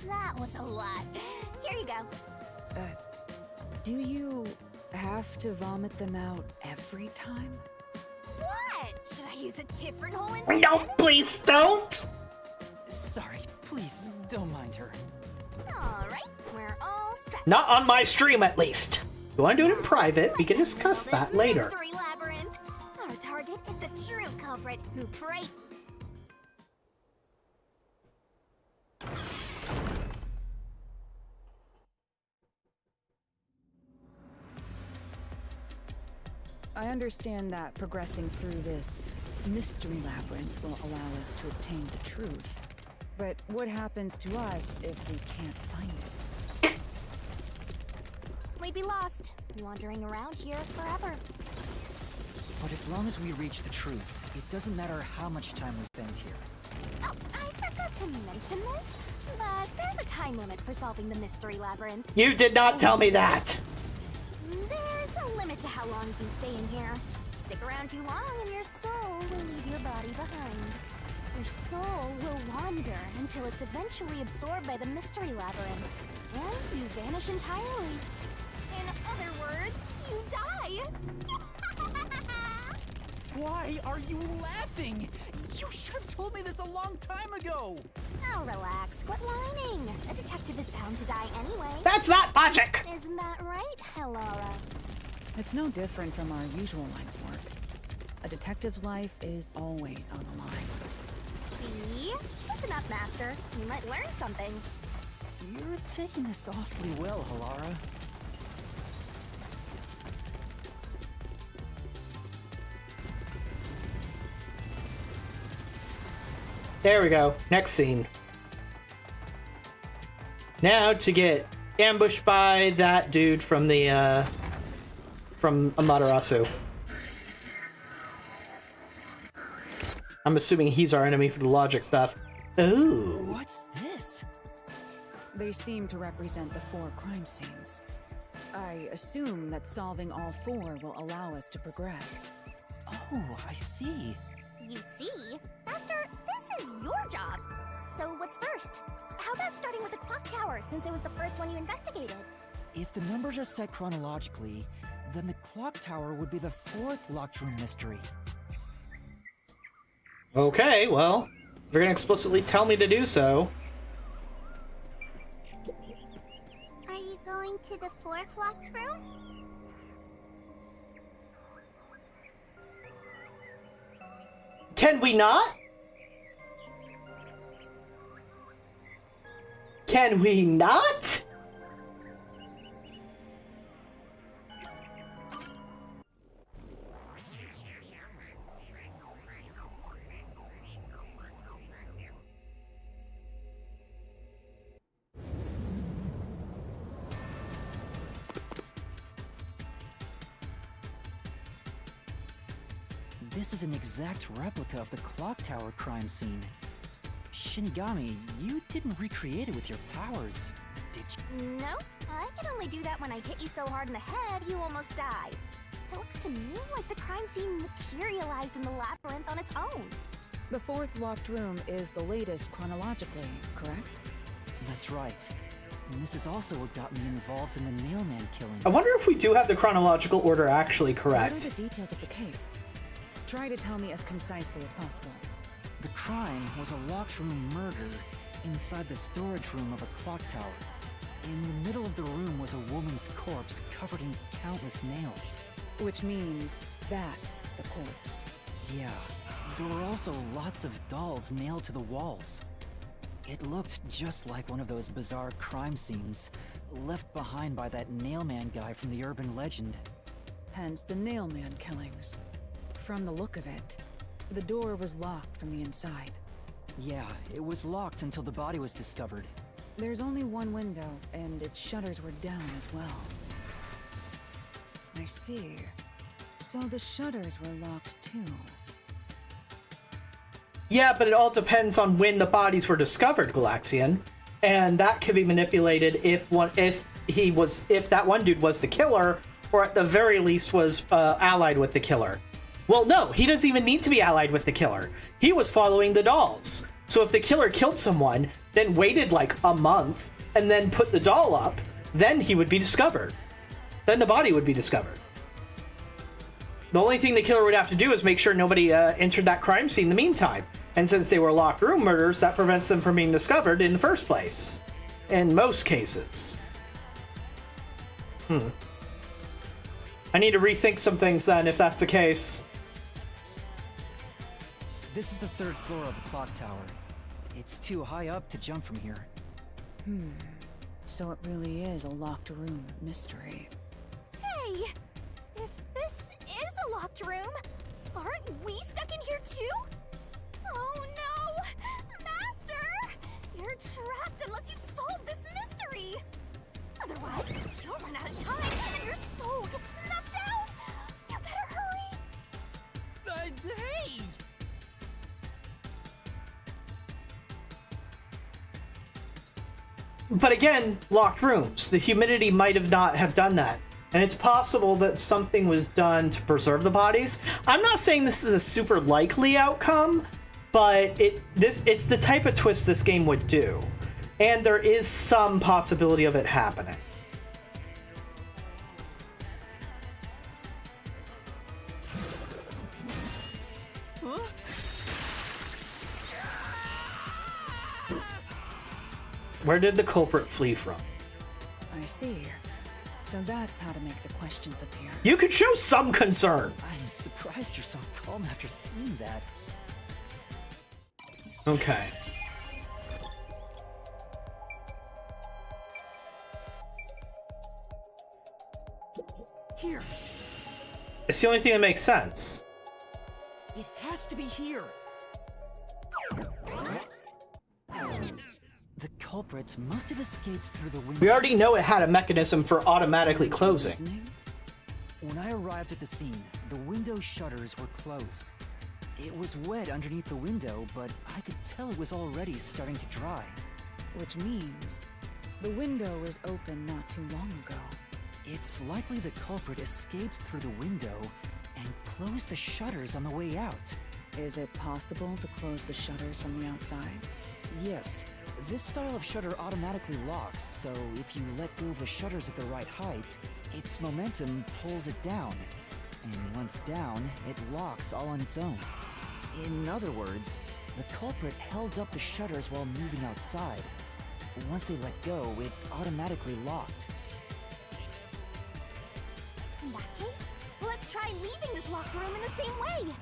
That was a lot. Here you go. Do you have to vomit them out every time? What? Should I use a different hole instead? No, please don't! Sorry, please don't mind her. Alright, we're all set. Not on my stream, at least. If you want to do it in private, we can discuss that later. Mystery labyrinth. Our target is the true culprit who prayed. I understand that progressing through this mystery labyrinth will allow us to obtain the truth. But what happens to us if we can't find it? We'd be lost, wandering around here forever. But as long as we reach the truth, it doesn't matter how much time we spend here. Oh, I forgot to mention this, but there's a time limit for solving the mystery labyrinth. You did not tell me that! There's a limit to how long you can stay in here. Stick around too long and your soul will leave your body behind. Your soul will wander until it's eventually absorbed by the mystery labyrinth, and you vanish entirely. In other words, you die. Why are you laughing? You should have told me this a long time ago! Now relax, quit whining. A detective is bound to die anyway. That's not logic! Isn't that right, Helora? It's no different from our usual line of work. A detective's life is always on the line. See? Listen up, Master. You might learn something. You're taking this awfully well, Halara. There we go. Next scene. Now to get ambushed by that dude from the, from Amaterasu. I'm assuming he's our enemy for the logic stuff. Ooh. What's this? They seem to represent the 4 crime scenes. I assume that solving all 4 will allow us to progress. Oh, I see. You see? Master, this is your job. So what's first? How about starting with the clock tower, since it was the first one you investigated? If the numbers are set chronologically, then the clock tower would be the 4th locked room mystery. Okay, well, if you're gonna explicitly tell me to do so. Are you going to the 4th locked room? Can we not? Can we not? This is an exact replica of the clock tower crime scene. Shinigami, you didn't recreate it with your powers, did you? No, I can only do that when I hit you so hard in the head you almost die. It looks to me like the crime scene materialized in the labyrinth on its own. The 4th locked room is the latest chronologically, correct? That's right. And this is also what got me involved in the Nailman killings. I wonder if we do have the chronological order actually What correct. are the details of the case? Try to tell me as concisely as possible. The crime was a locked room murder inside the storage room of a clock tower. In the middle of the room was a woman's corpse covered in countless nails. Which means that's the corpse. Yeah, there were also lots of dolls nailed to the walls. It looked just like one of those bizarre crime scenes left behind by that Nailman guy from the urban legend. Hence the Nailman killings. From the look of it, the door was locked from the inside. Yeah, it was locked until the body was discovered. There's only one window, and its shutters were down as well. I see. So the shutters were locked too. Yeah, but it all depends on when the bodies were discovered, Galaxian. And that could be manipulated if that one dude was the killer, or at the very least was allied with the killer. Well, no, he doesn't even need to be allied with the killer. He was following the dolls. So if the killer killed someone, then waited like a month, and then put the doll up, then he would be discovered. Then the body would be discovered. The only thing the killer would have to do is make sure nobody entered that crime scene in the meantime. And since they were locked room murders, that prevents them from being discovered in the first place. In most cases. I need to rethink some things then, if that's the case. This is the 3rd floor of the clock tower. It's too high up to jump from here. So it really is a locked room mystery. Hey! If this is a locked room, aren't we stuck in here too? Oh no! Master! You're trapped unless you solve this mystery! Otherwise, you'll run out of time and your soul gets snuffed out! You better hurry! Hey! But again, locked rooms. The humidity might have not have done that. And it's possible that something was done to preserve the bodies. I'm not saying this is a super likely outcome, but it's the type of twist this game would do. And there is some possibility of it happening. Where did the culprit flee from? I see. So that's how to make the questions appear. You could show some concern. I'm surprised you're so calm after seeing that. Okay. Here. It's the only thing that makes sense. It has to be here. The culprit must have escaped through the window. We already know it had a mechanism for automatically closing. Reasoning? When I arrived at the scene, the window shutters were closed. It was wet underneath the window, but I could tell it was already starting to dry. Which means the window was open not too long ago. It's likely the culprit escaped through the window and closed the shutters on the way out. Is it possible to close the shutters from the outside? Yes, this style of shutter automatically locks, so if you let go of the shutters at the right height, its momentum pulls it down. And once down, it locks all on its own. In other words, the culprit held up the shutters while moving outside. Once they let go, it automatically locked. In that case, let's try leaving this locked room in the same way!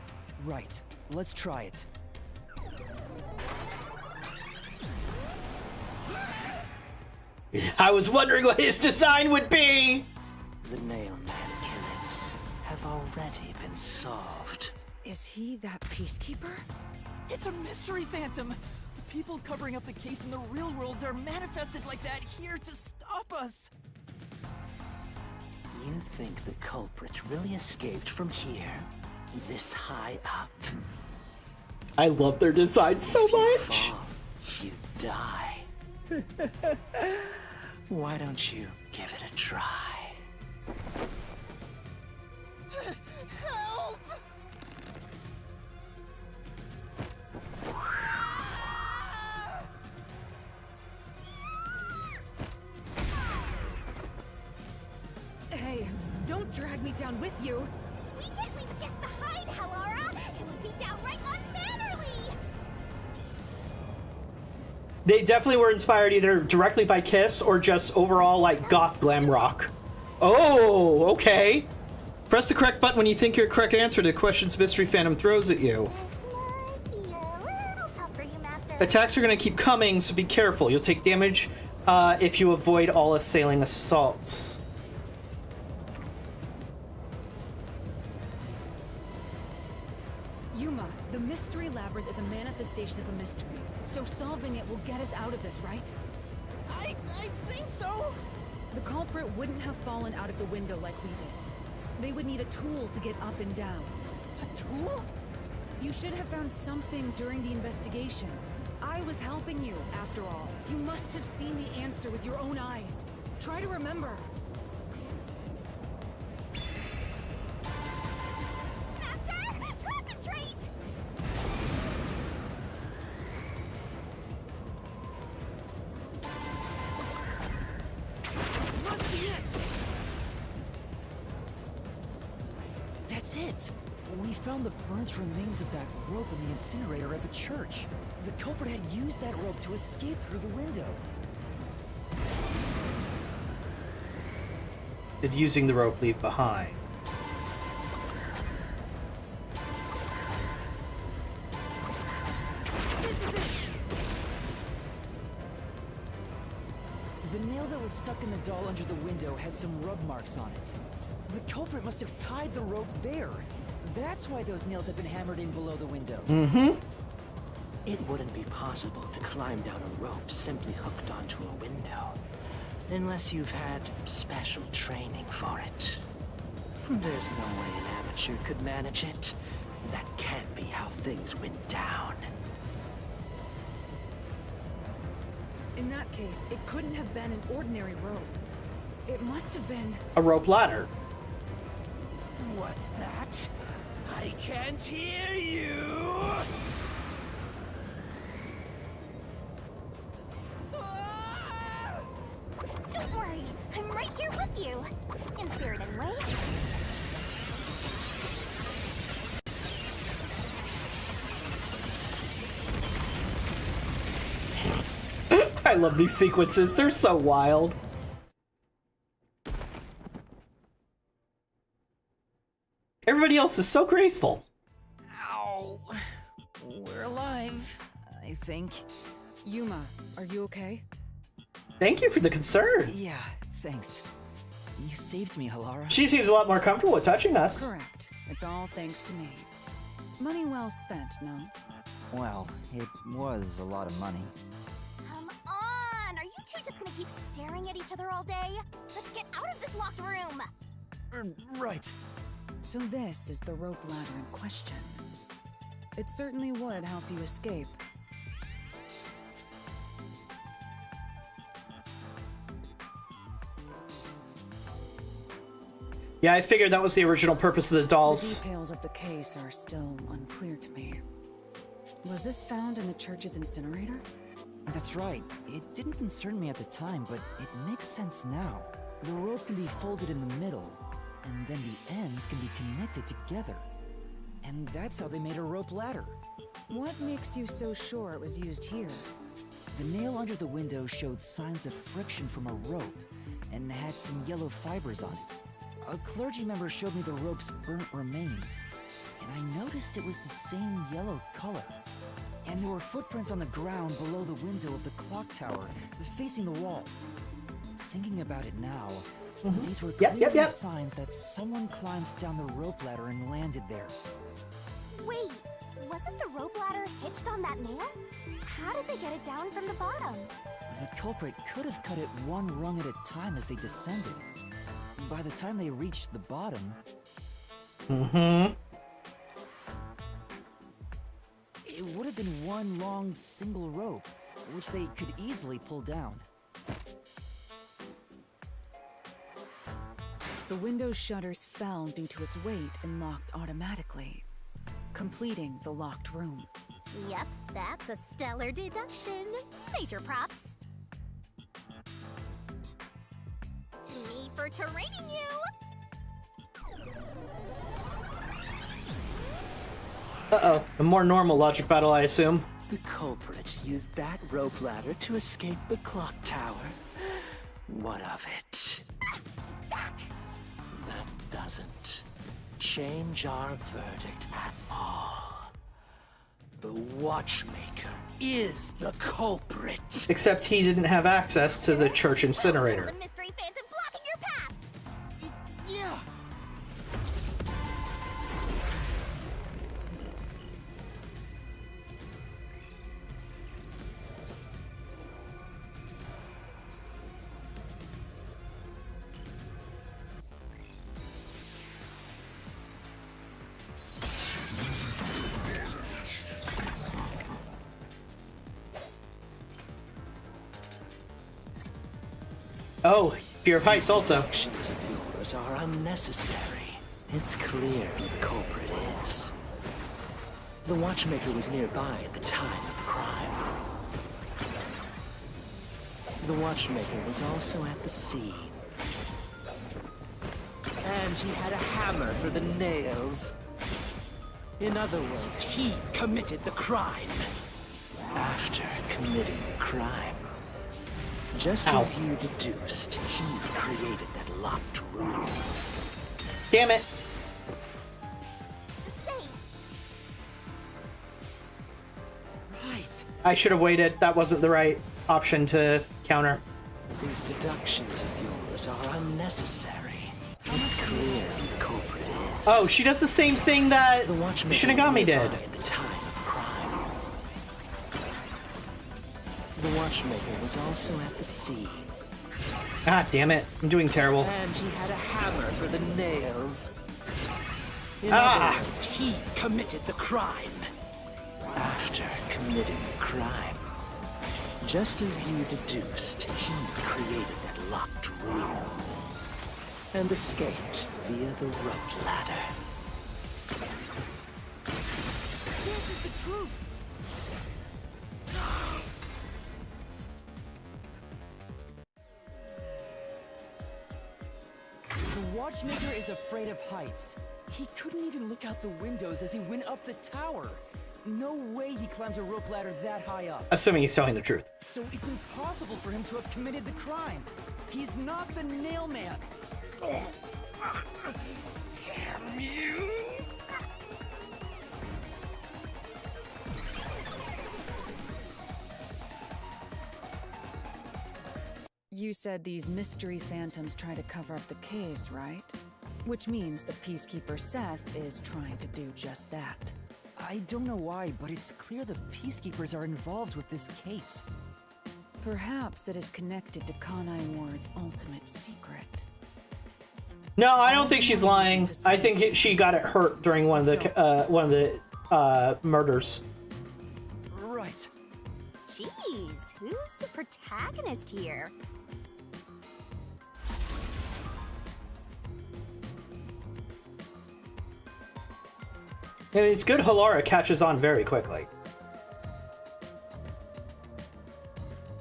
Right, let's try it. I was wondering what his design would be! The Nailman killings have already been solved. Is he that peacekeeper? It's a mystery phantom. The people covering up the case in the real world are manifested like that here to stop us. You think the culprit really escaped from here? This high up? I love their design so If you much! fall, you die. Why don't you give it a try? Help! Hey, don't drag me down with you! We can't leave a guest behind, Hallara! It would be downright unmannerly! They definitely were inspired either directly by Kiss or just overall like goth glam rock. Oh, okay. Press the correct button when you think your correct answer to questions Mystery Phantom throws at you. This might be a little tough for you, Master. Attacks are going to keep coming, so be careful. You'll take damage if you avoid all assailing assaults. Yuma, the Mystery Labyrinth is a manifestation of a mystery, so solving it will get us out of this, right? I think so. The culprit wouldn't have fallen out of the window like we did. They would need a tool to get up and down. A tool? You should have found something during the investigation. I was helping you, after all. You must have seen the answer with your own eyes. Try to remember. Master, concentrate! Must be it. That's it! We found the burnt remains of that rope in the incinerator at the church. The culprit had used that rope to escape through the window. Did using the rope leave behind? This is it. The nail that was stuck in the doll under the window had some rub marks on it. The culprit must have tied the rope there. That's why those nails had been hammered in below the window. Mm-hmm. It wouldn't be possible to climb down a rope simply hooked onto a window, unless you've had special training for it. There's no way an amateur could manage it. That can't be how things went down. In that case, it couldn't have been an ordinary rope. It must have been... A rope ladder. What's that? I can't hear you! Don't worry, I'm right here with you. In spirit, anyway. I love these sequences. They're so wild. Everybody else is so graceful. Ow. We're alive, I think. Yuma, are you okay? Thank you for the concern. Yeah, thanks. You saved me, Halara. She seems a lot more comfortable with touching us. Correct. It's all thanks to me. Money well spent, no? Well, it was a lot of money. Come on! Are you two just gonna keep staring at each other all day? Let's get out of this locked room! Right. So this is the rope ladder in question. It certainly would help you escape. Yeah, I figured that was the original purpose of the dolls. The details of the case are still unclear to me. Was this found in the church's incinerator? That's right. It didn't concern me at the time, but it makes sense now. The rope can be folded in the middle, and then the ends can be connected together. And that's how they made a rope ladder. What makes you so sure it was used here? The nail under the window showed signs of friction from a rope, and had some yellow fibers on it. A clergy member showed me the rope's burnt remains, and I noticed it was the same yellow color. And there were footprints on the ground below the window of the clock tower, facing the wall. Thinking about it now, these were clearly signs that someone climbed down the rope ladder and landed there. Wait, wasn't the rope ladder hitched on that nail? How did they get it down from the bottom? The culprit could have cut it one rung at a time as they descended. By the time they reached the bottom... It would have been one long single rope, which they could easily pull down. The window's shutters fell due to its weight and locked automatically, completing the locked room. Yep, that's a stellar deduction. Major props. To me for training you! Uh-oh. A more normal logic battle, I assume. The culprit used that rope ladder to escape the clock tower. What of it? That doesn't change our verdict at all. The watchmaker is the culprit. Except he didn't have access to the church incinerator. The mystery phantom blocking your path! Yeah. Oh, fear of heights also. Actions of yours are unnecessary. It's clear who the culprit is. The watchmaker was nearby at the time of the crime. The watchmaker was also at the scene. And he had a hammer for the nails. In other words, he committed the crime. After committing the crime, just as you deduced, he created that locked room. Damn it. Right. I should have waited. That wasn't the right option to counter. These deductions of yours are unnecessary. It's clear who the culprit is. Oh, she does the same thing that The watchmaker Shinigami was nearby did. at the time of the crime. The watchmaker was also at the scene. Ah, damn it. I'm doing terrible. And he had a hammer for the nails. In Ah! other words, he committed the crime. After committing the crime, just as you deduced, he created that locked room and escaped via the rope ladder. This is the truth. The watchmaker is afraid of heights. He couldn't even look out the windows as he went up the tower. No way he climbed a rope ladder that high up. Assuming he's telling the truth. So it's impossible for him to have committed the crime. He's not the nail man. Damn you! You said these mystery phantoms try to cover up the case, right? Which means the Peacekeeper Seth is trying to do just that. I don't know why, but it's clear the Peacekeepers are involved with this case. Perhaps it is connected to Kanai Ward's ultimate secret. No, I don't think she's lying. I think she got it hurt during one of the murders. Right. Jeez, who's the protagonist here? And it's good Halara catches on very quickly.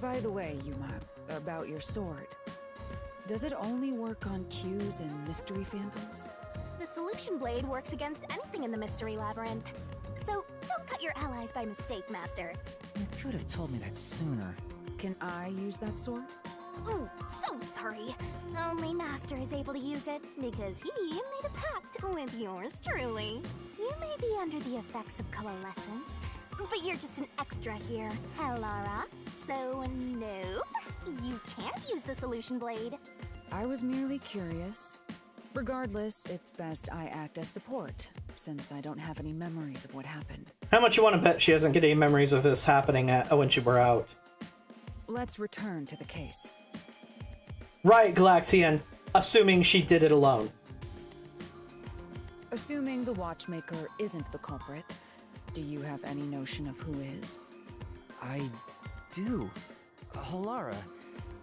By the way, Yuma, about your sword. Does it only work on cues and mystery phantoms? The solution blade works against anything in the mystery labyrinth. So don't cut your allies by mistake, Master. You could have told me that sooner. Can I use that sword? Ooh, so sorry. Only Master is able to use it because he made a pact with yours truly. You may be under the effects of coalescence, but you're just an extra here, Halara. So nope, you can't use the solution blade. I was merely curious. Regardless, it's best I act as support, since I don't have any memories of what happened. How much you want to bet she doesn't get any memories of this happening when she were out? Let's return to the case. Right, Galaxian. Assuming she did it alone. Assuming the watchmaker isn't the culprit, do you have any notion of who is? I do. Halara,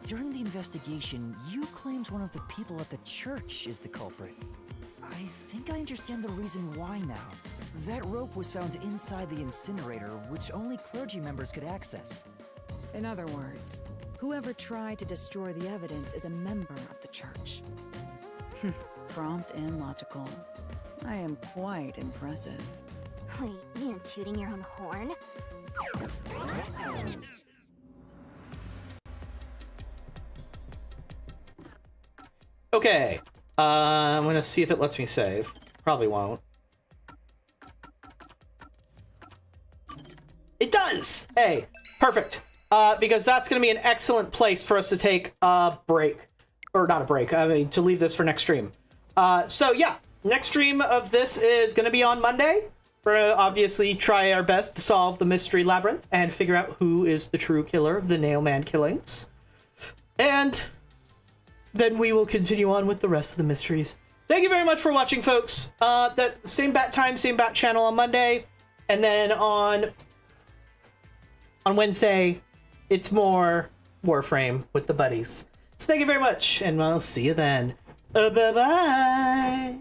during the investigation, you claimed one of the people at the church is the culprit. I think I understand the reason why now. That rope was found inside the incinerator, which only clergy members could access. In other words, whoever tried to destroy the evidence is a member of the church. Prompt and logical. I am quite impressive. Wait, you're tooting your own horn? Okay. I'm gonna see if it lets me save. Probably won't. It does! Hey, perfect. Because that's gonna be an excellent place for us to take a break. Or not a break, I mean, to leave this for next stream. So yeah, next stream of this is gonna be on Monday. We're gonna obviously try our best to solve the mystery labyrinth and figure out who is the true killer of the Nailman killings. And then we will continue on with the rest of the mysteries. Thank you very much for watching, folks. That same bat time, same bat channel on Monday. And then on Wednesday, it's more Warframe with the buddies. So thank you very much, and I'll see you then. Bye bye.